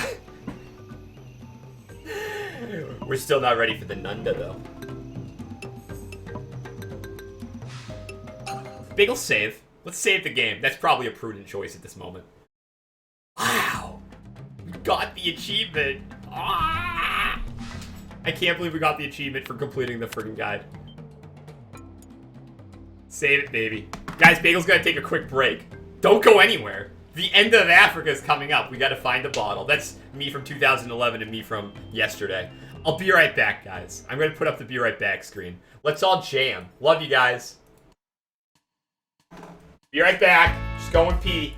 We're still not ready for the Nunda, though. Big ol' save. Let's save the game. That's probably a prudent choice at this moment. Wow. We got the achievement. Ah! I can't believe we got the achievement for completing the friggin' guide. Save it, baby. Guys, Bagel's gonna take a quick break. Don't go anywhere. The end of Afrika is coming up. We gotta find a bottle. That's me from 2011 and me from yesterday. I'll be right back, guys. I'm gonna put up the be right back screen. Let's all jam. Love you guys. Be right back. Just going pee.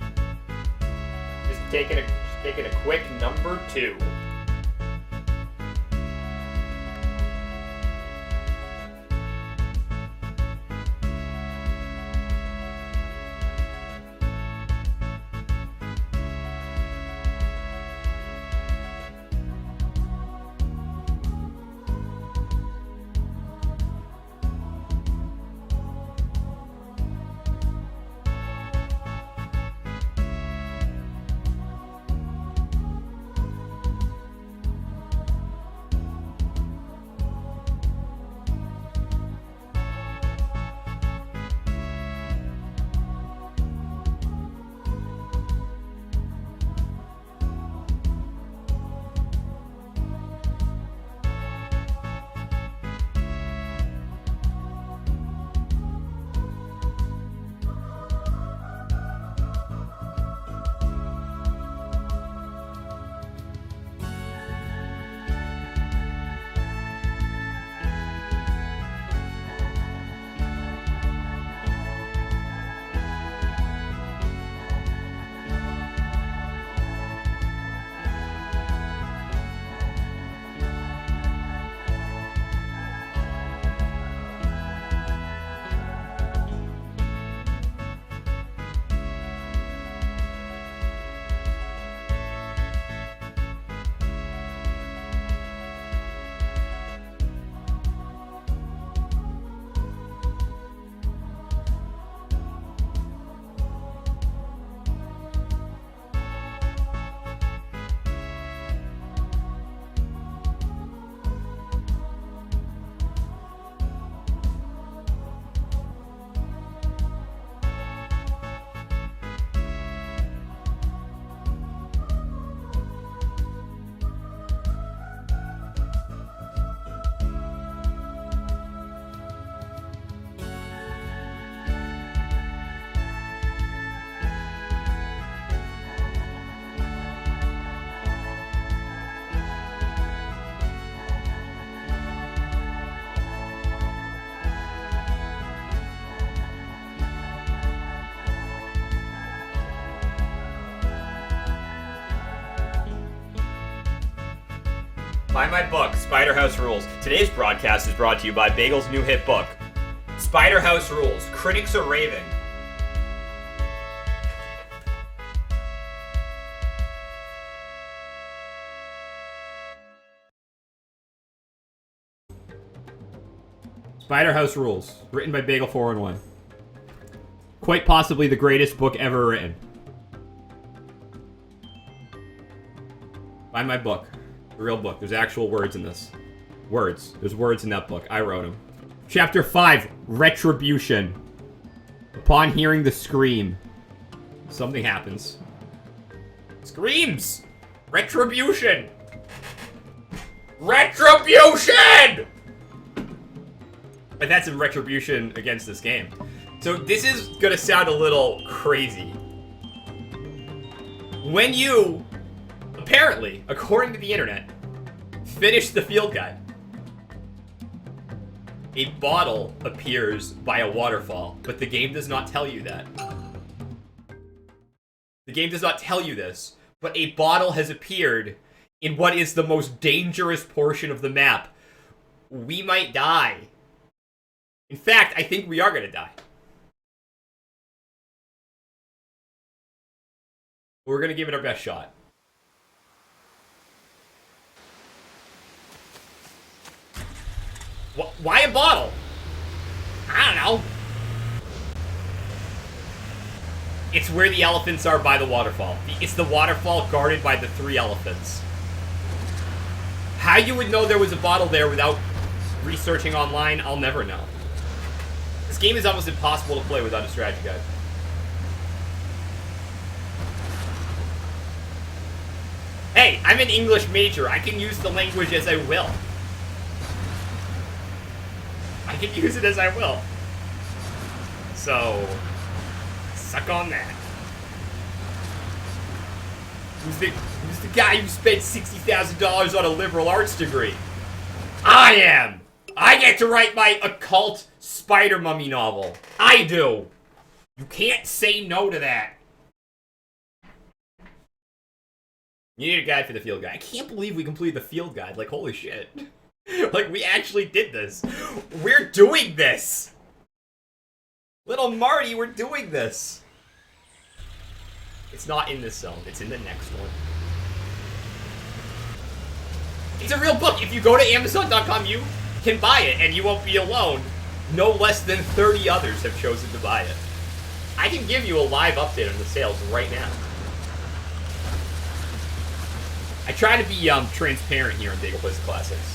Just taking a quick number 2. Buy my book, Spider House Rules. Today's broadcast is brought to you by Bagel's new hit book, Spider House Rules. Critics are raving. Spider House Rules, written by Bagel 411. Quite possibly the greatest book ever written. Buy my book. The real book. There's actual words in this. Words. There's words in that book. I wrote them. Chapter 5. Retribution. Upon hearing the scream, something happens. Screams! Retribution! Retribution! But that's a retribution against this game. So this is gonna sound a little crazy. When you, apparently, according to the internet, finish the field guide, a bottle appears by a waterfall, but the game does not tell you that. The game does not tell you this, but a bottle has appeared in what is the most dangerous portion of the map. We might die. In fact, I think we are gonna die. We're gonna give it our best shot. Why a bottle? I don't know. It's where the elephants are by the waterfall. It's the waterfall guarded by the 3 elephants. How you would know there was a bottle there without researching online, I'll never know. This game is almost impossible to play without a strategy guide. Hey, I'm an English major. I can use the language as I will. I can use it as I will. So, suck on that. Who's the guy who spent $60,000 on a liberal arts degree? I am! I get to write my occult spider mummy novel. I do. You can't say no to that. You need a guide for the field guide. I can't believe we completed the field guide. Like, holy shit. Like, we actually did this. We're doing this! Little Marty, we're doing this. It's not in this zone. It's in the next one. It's a real book. If you go to Amazon.com, you can buy it, and you won't be alone. No less than 30 others have chosen to buy it. I can give you a live update on the sales right now. I try to be transparent here in Bagel Place Classics.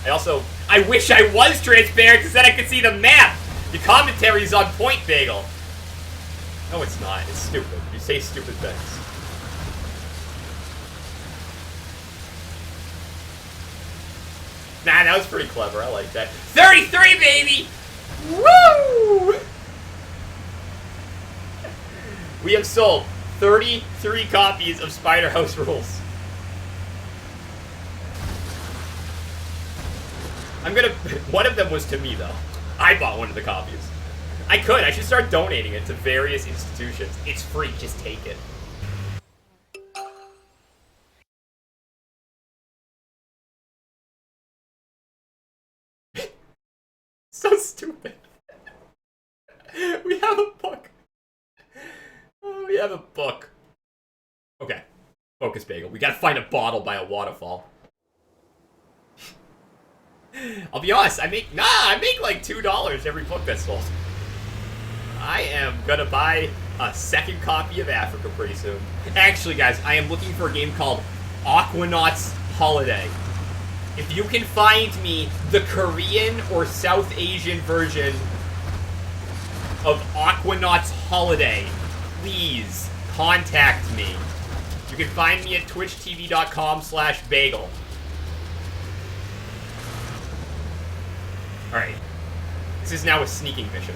I wish I was transparent, because then I could see the map. The commentary's on point, Bagel. No, it's not. It's stupid. You say stupid things. Nah, that was pretty clever. I like that. 33, baby! Woo! We have sold 33 copies of Spider House Rules. One of them was to me, though. I bought one of the copies. I should start donating it to various institutions. It's free, just take it. So stupid. We have a book. Oh, we have a book. Okay. Focus, Bagel. We gotta find a bottle by a waterfall. I'll be honest, I make like $2 every book that's sold. I am gonna buy a second copy of Afrika pretty soon. Actually, guys, I am looking for a game called Aquanauts Holiday. If you can find me the Korean or South Asian version of Aquanauts Holiday, please contact me. You can find me at twitchtv.com/bagel. Alright. This is now a sneaking mission.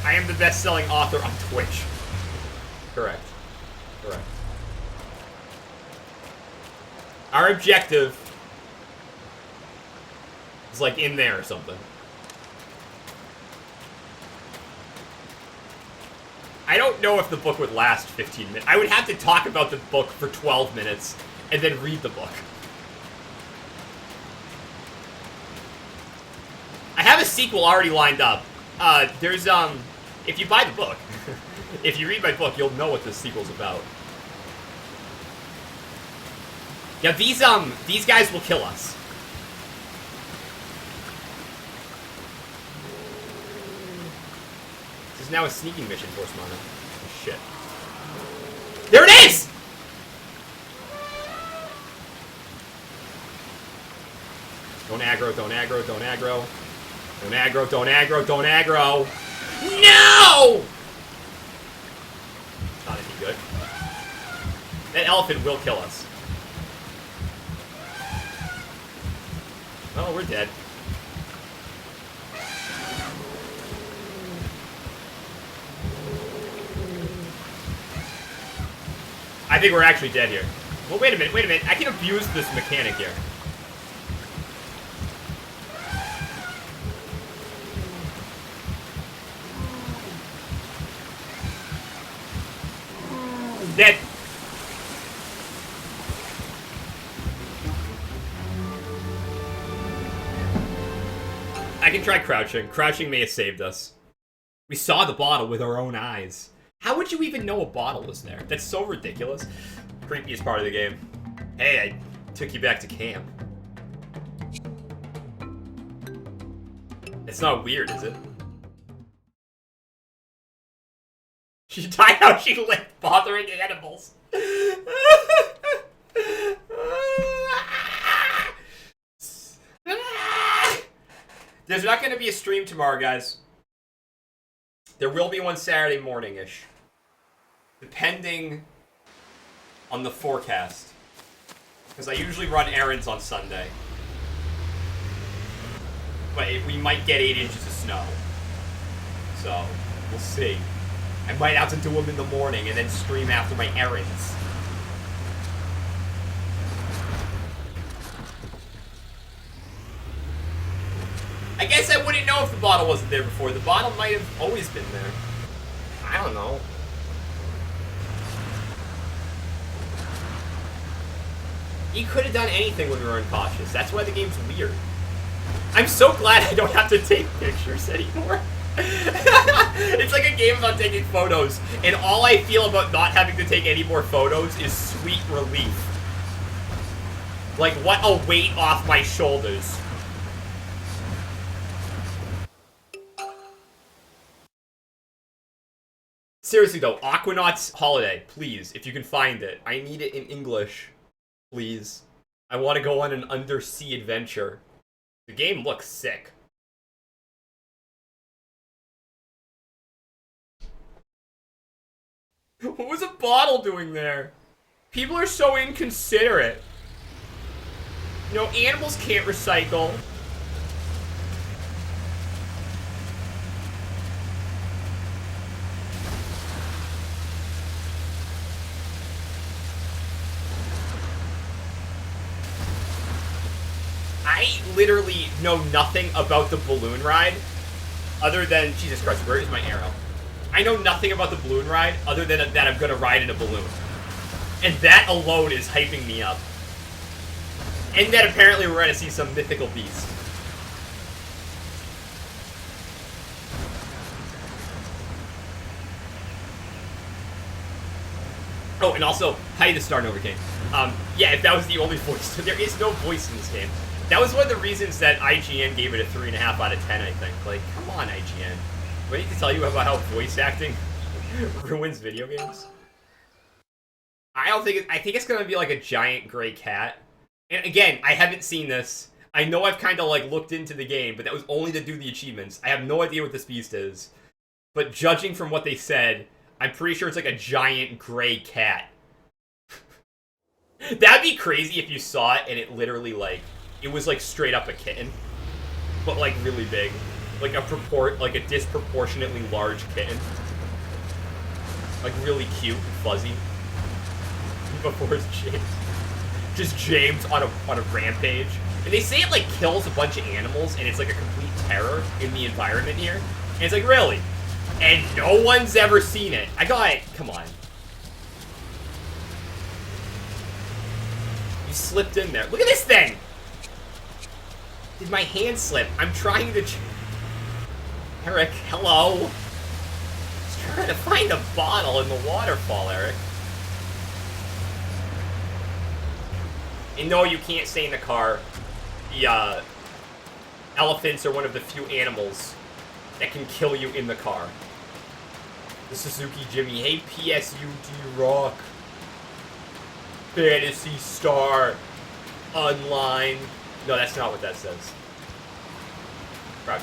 I am the best-selling author on Twitch. Correct. Correct. Our objective is like in there or something. I don't know if the book would last 15 minutes. I would have to talk about the book for 12 minutes and then read the book. I have a sequel already lined up. There's, if you buy the book, if you read my book, you'll know what the sequel's about. Yeah, these guys will kill us. This is now a sneaking mission, Force Mana. Oh, shit. There it is! Don't aggro, don't aggro, don't aggro. Don't aggro, don't aggro, don't aggro. No! Not any good. That elephant will kill us. Oh, we're dead. I think we're actually dead here. Well, wait a minute, wait a minute. I can abuse this mechanic here. Dead. I can try crouching. Crouching may have saved us. We saw the bottle with our own eyes. How would you even know a bottle was there? That's so ridiculous. Creepiest part of the game. Hey, I took you back to camp. It's not weird, is it? She died how she lived, bothering animals. There's not going to be a stream tomorrow, guys. There will be one Saturday morning-ish. Depending on the forecast. Because I usually run errands on Sunday. But we might get 8 inches of snow. So, we'll see. I might have to do them in the morning and then stream after my errands. I guess I wouldn't know if the bottle wasn't there before. The bottle might have always been there. I don't know. You could have done anything when we were incautious. That's why the game's weird. I'm so glad I don't have to take pictures anymore. It's like a game about taking photos, and all I feel about not having to take any more photos is sweet relief. Like, what a weight off my shoulders. Seriously though, Aquanaut's Holiday, please, if you can find it. I need it in English. Please. I want to go on an undersea adventure. The game looks sick. What was a bottle doing there? People are so inconsiderate. You know, animals can't recycle. I literally know nothing about the balloon ride other than... Jesus Christ, where is my arrow? I know nothing about the balloon ride other than that I'm gonna ride in a balloon. And that alone is hyping me up. And that apparently we're gonna see some mythical beast. Oh, and also, hi to Star Nova King. Yeah, if that was the only voice, there is no voice in this game. That was one of the reasons that IGN gave it a 3.5 out of 10, I think. Like, come on, IGN. Do I need to tell you about how voice acting ruins video games? I don't think I think it's gonna be like a giant gray cat. And again, I haven't seen this. I know I've kind of like looked into the game, but that was only to do the achievements. I have no idea what this beast is. But judging from what they said, I'm pretty sure it's like a giant gray cat. That'd be crazy if you saw it and it literally like... It was like straight up a kitten, but like really big, like a disproportionately large kitten, like really cute and fuzzy. Before it's James, just James on a rampage, and they say it like kills a bunch of animals, and it's like a complete terror in the environment here. And it's like really, and no one's ever seen it. I got it. Come on, you slipped in there. Look at this thing. Did my hand slip? I'm trying to... Eric, hello? Just trying to find a bottle in the waterfall, Eric. And no, you can't stay in the car. The, elephants are one of the few animals that can kill you in the car. The Suzuki Jimmy. Hey, PSUD Rock. Fantasy Star. Online. No, that's not what that says. Crouch.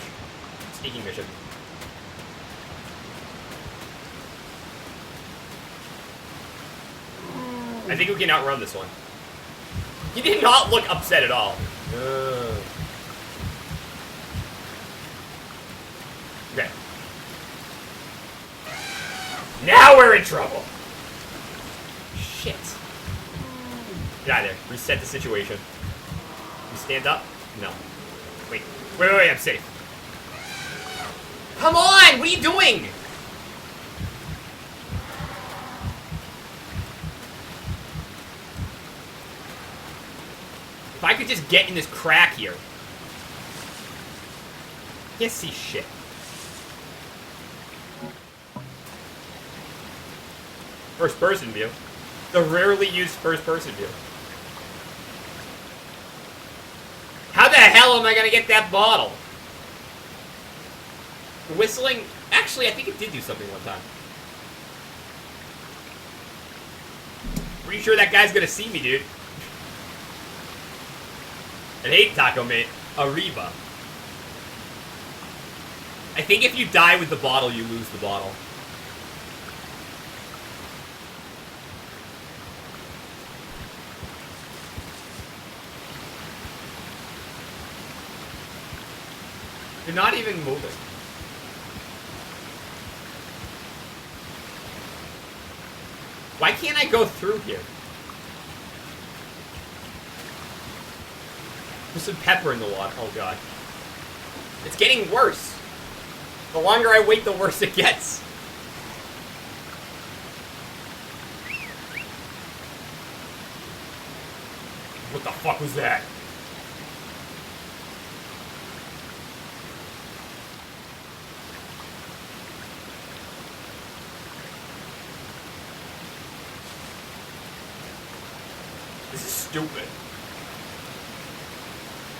Sneaking mission. I think we can outrun this one. He did not look upset at all. Okay. Now we're in trouble. Shit. Get out of there. Reset the situation. You stand up? No. Wait, I'm safe. Come on! What are you doing? If I could just get in this crack here. Can't see shit. First person view. The rarely used first person view. How the hell am I gonna get that bottle? Whistling... Actually, I think it did do something one time. Pretty sure that guy's gonna see me, dude. I hate Taco Mate. Arriba. I think if you die with the bottle, you lose the bottle. You're not even moving. Why can't I go through here? Put some pepper in the water. Oh god. It's getting worse. The longer I wait, the worse it gets. What the fuck was that? This is stupid.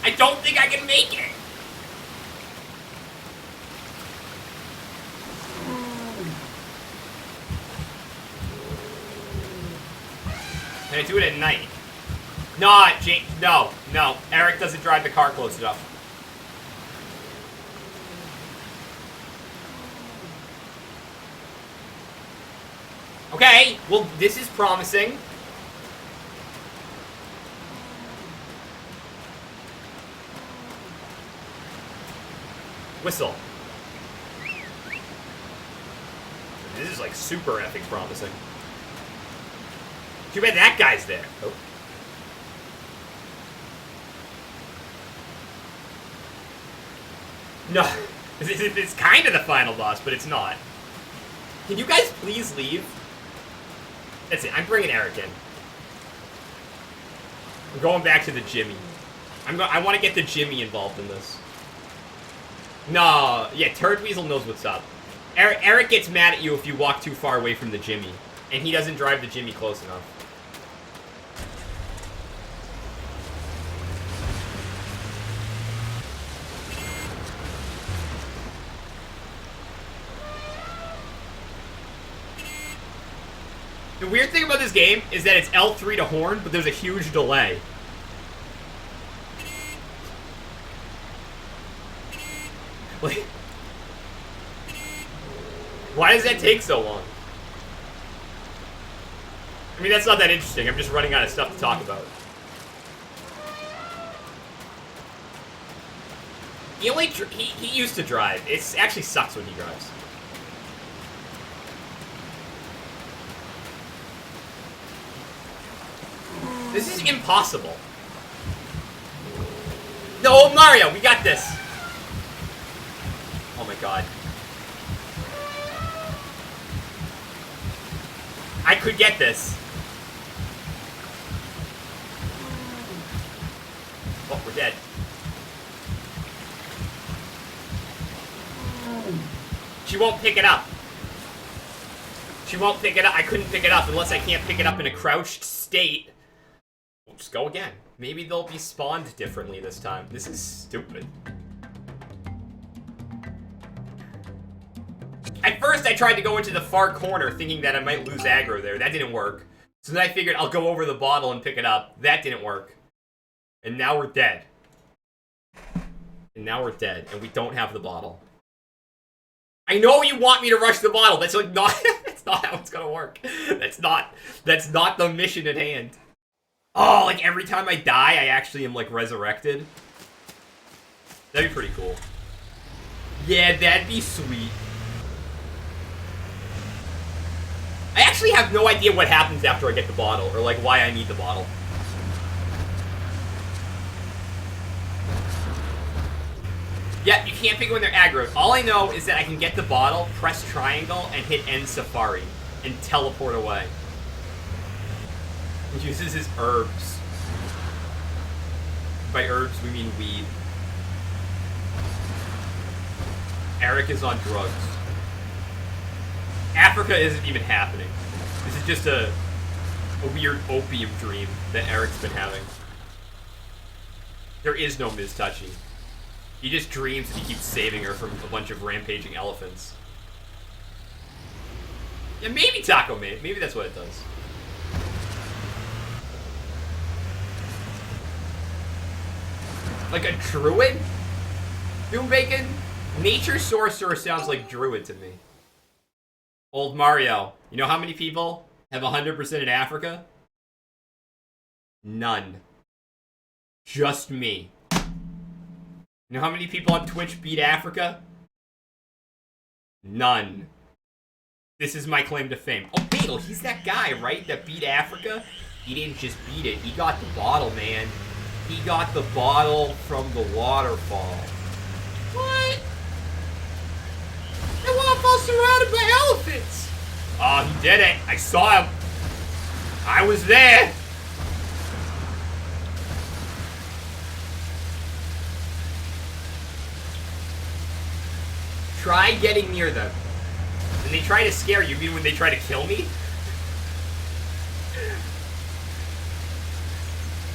I don't think I can make it. Can I do it at night? No, no. Eric doesn't drive the car close enough. Okay, well, this is promising. Whistle. This is like super epic promising. Too bad that guy's there. Oh. No, it's kind of the final boss, but it's not. Can you guys please leave? That's it. I'm bringing Eric in. I'm going back to the Jimmy. I want to get the Jimmy involved in this. No, yeah, Turd Weasel knows what's up. Eric gets mad at you if you walk too far away from the Jimmy, and he doesn't drive the Jimmy close enough. The weird thing about this game is that it's L3 to horn, but there's a huge delay. Like, why does that take so long? I mean, that's not that interesting. I'm just running out of stuff to talk about. He used to drive. It actually sucks when he drives. This is impossible. No, Mario, we got this. Oh my god. I could get this. Oh, we're dead. She won't pick it up. She won't pick it up. I couldn't pick it up unless I can't pick it up in a crouched state. We'll just go again. Maybe they'll be spawned differently this time. This is stupid. At first, I tried to go into the far corner thinking that I might lose aggro there. That didn't work. So then I figured I'll go over the bottle and pick it up. That didn't work. And now we're dead. And now we're dead. And we don't have the bottle. I know you want me to rush the bottle. That's like not... That's not how it's gonna work. That's not the mission at hand. Oh, like every time I die, I actually am like resurrected. That'd be pretty cool. Yeah, that'd be sweet. I actually have no idea what happens after I get the bottle, or like why I need the bottle. Yeah, you can't pick when they're aggroed. All I know is that I can get the bottle, press triangle, and hit end safari, and teleport away. He uses his herbs. By herbs, we mean weed. Eric is on drugs. Afrika isn't even happening. This is just a weird opium dream that Eric's been having. There is no Ms. Touchy. He just dreams and he keeps saving her from a bunch of rampaging elephants. Yeah, maybe Taco Man. Maybe that's what it does. Like a druid? Doom Bacon? Nature Sorcerer sounds like druid to me. Old Mario, you know how many people have 100% in Afrika? None. Just me. You know how many people on Twitch beat Afrika? None. This is my claim to fame. Oh, Bagel, he's that guy, right? That beat Afrika? He didn't just beat it. He got the bottle, man. He got the bottle from the waterfall. What? The waterfall's surrounded by elephants. Oh, he did it. I saw him. I was there. Try getting near them. And they try to scare you. You mean when they try to kill me?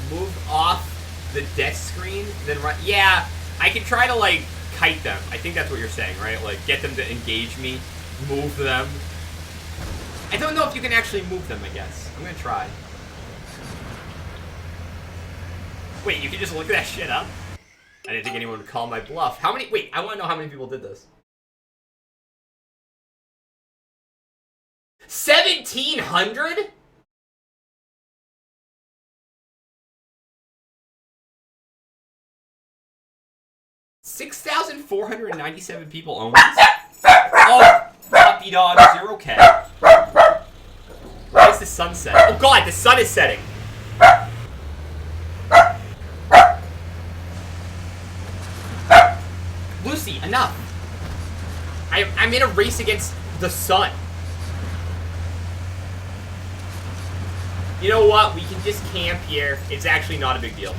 Move off the death screen, then run. Yeah, I can try to, like, kite them. I think that's what you're saying, right? Like, get them to engage me, move them. I don't know if you can actually move them, I guess. I'm gonna try. Wait, you can just look that shit up? I didn't think anyone would call my bluff. How many? Wait, I want to know how many people did this. 1,700? $6,497 people own this. Oh, puppy dog, 0K. Why is the sun setting? Oh god, the sun is setting. Lucy, enough. I'm in a race against the sun. You know what? We can just camp here. It's actually not a big deal.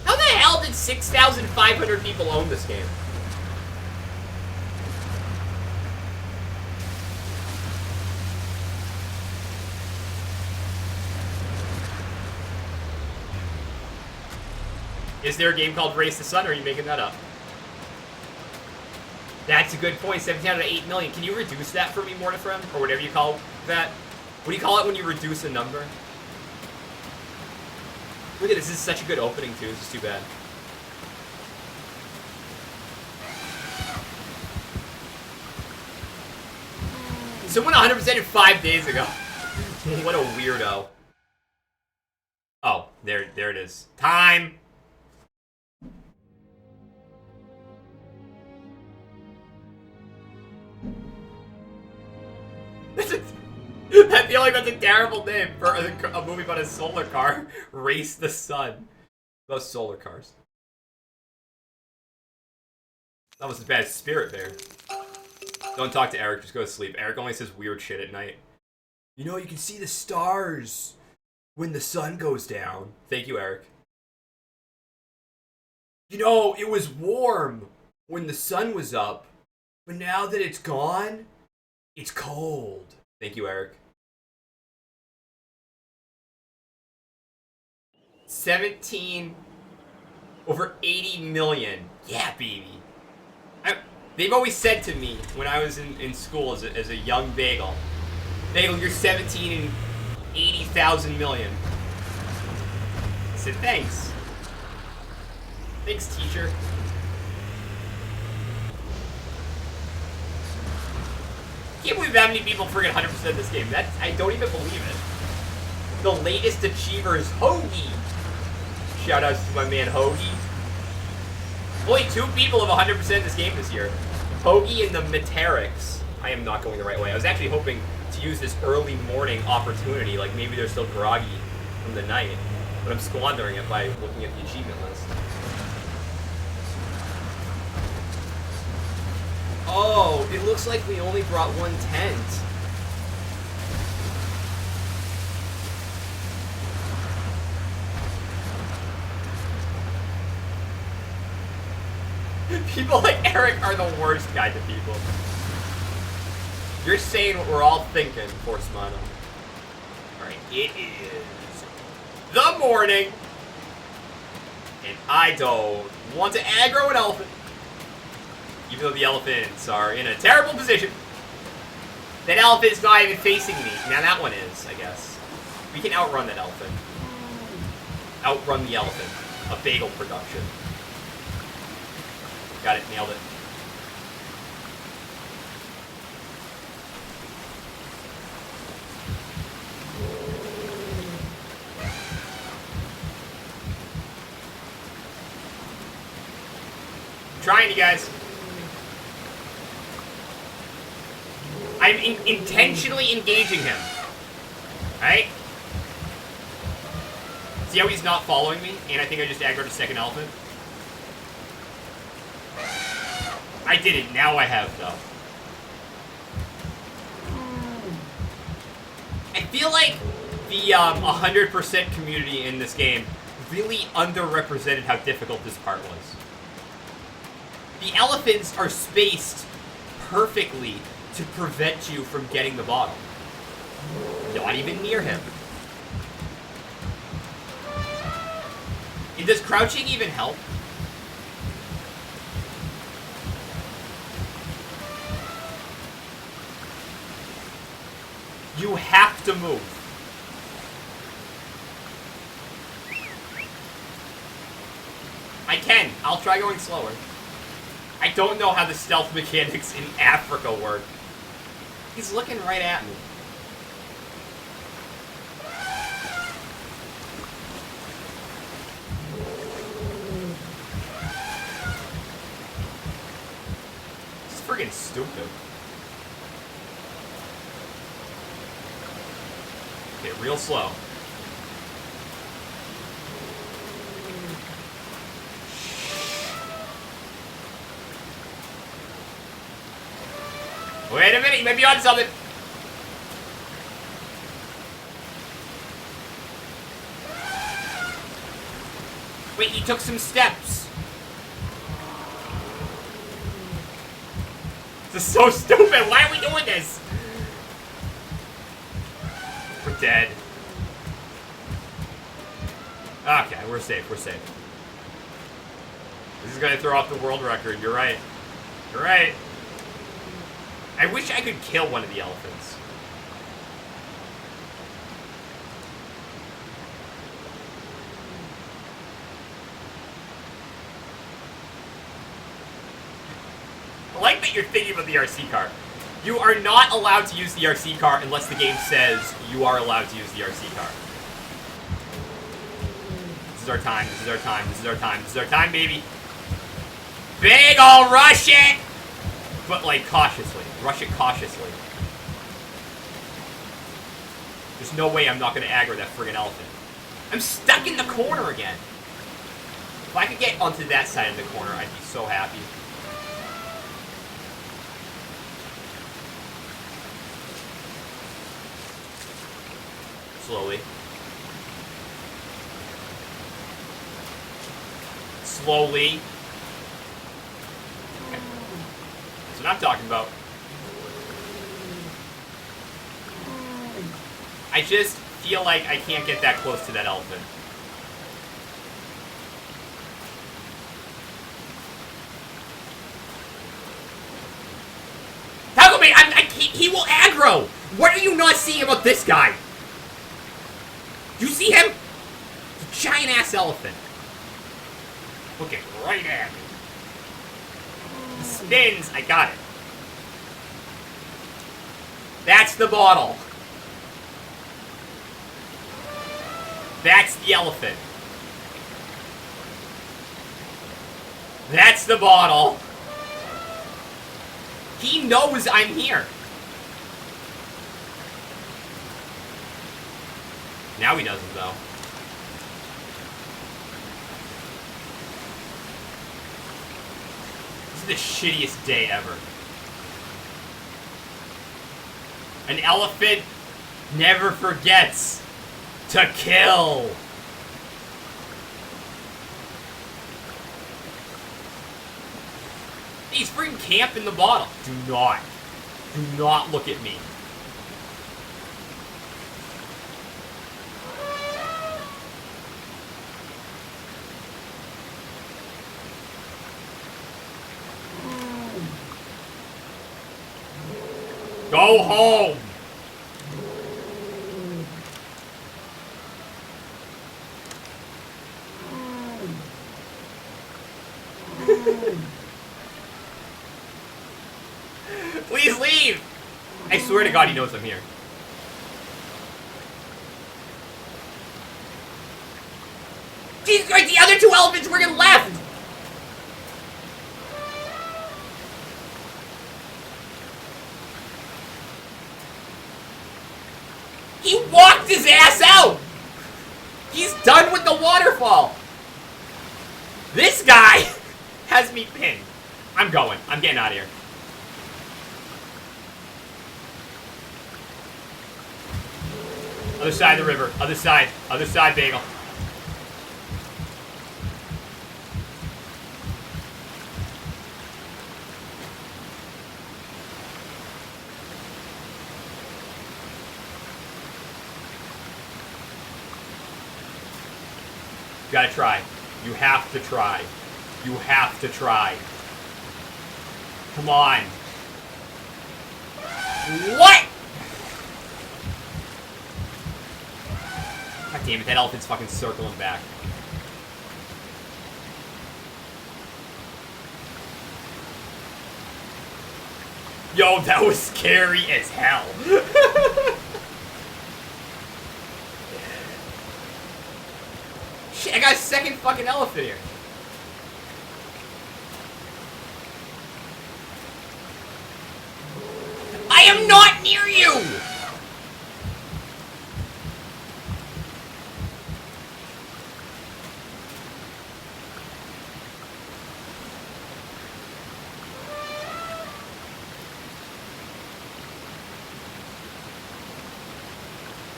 How the hell did 6,500 people own this game? Is there a game called Race the Sun, or are you making that up? That's a good point. 17 out of 8 million. Can you reduce that for me, Mortifrem? Or whatever you call that? What do you call it when you reduce a number? Look at this. This is such a good opening, too. This is too bad. Someone 100%ed 5 days ago. What a weirdo. Oh, there it is. Time! I feel like that's a terrible name for a movie about a solar car. Race the Sun. Those solar cars. That was as bad as Spirit Bear. Don't talk to Eric, just go to sleep. Eric only says weird shit at night. You know, you can see the stars when the sun goes down. Thank you, Eric. You know, it was warm when the sun was up, but now that it's gone, it's cold. Thank you, Eric. 17 over 80 million. Yeah, baby. They've always said to me when I was in school as a young bagel, Bagel, you're 17 and 80,000 million. I said, thanks. Thanks, teacher. I can't believe that many people friggin' 100% this game. I don't even believe it. The latest achiever is Hoagie. Shoutouts to my man Hoagie. Only 2 people have 100% this game this year. Hoagie and the Metarix. I am not going the right way. I was actually hoping to use this early morning opportunity, like maybe they're still groggy from the night, but I'm squandering it by looking at the achievement list. Oh, it looks like we only brought 1 tent. People like Eric are the worst kind of people. You're saying what we're all thinking, Force Mono. Alright, it is the morning, and I don't want to aggro an elephant. Even though the elephants are in a terrible position. That elephant's not even facing me. Now that one is, I guess. We can outrun that elephant. Outrun the elephant. A bagel production. Got it, nailed it. trying, you guys. I'm intentionally engaging him. Right? See how he's not following me? And I think I just aggroed a second elephant? I didn't. Now I have, though. I feel like the 100% community in this game really underrepresented how difficult this part was. The elephants are spaced perfectly to prevent you from getting the bottle. Not even near him. And does crouching even help? You have to move. I can. I'll try going slower. I don't know how the stealth mechanics in Afrika work. He's looking right at me. This is friggin' stupid. Okay, real slow. Wait a minute, you might be on something. Wait, he took some steps. This is so stupid. Why are we doing this? We're dead. Okay, we're safe. We're safe. This is gonna throw off the world record. You're right. You're right. I wish I could kill one of the elephants. I like that you're thinking about the RC car. You are not allowed to use the RC car unless the game says you are allowed to use the RC car. This is our time, this is our time, this is our time, this is our time, baby. Big ol' rush it! But, like, cautiously. Rush it cautiously. There's no way I'm not gonna aggro that friggin' elephant. I'm stuck in the corner again. If I could get onto that side of the corner, I'd be so happy. Slowly. Slowly. Okay. That's what I'm talking about. I just feel like I can't get that close to that elephant. How come he will aggro? What are you not seeing about this guy? You see him? It's a giant-ass elephant. Looking right at me. He spins. I got it. That's the bottle. That's the elephant. That's the bottle. He knows I'm here. Now he doesn't, though. This is the shittiest day ever. An elephant never forgets to kill. He's freaking camping the bottle. Do not look at me. Go home! Please leave! I swear to God he knows I'm here. Jesus Christ, the other two elephants were left! He walked his ass out! He's done with the waterfall! This guy has me pinned. I'm going. I'm getting out of here. Other side of the river. Other side. Other side, Bagel. You gotta try. You have to try. You have to try. Come on. What? God damn it, that elephant's fucking circling back. Yo, that was scary as hell. Shit, I got a second fucking elephant here. I am not near you!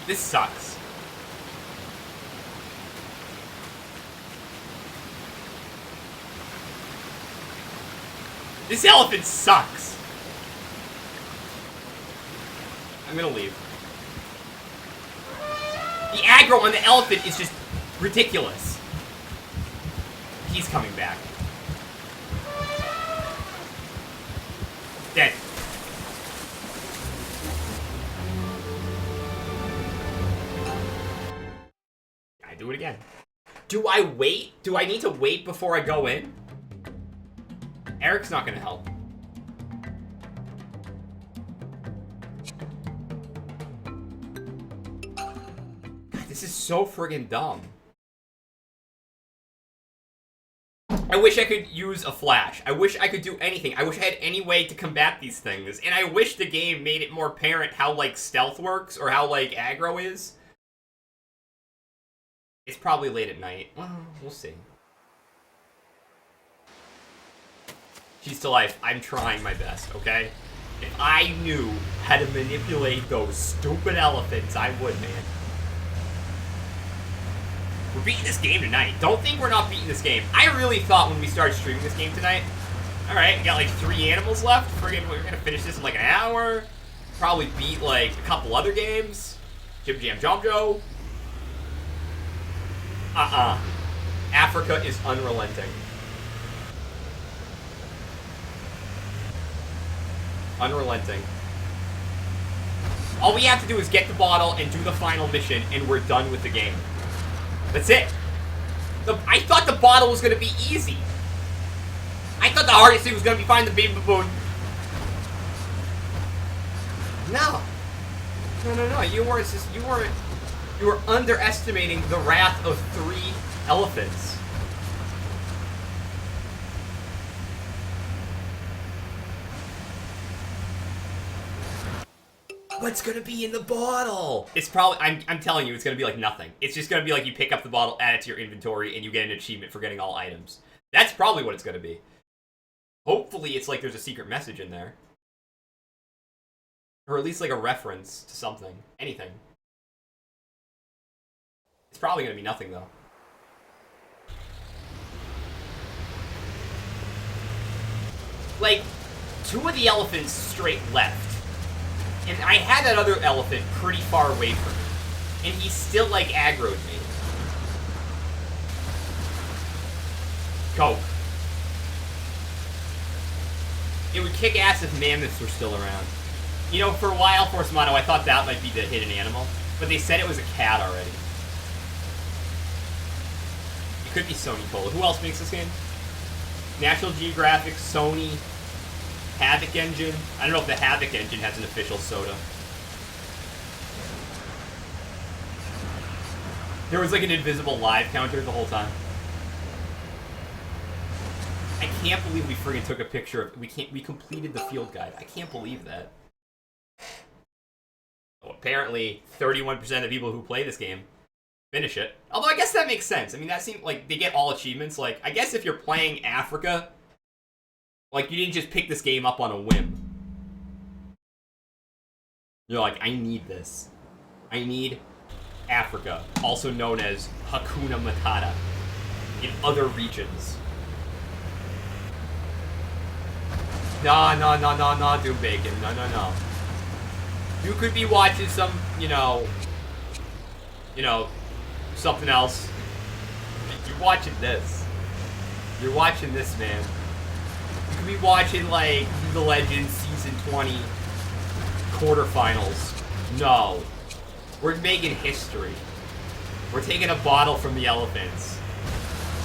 This sucks. This elephant sucks. I'm gonna leave. The aggro on the elephant is just ridiculous. He's coming back. Dead. I do it again. Do I wait? Do I need to wait before I go in? Eric's not gonna help. God, this is so friggin' dumb. I wish I could use a flash. I wish I could do anything. I wish I had any way to combat these things. And I wish the game made it more apparent how, like, stealth works or how, like, aggro is. It's probably late at night. Well, we'll see. Keys to life. I'm trying my best, okay? If I knew how to manipulate those stupid elephants, I would, man. We're beating this game tonight. Don't think we're not beating this game. I really thought when we started streaming this game tonight, alright, we got like 3 animals left. Friggin', we're gonna finish this in like an hour. Probably beat like a couple other games. Jim Jam Jom Joe. Afrika is unrelenting. Unrelenting. All we have to do is get the bottle and do the final mission, and we're done with the game. That's it. I thought the bottle was gonna be easy. I thought the hardest thing was gonna be finding the baby baboon. No. No. You were underestimating the wrath of 3 elephants. What's gonna be in the bottle? It's probably, I'm telling you, it's gonna be like nothing. It's just gonna be like you pick up the bottle, add it to your inventory, and you get an achievement for getting all items. That's probably what it's gonna be. Hopefully it's like there's a secret message in there. Or at least like a reference to something. Anything. It's probably gonna be nothing though. Like, 2 of the elephants straight left. And I had that other elephant pretty far away from me. And he still, like, aggroed me. Go. It would kick ass if mammoths were still around. You know, for a while, Force Mono, I thought that might be the hidden animal. But they said it was a cat already. It could be Sony Cola. Who else makes this game? National Geographic, Sony... Havoc Engine. I don't know if the Havoc Engine has an official soda. There was like an invisible live counter the whole time. I can't believe we friggin' took a picture of... We completed the field guide. I can't believe that. Oh, apparently 31% of the people who play this game finish it. Although I guess that makes sense. I mean, that seems like they get all achievements. Like, I guess if you're playing Afrika, like, you didn't just pick this game up on a whim. You're like, I need this. I need Afrika, also known as Hakuna Matata, in other regions. No, Doom Bacon. No. You could be watching some, you know, something else. You're watching this. You're watching this, man. You could be watching, like, League of Legends Season 20 quarterfinals. No. We're making history. We're taking a bottle from the elephants.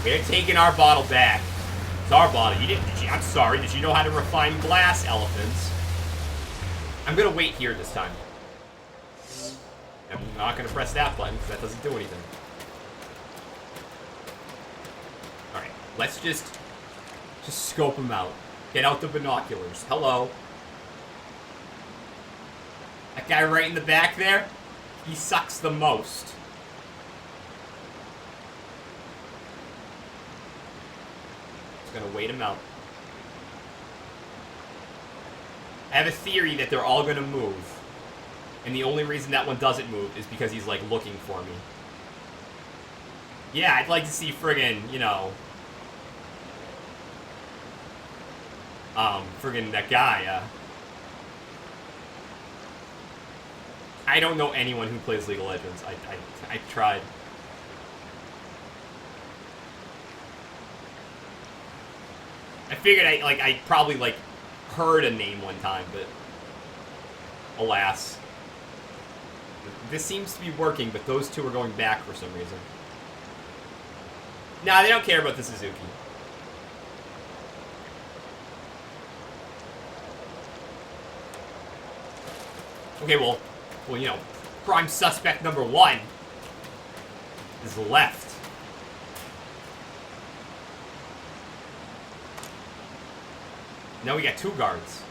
We're taking our bottle back. It's our bottle. I'm sorry. Did you know how to refine glass, elephants? I'm gonna wait here this time. I'm not gonna press that button because that doesn't do anything. Alright, let's just scope them out. Get out the binoculars. Hello. That guy right in the back there, he sucks the most. Just gonna wait him out. I have a theory that they're all gonna move. And the only reason that one doesn't move is because he's, like, looking for me. Yeah, I'd like to see friggin', you know... friggin' that guy, I don't know anyone who plays League of Legends. I tried. I figured I probably, like, heard a name one time, but alas. This seems to be working, but those two are going back for some reason. Nah, they don't care about the Suzuki. Okay, well, you know, prime suspect number 1 is left. Now we got 2 guards.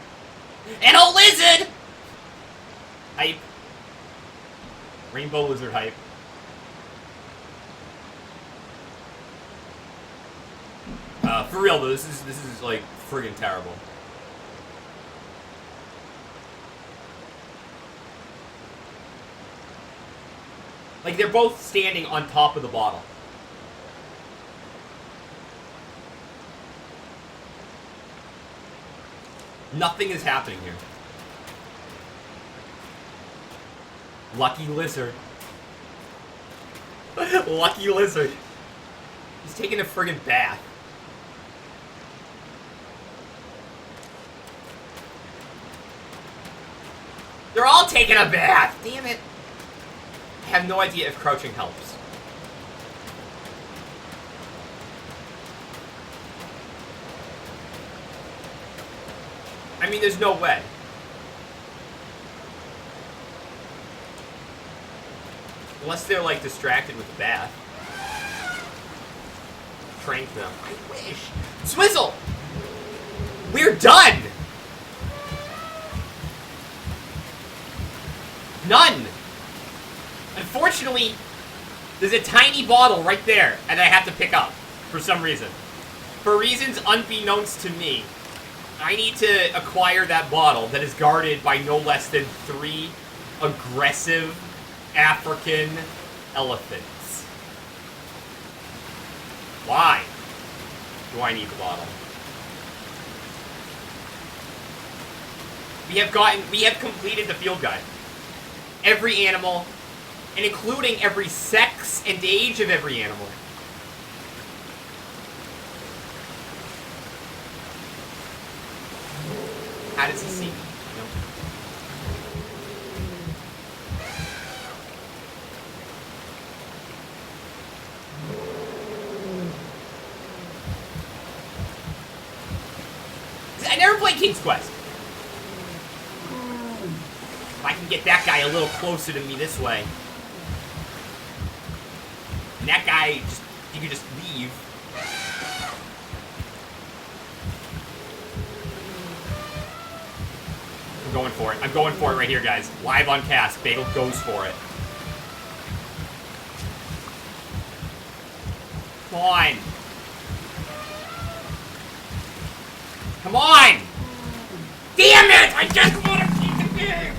And a lizard! Hype. Rainbow lizard hype. For real though, this is like friggin' terrible. Like, they're both standing on top of the bottle. Nothing is happening here. Lucky lizard. Lucky lizard. He's taking a friggin' bath. They're all taking a bath! Damn it. I have no idea if crouching helps. I mean, there's no way. Unless they're, like, distracted with the bath. Trank them. I wish. Swizzle! We're done! None! Unfortunately, there's a tiny bottle right there, and I have to pick up, for some reason. For reasons unbeknownst to me, I need to acquire that bottle that is guarded by no less than 3 aggressive African elephants. Why do I need the bottle? We have completed the field guide. Every animal, and including every sex and age of every animal. How does he see me? No. I never played King's Quest. If I can get that guy a little closer to me this way. And that guy, you could just leave. I'm going for it. I'm going for it right here, guys. Live on cast. Bagel goes for it. Come on. Come on! Damn it! I just want to keep the game!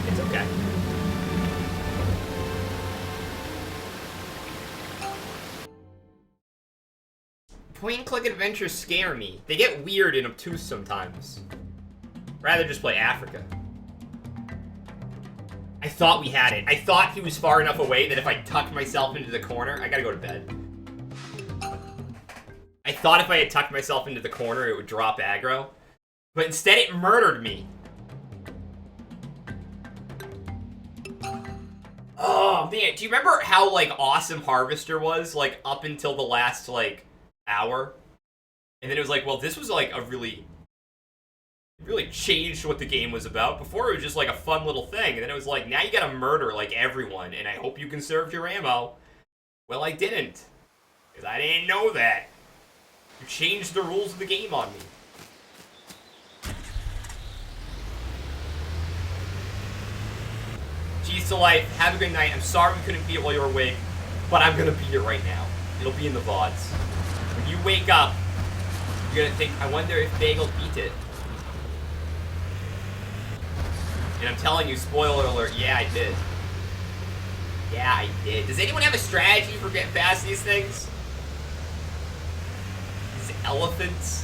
It's okay. Point-and-click adventures scare me. They get weird and obtuse sometimes. Rather just play Afrika. I thought we had it. I thought he was far enough away that if I tucked myself into the corner... I gotta go to bed. I thought if I had tucked myself into the corner, it would drop aggro. But instead, it murdered me. Oh, man. Do you remember how, like, awesome Harvester was? Like, up until the last, like, hour? And then it was like, well, this was, like, a really... It really changed what the game was about. Before, it was just, like, a fun little thing. And then it was like, now you gotta murder, like, everyone. And I hope you conserved your ammo. Well, I didn't. Because I didn't know that. You changed the rules of the game on me. Cheese to life. Have a good night. I'm sorry we couldn't beat it while you were awake, but I'm gonna beat it right now. It'll be in the VODs. When you wake up, you're gonna think, I wonder if Bagel beat it. And I'm telling you, spoiler alert, yeah, I did. Yeah, I did. Does anyone have a strategy for getting past these things? Elephants.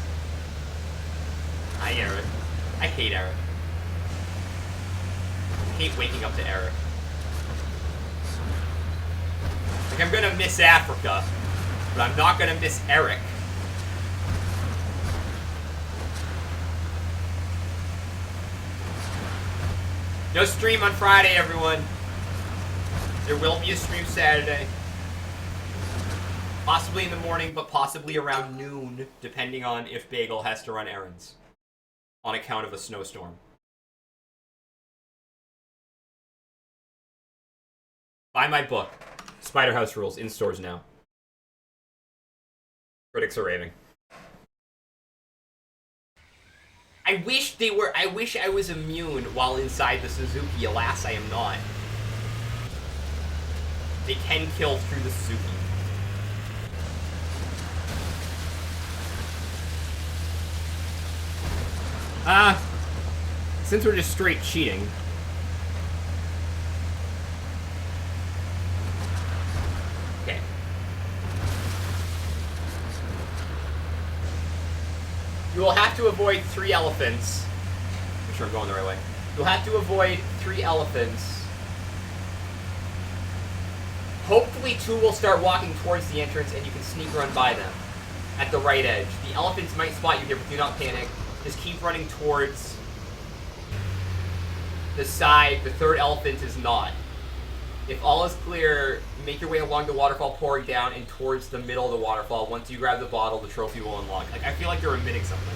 Hi, Eric. I hate Eric. I hate waking up to Eric. Like, I'm gonna miss Afrika, but I'm not gonna miss Eric. No stream on Friday, everyone. There will be a stream Saturday. Possibly in the morning, but possibly around noon, depending on if Bagel has to run errands. On account of a snowstorm. Buy my book, Spider House Rules, in stores now. Critics are raving. I wish I was immune while inside the Suzuki. Alas, I am not. They can kill through the Suzuki. Since we're just straight cheating. Okay. You will have to avoid 3 elephants. Make sure I'm going the right way. You'll have to avoid 3 elephants. Hopefully 2 will start walking towards the entrance and you can sneak run by them at the right edge. The elephants might spot you here, but do not panic. Just keep running towards the side. The 3rd elephant is not. If all is clear, make your way along the waterfall pouring down and towards the middle of the waterfall. Once you grab the bottle, the trophy will unlock. Like, I feel like they're omitting something.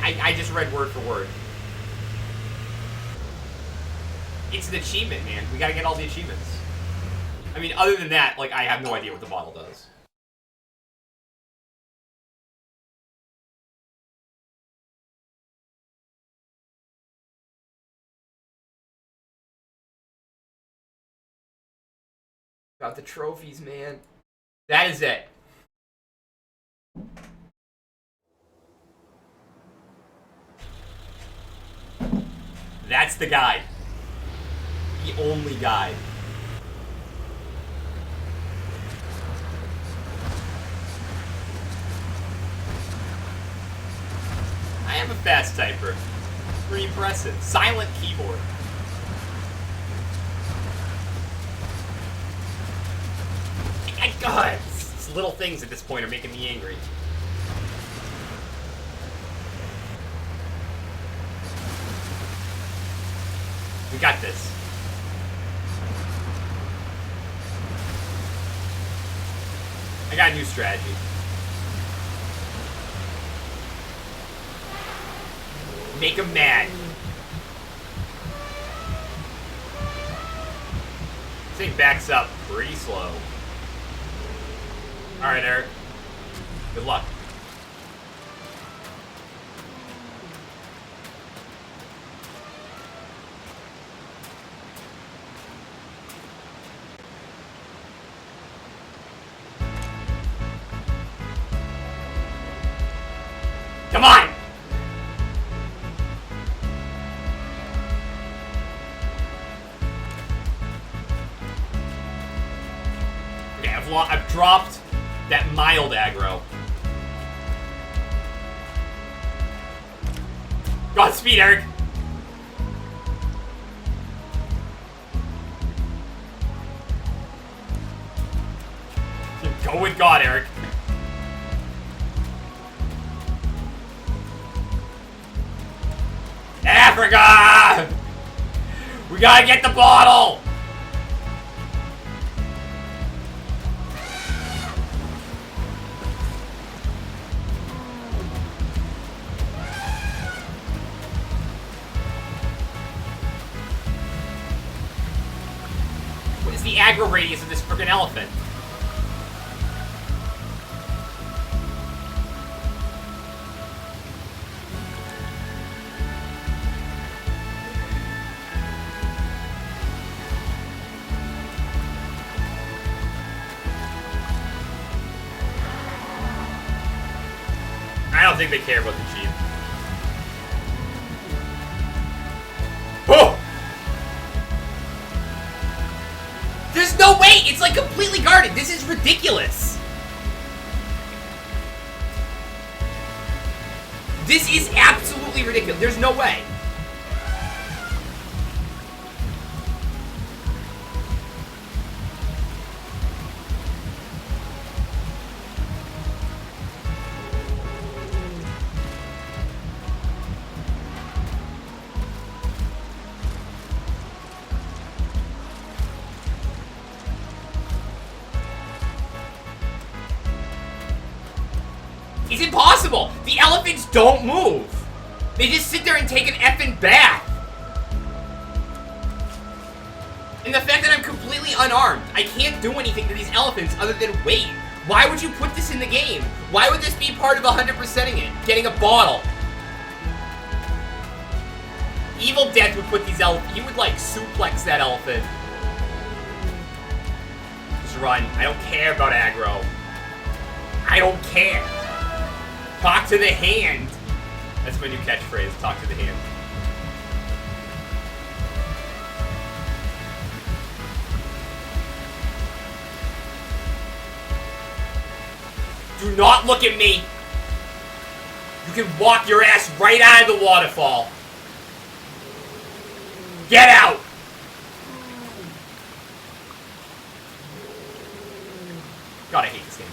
I just read word for word. It's an achievement, man. We gotta get all the achievements. I mean, other than that, like, I have no idea what the bottle does. Got the trophies, man. That is it. That's the guide. The only guide. I am a fast typer. Pretty impressive. Silent keyboard. God, it's little things at this point are making me angry. We got this. I got a new strategy. Make him mad. This thing backs up pretty slow. Alright, Eric. Good luck. Come on! Okay, I've dropped that mild aggro. Godspeed, Eric! Go with God, Eric. Afrika! We gotta get the bottle! What is the aggro radius of this frickin' elephant? I don't think they care about the cheat. Oh! There's no way! It's like completely guarded! This is ridiculous! This is absolutely ridiculous. There's no way. It's impossible! The elephants don't move! They just sit there and take an effing bath! And the fact that I'm completely unarmed, I can't do anything to these elephants other than wait. Why would you put this in the game? Why would this be part of 100%ing it? Getting a bottle. Evil Death would put these elephants, he would like suplex that elephant. Just run. I don't care about aggro. I don't care. Talk to the hand. That's my new catchphrase, talk to the hand. Do not look at me. You can walk your ass right out of the waterfall. Get out. God, I hate this game.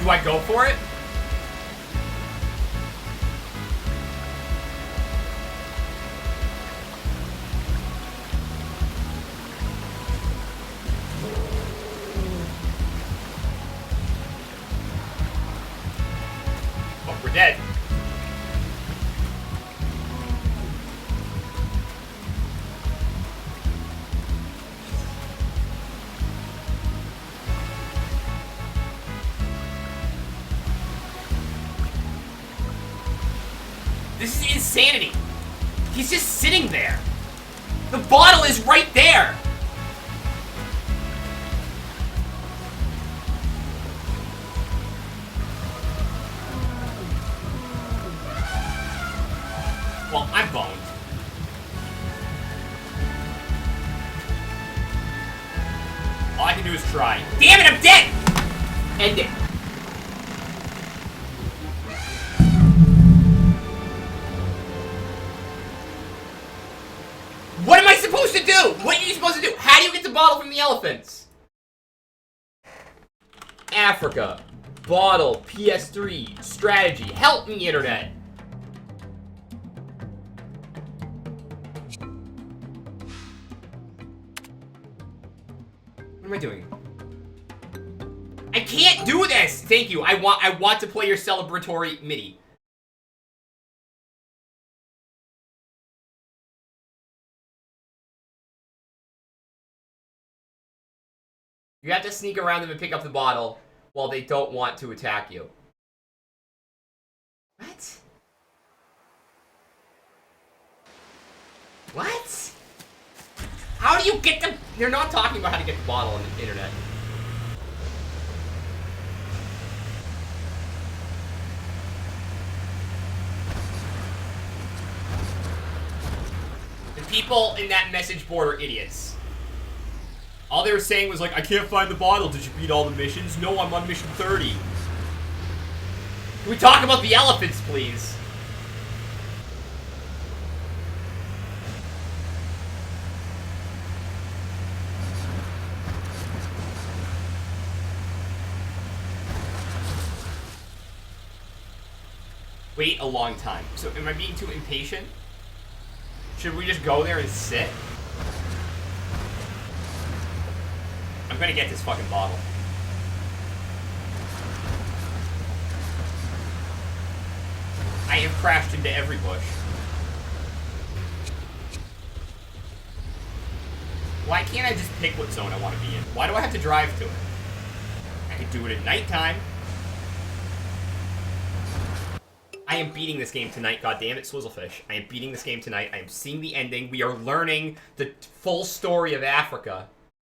Do I go for it? Oh, we're dead. This is insanity. He's just sitting there. The bottle is right there. Well, I'm boned. All I can do is try. Damn it, I'm dead! End it. What am I supposed to do? What are you supposed to do? How do you get the bottle from the elephants? Afrika. Bottle. PS3. Strategy. Help me, internet. What am I doing? I can't do this! Thank you. I want to play your celebratory MIDI. You have to sneak around them and pick up the bottle while they don't want to attack you. What? What? How do you get the... They're not talking about how to get the bottle on the internet. The people in that message board are idiots. All they were saying was like, I can't find the bottle. Did you beat all the missions? No, I'm on mission 30. Can we talk about the elephants, please? Wait a long time. So am I being too impatient? Should we just go there and sit? I'm gonna get this fucking bottle. I have crashed into every bush. Why can't I just pick what zone I want to be in? Why do I have to drive to it? I could do it at nighttime. I am beating this game tonight, goddammit, Swizzlefish. I am beating this game tonight. I am seeing the ending. We are learning the full story of Afrika.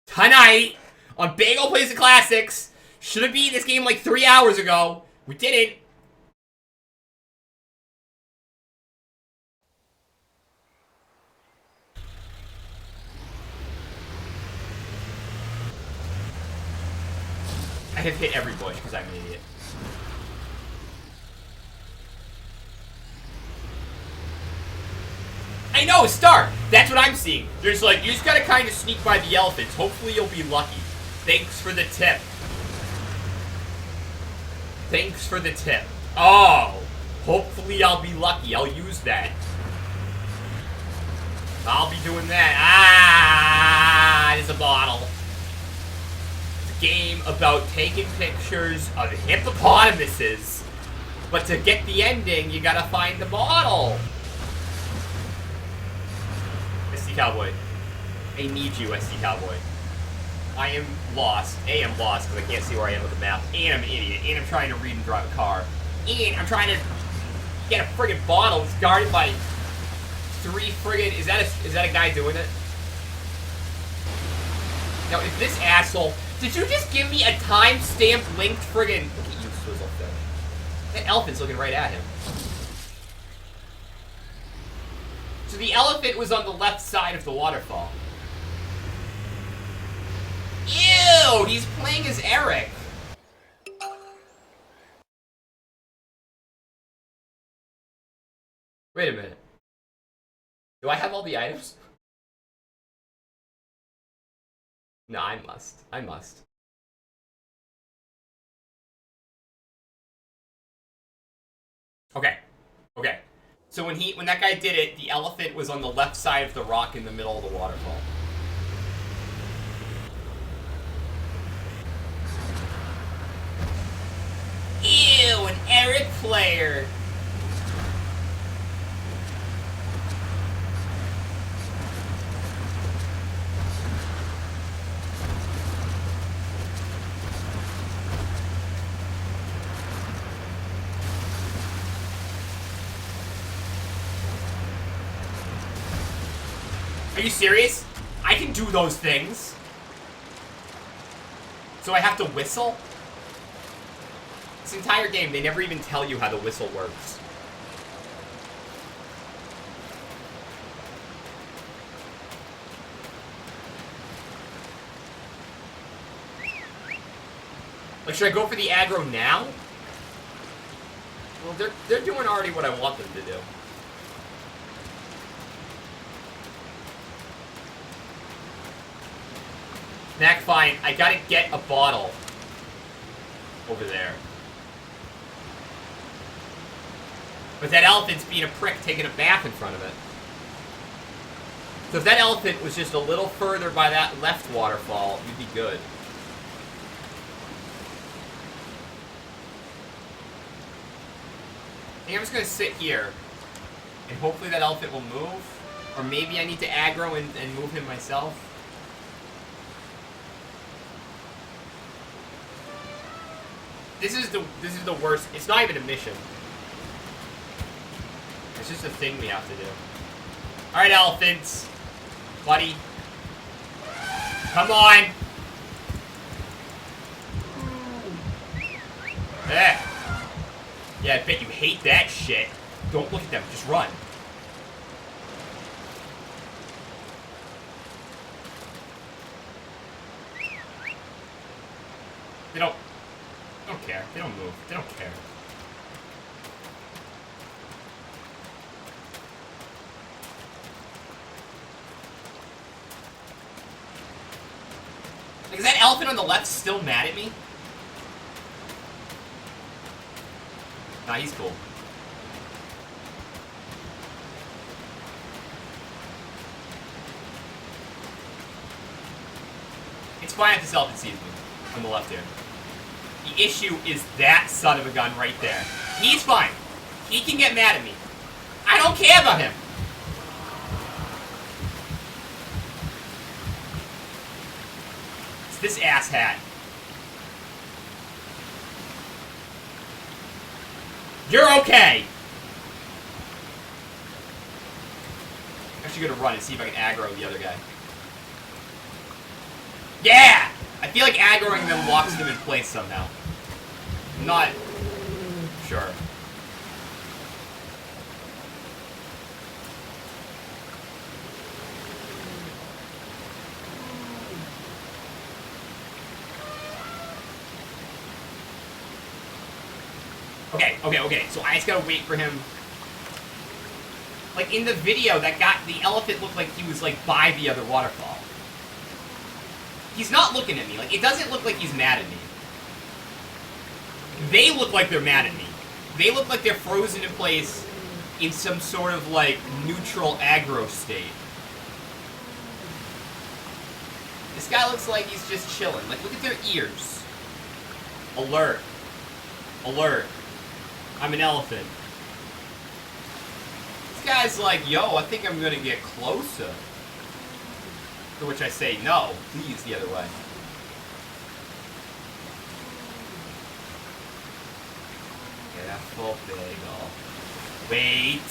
Tonight, on Big Ol' Plays the Classics. Should have beat this game like 3 hours ago. We didn't. I have hit every bush because I'm an idiot. I know, start! That's what I'm seeing. There's like, you just gotta kind of sneak by the elephants. Hopefully you'll be lucky. Thanks for the tip. Thanks for the tip. Oh! Hopefully I'll be lucky. I'll use that. I'll be doing that. Ah! There's a bottle. It's a game about taking pictures of hippopotamuses. But to get the ending, you gotta find the bottle. SD Cowboy. I need you, SD Cowboy. I am lost. A, I'm lost because I can't see where I am with the map. And I'm an idiot. And I'm trying to read and drive a car. And I'm trying to get a friggin' bottle. It's guarded by 3 friggin'... Is that a guy doing it? Now, if this asshole... Did you just give me a timestamp linked friggin'... Look at you, Swizzlefish. That elephant's looking right at him. So the elephant was on the left side of the waterfall. Ew! He's playing as Eric. Wait a minute. Do I have all the items? No, I must. I must. Okay. Okay. So when that guy did it, the elephant was on the left side of the rock in the middle of the waterfall. Ew, an Eric player. Are you serious? I can do those things. So I have to whistle? This entire game, they never even tell you how the whistle works. Like, should I go for the aggro now? Well, they're doing already what I want them to do. Mac, fine. I gotta get a bottle over there. But that elephant's being a prick taking a bath in front of it. So if that elephant was just a little further by that left waterfall, you'd be good. I think I'm just gonna sit here. And hopefully that elephant will move. Or maybe I need to aggro and move him myself. This is the worst. It's not even a mission. It's just a thing we have to do. Alright, elephants. Buddy. Come on. Eh. Yeah, I bet you hate that shit. Don't look at them, just run. They don't care. They don't move. They don't care. Like, is that elephant on the left still mad at me? Nah, he's cool. It's fine if this elephant sees me on the left here. The issue is that son of a gun right there. He's fine. He can get mad at me. I don't care about him. It's this asshat. You're okay. I'm actually gonna run and see if I can aggro the other guy. Yeah! I feel like aggroing them locks them in place somehow. I'm not sure. Okay. So I just gotta wait for him. Like in the video, the elephant looked like he was like by the other waterfall. He's not looking at me. Like, it doesn't look like he's mad at me. They look like they're mad at me. They look like they're frozen in place in some sort of, like, neutral aggro state. This guy looks like he's just chilling. Like, look at their ears. Alert. Alert. I'm an elephant. This guy's like, yo, I think I'm gonna get closer. To which I say, no, please, the other way. Careful, bagel. Wait.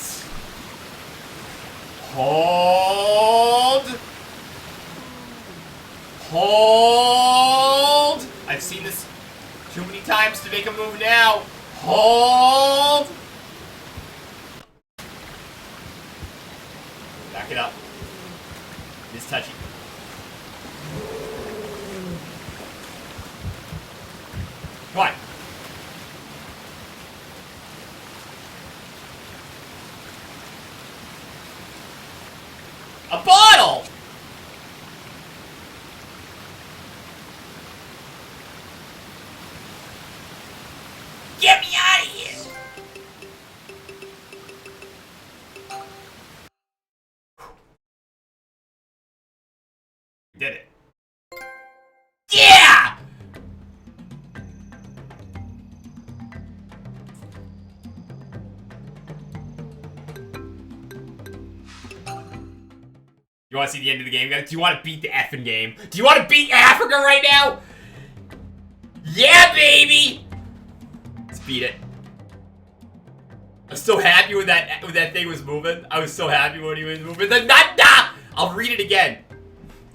Hold. Hold. I've seen this too many times to make a move now. Hold. Back it up. This touchy. Come on. A bottle! Get me out of here! Did it. Yeah! You want to see the end of the game, guys? Do you want to beat the effing game? Do you want to beat Africa right now? Yeah, baby! Let's beat it. I'm so happy when that thing was moving. I was so happy when he was moving. The nanda! I'll read it again.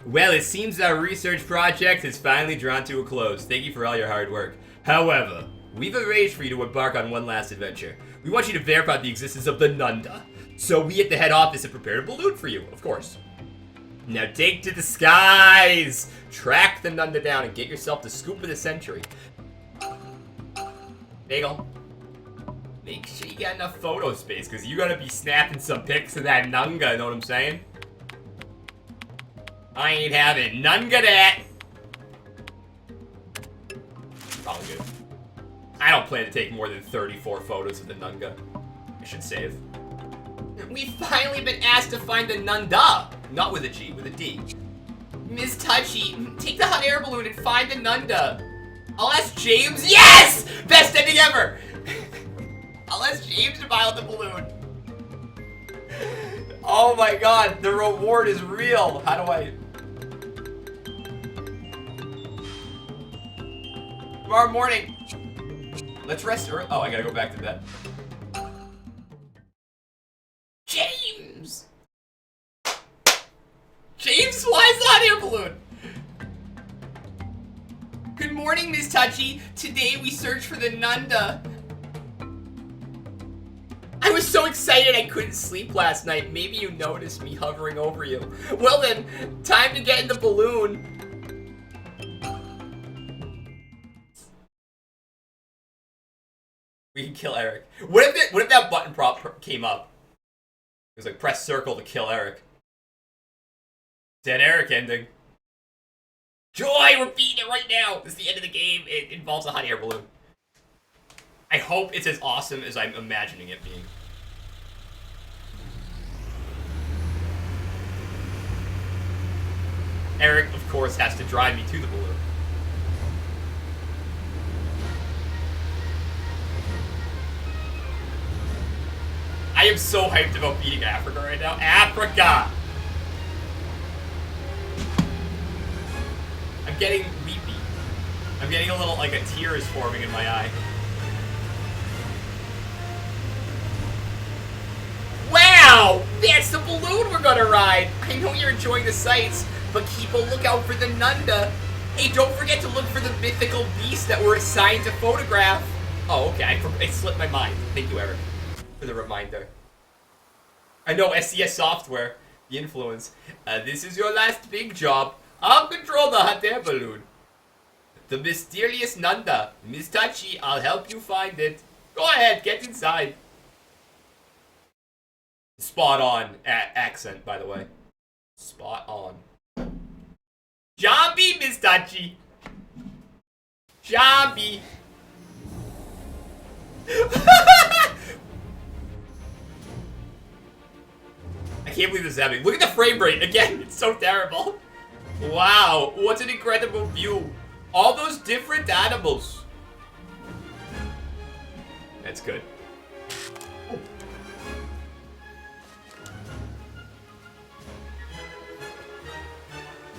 Well, it seems our research project has finally drawn to a close. Thank you for all your hard work. However, we've arranged for you to embark on one last adventure. We want you to verify the existence of the Nunda. So we at the head office have prepared a balloon for you, of course. Now take to the skies! Track the Nunda down and get yourself the scoop of the century. Bagel. Make sure you got enough photo space, because you're gonna be snapping some pics of that Nunga, you know what I'm saying? I ain't having none of that. Probably good. I don't plan to take more than 34 photos of the Nunga. I should save. We've finally been asked to find the Nunda. Not with a G, with a D. Ms. Touchy, take the hot air balloon and find the Nunda. I'll ask James. Yes! Best ending ever! I'll ask James to pilot the balloon. Oh my god, the reward is real. How do I... Tomorrow morning. Let's rest early. Oh, I gotta go back to bed. James! James? Why is that air balloon? Good morning, Miss Touchy. Today we search for the Nunda. I was so excited I couldn't sleep last night. Maybe you noticed me hovering over you. Well then, time to get in the balloon. We can kill Eric. What if that button prop came up? It was like, press circle to kill Eric. Dead Eric ending. Joy, we're beating it right now. This is the end of the game. It involves a hot air balloon. I hope it's as awesome as I'm imagining it being. Eric, of course, has to drive me to the balloon. I am so hyped about beating Afrika right now. Afrika! I'm getting weepy. I'm getting a little, like a tear is forming in my eye. Wow! That's the balloon we're gonna ride! I know you're enjoying the sights, but keep a lookout for the Nunda. Hey, don't forget to look for the mythical beast that we're assigned to photograph. Oh, okay, it slipped my mind. Thank you, Eric, for the reminder. I know, SCS Software, the influence. This is your last big job. I'll control the hot air balloon. The mysterious Nunda. Miss Tachi, I'll help you find it. Go ahead, get inside. Spot on accent, by the way. Spot on. Jambi, Miss Tachi. Jambi. I can't believe this is happening. Look at the frame rate again. It's so terrible. Wow, what an incredible view. All those different animals. That's good. Oh.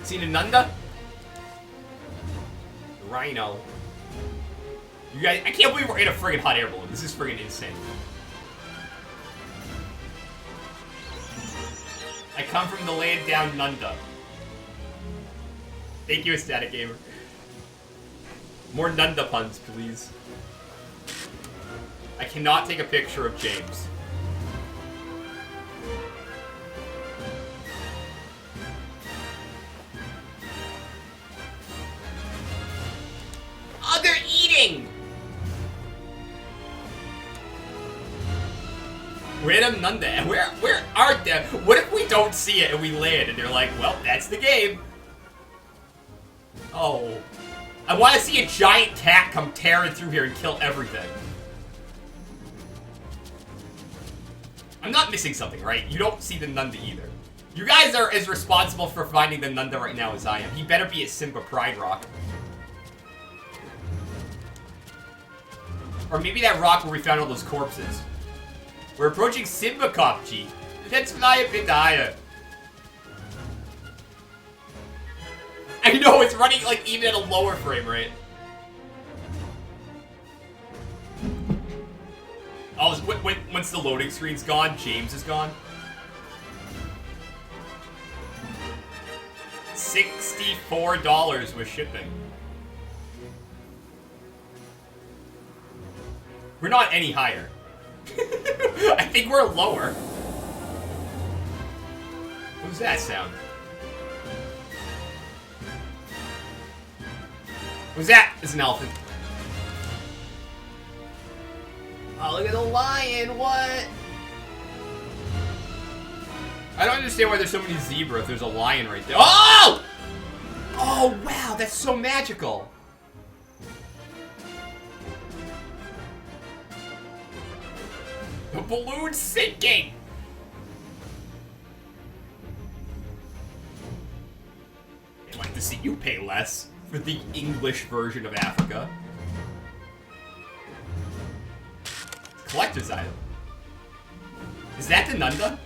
Seen a Nunda? Rhino. You guys, I can't believe we're in a friggin' hot air balloon. This is friggin' insane. I come from the land down Nunda. Thank you, Static Gamer. More Nunda puns, please. I cannot take a picture of James. Oh, they're eating! Random Nunda. Where are they? What if we don't see it and we land and they're like, well, that's the game. Oh. I want to see a giant cat come tearing through here and kill everything. I'm not missing something, right? You don't see the Nunda either. You guys are as responsible for finding the Nunda right now as I am. He better be at Simba Pride Rock. Or maybe that rock where we found all those corpses. We're approaching Simba Kopchi. Let's fly a bit higher. I know, it's running like even at a lower frame rate. Oh, once the loading screen's gone, James is gone. $64 with shipping. We're not any higher. I think we're lower. What was that sound? What was that? It's an elephant. Oh, look at the lion. What? I don't understand why there's so many zebra if there's a lion right there. Oh! Oh, wow. That's so magical. The balloon's sinking! I'd like to see you pay less for the English version of Afrika. Collector's item. Is that the Nunda?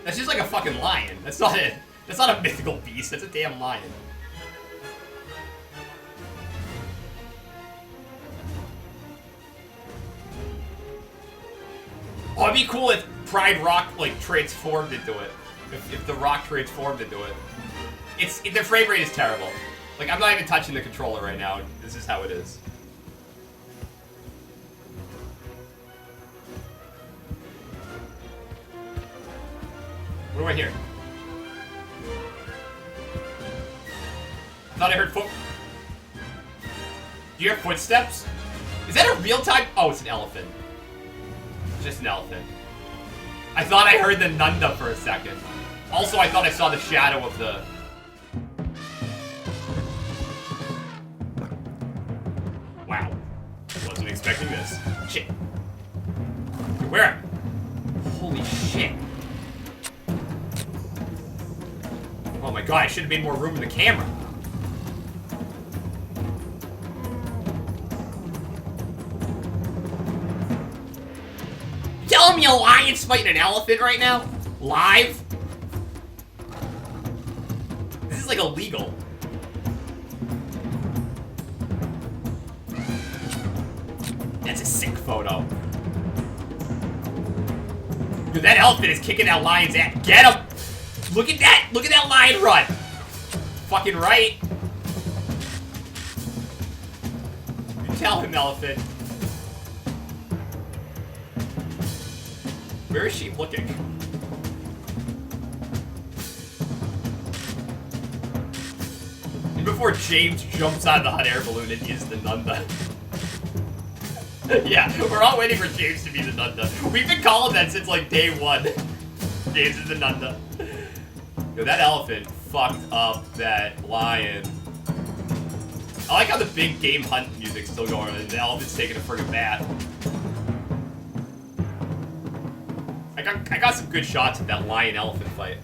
That's just like a fucking lion. That's not it. That's not a mythical beast. That's a damn lion. Oh, it'd be cool if Pride Rock, like, transformed into it. If the rock transformed into it. The frame rate is terrible. Like, I'm not even touching the controller right now. This is how it is. What do I hear? I thought I heard foot... Do you hear footsteps? Is that a real-time... Oh, it's an elephant. It's just an elephant. I thought I heard the Nunda for a second. Also, I thought I saw the shadow of the... Wow. Wasn't expecting this. Shit. Where? Holy shit. Oh my god, I should have made more room in the camera. You telling me a lion's fighting an elephant right now? Live? This is like illegal. That's a sick photo. Dude, that elephant is kicking that lion's ass. Get him! Look at that! Look at that lion run! Fucking right. You tell him, elephant. Where is she looking? And before James jumps out of the hot air balloon, it is the Nunda. Yeah, we're all waiting for James to be the Nunda. We've been calling that since like day one. James is the Nunda. Yo, that elephant fucked up that lion. I like how the big game hunt music's still going on and the elephant's taking a friggin' bath. I got some good shots of that lion-elephant fight.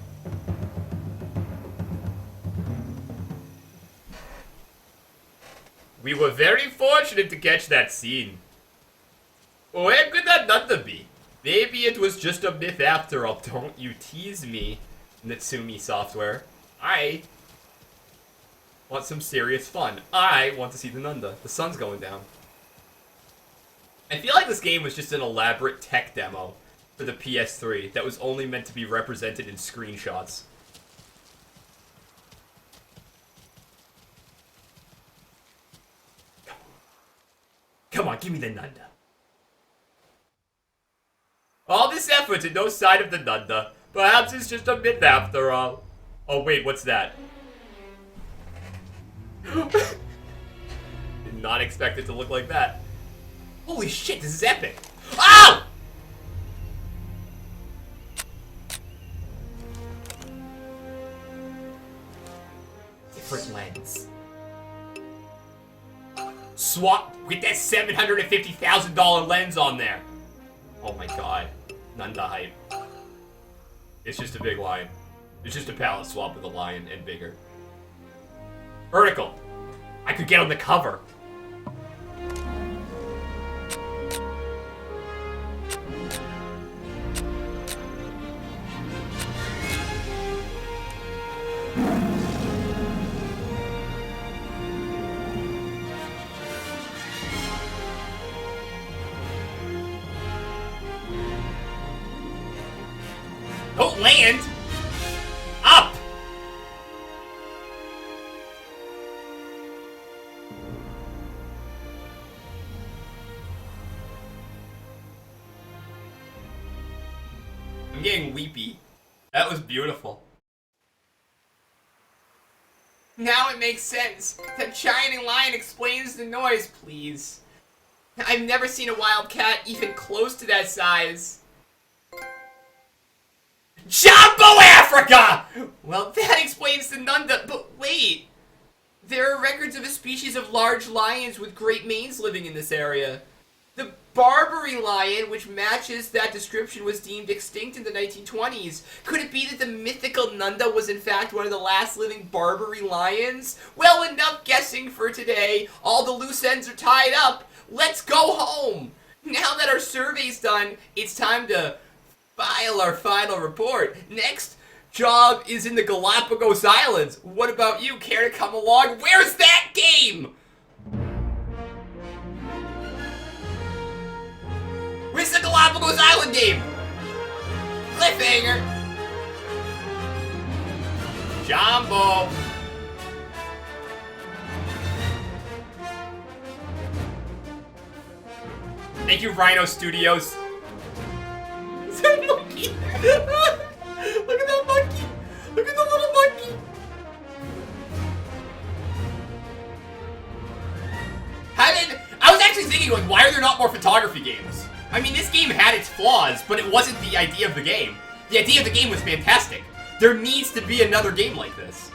We were very fortunate to catch that scene. Where could that Nunda be? Maybe it was just a myth after all. Don't you tease me, Natsumi Software. I want some serious fun. I want to see the Nunda. The sun's going down. I feel like this game was just an elaborate tech demo for the PS3 that was only meant to be represented in screenshots. Come on, give me the Nunda. All this effort and no sign of the Nunda. Perhaps it's just a myth after all. Oh wait, what's that? Did not expect it to look like that. Holy shit, this is epic. Oh! Different lens. Swap with that $750,000 lens on there. Oh my god. Nunda hype. It's just a big lion. It's just a palette swap with a lion and bigger. Vertical. I could get on the cover. Don't land! Up! I'm getting weepy. That was beautiful. Now it makes sense. That shining lion explains the noise, please. I've never seen a wild cat even close to that size. Jumbo Africa! Well, that explains the Nunda, but wait. There are records of a species of large lions with great manes living in this area. The Barbary lion, which matches that description, was deemed extinct in the 1920s. Could it be that the mythical Nunda was in fact one of the last living Barbary lions? Well, enough guessing for today. All the loose ends are tied up. Let's go home. Now that our survey's done, it's time to file our final report. Next job is in the Galapagos Islands. What about you? Care to come along? Where's that game? Where's the Galapagos Island game? Cliffhanger. Jumbo! Thank you, Rhino Studios. Is that a monkey? Look at that monkey! Look at the little monkey! I was actually thinking, like, why are there not more photography games? I mean, this game had its flaws, but it wasn't the idea of the game. The idea of the game was fantastic. There needs to be another game like this.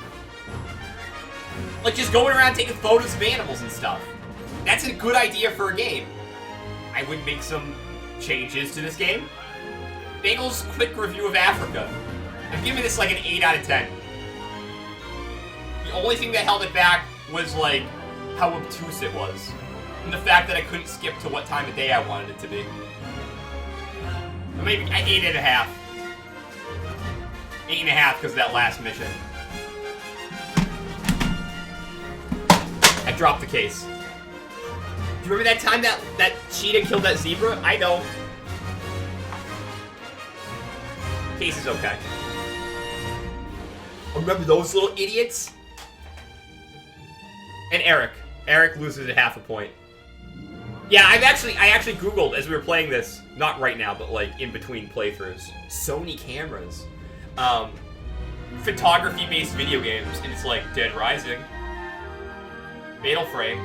Like, just going around taking photos of animals and stuff. That's a good idea for a game. I would make some changes to this game. Bagel's quick review of Afrika. I'm giving this like an 8 out of 10. The only thing that held it back was, like, how obtuse it was. And the fact that I couldn't skip to what time of day I wanted it to be. Maybe 8.5. 8.5 because of that last mission. I dropped the case. Do you remember that time that cheetah killed that zebra? I know. Case is okay. Remember those little idiots? And Eric. Eric loses at half a point. Yeah, I actually Googled as we were playing this, not right now, but like in between playthroughs, Sony cameras. Photography-based video games, and it's like Dead Rising, Fatal Frame.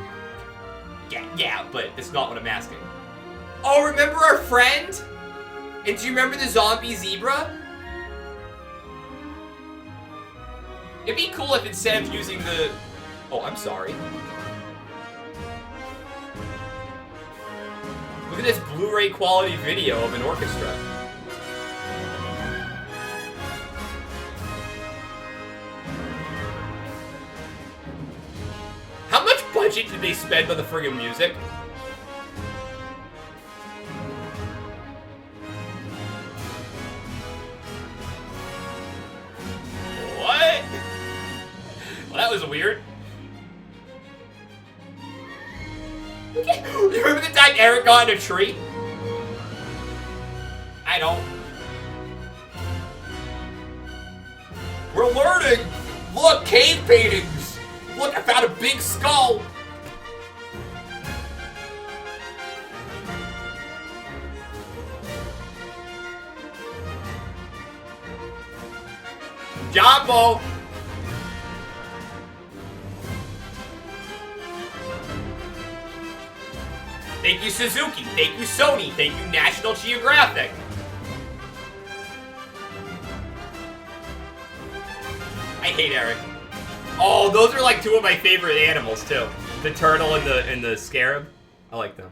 Yeah, but that's not what I'm asking. Oh, remember our friend? And do you remember the zombie zebra? It'd be cool if instead of using the... Oh, I'm sorry. Look at this Blu-ray quality video of an orchestra. How much budget did they spend on the friggin' music? What? Well, that was weird. You remember the time Eric got in a tree? I don't. We're learning! Look, cave paintings! Look, I found a big skull! Jumbo! Thank you, Suzuki. Thank you, Sony. Thank you, National Geographic. I hate Eric. Oh, those are like two of my favorite animals too. The turtle and the scarab. I like them.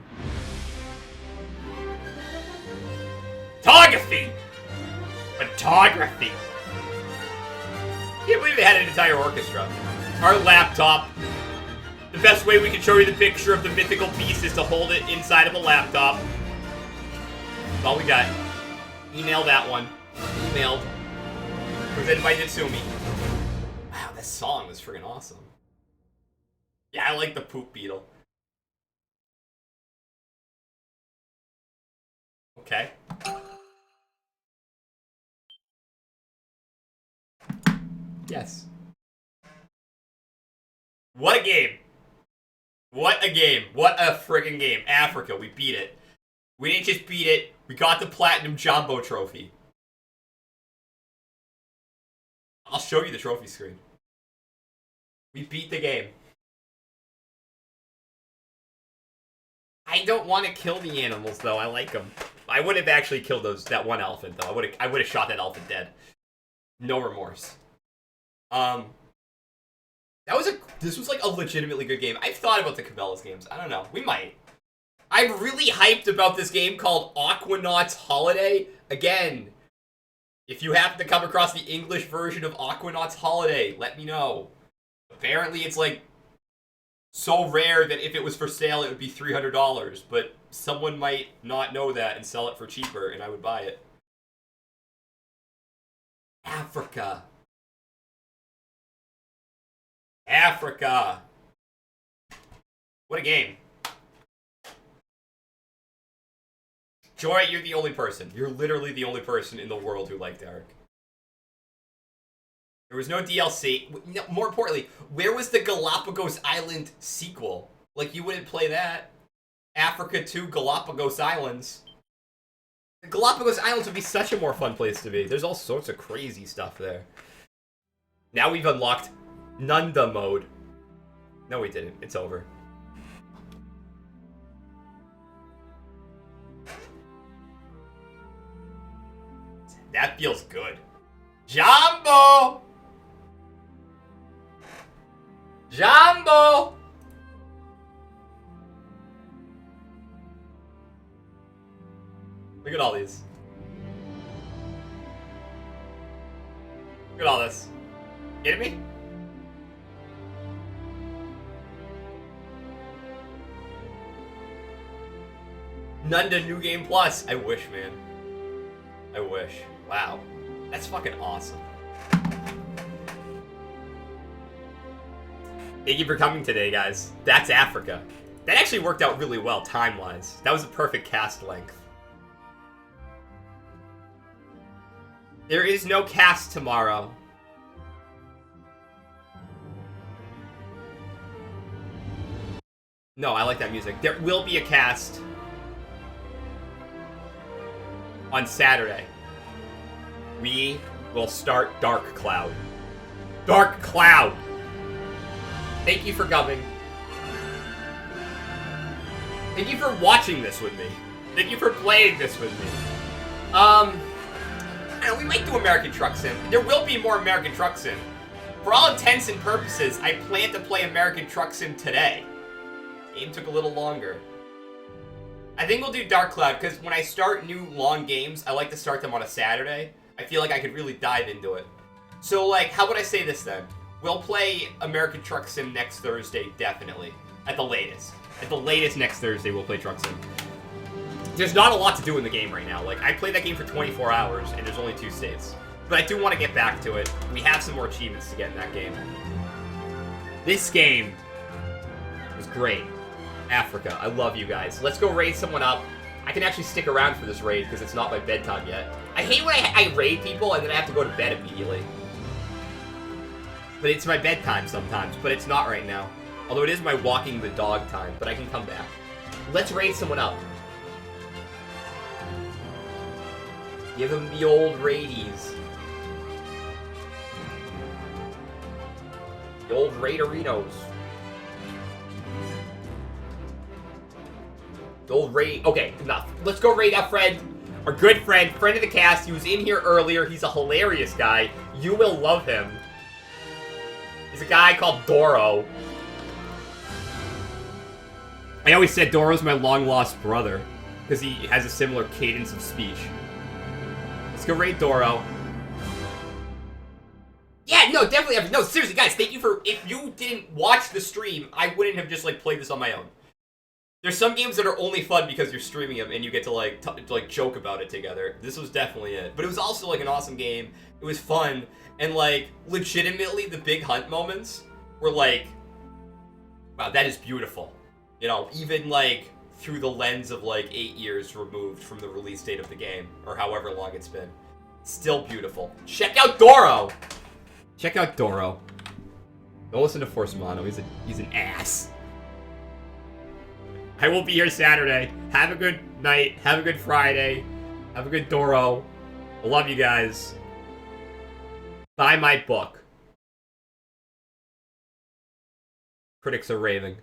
Photography. Photography. Can't believe they had an entire orchestra. Our laptop. The best way we can show you the picture of the mythical beast is to hold it inside of a laptop. That's all we got. Email that one. Emailed. Presented by Natsumi. Wow, this song was friggin' awesome. Yeah, I like the poop beetle. Okay. Yes. What a game. What a game. What a friggin' game. Afrika, we beat it. We didn't just beat it, we got the Platinum Jumbo Trophy. I'll show you the trophy screen. We beat the game. I don't want to kill the animals, though. I like them. I would have actually killed that one elephant, though. I would have shot that elephant dead. No remorse. This was like a legitimately good game. I've thought about the Cabela's games. I don't know. We might. I'm really hyped about this game called Aquanauts Holiday. Again, if you happen to come across the English version of Aquanauts Holiday, let me know. Apparently it's like so rare that if it was for sale it would be $300, but someone might not know that and sell it for cheaper and I would buy it. Afrika. Afrika. What a game. Joy, you're the only person. You're literally the only person in the world who liked Eric. There was no DLC. More importantly, where was the Galapagos Island sequel? Like, you wouldn't play that. Africa 2 Galapagos Islands. The Galapagos Islands would be such a more fun place to be. There's all sorts of crazy stuff there. Now we've unlocked Nunda mode. No, we didn't. It's over. That feels good. Jumbo! Jumbo! Look at all these. Look at all this. Kidding me? Nunda New Game Plus. I wish, man. I wish. Wow. That's fucking awesome. Thank you for coming today, guys. That's Africa. That actually worked out really well, time-wise. That was a perfect cast length. There is no cast tomorrow. No, I like that music. There will be a cast on Saturday. We will start Dark Cloud. Dark Cloud! Thank you for coming. Thank you for watching this with me. Thank you for playing this with me. I don't know, we might do American Truck Sim. There will be more American Truck Sim. For all intents and purposes, I plan to play American Truck Sim today. Game took a little longer. I think we'll do Dark Cloud, because when I start new long games, I like to start them on a Saturday. I feel like I could really dive into it. So, like, how would I say this then? We'll play American Truck Sim next Thursday, definitely. At the latest. At the latest next Thursday, we'll play Truck Sim. There's not a lot to do in the game right now. Like, I played that game for 24 hours, and there's only 2 states. But I do want to get back to it. We have some more achievements to get in that game. This game was great. Africa, I love you guys. Let's go raid someone up. I can actually stick around for this raid, because it's not my bedtime yet. I hate when I raid people, and then I have to go to bed immediately. But it's my bedtime sometimes, but it's not right now. Although it is my walking the dog time, but I can come back. Let's raid someone up. Give them the old raidies. The old raiderinos. The old raid. Okay, enough. Let's go raid our friend. Our good friend, friend of the cast. He was in here earlier. He's a hilarious guy. You will love him. He's a guy called Doro. I always said Doro's my long-lost brother, because he has a similar cadence of speech. Let's go raid Doro. Yeah, no, definitely. No, seriously, guys, thank you for... If you didn't watch the stream, I wouldn't have just, like, played this on my own. There's some games that are only fun because you're streaming them and you get to, like, joke about it together. This was definitely it. But it was also, like, an awesome game. It was fun. And, like, legitimately, the big hunt moments were, like... Wow, that is beautiful. You know, even, like, through the lens of, like, 8 years removed from the release date of the game. Or however long it's been. Still beautiful. Check out Doro! Check out Doro. Don't listen to Force Mono. He's an ass. I will be here Saturday. Have a good night. Have a good Friday. Have a good Doro. I love you guys. Buy my book. Critics are raving.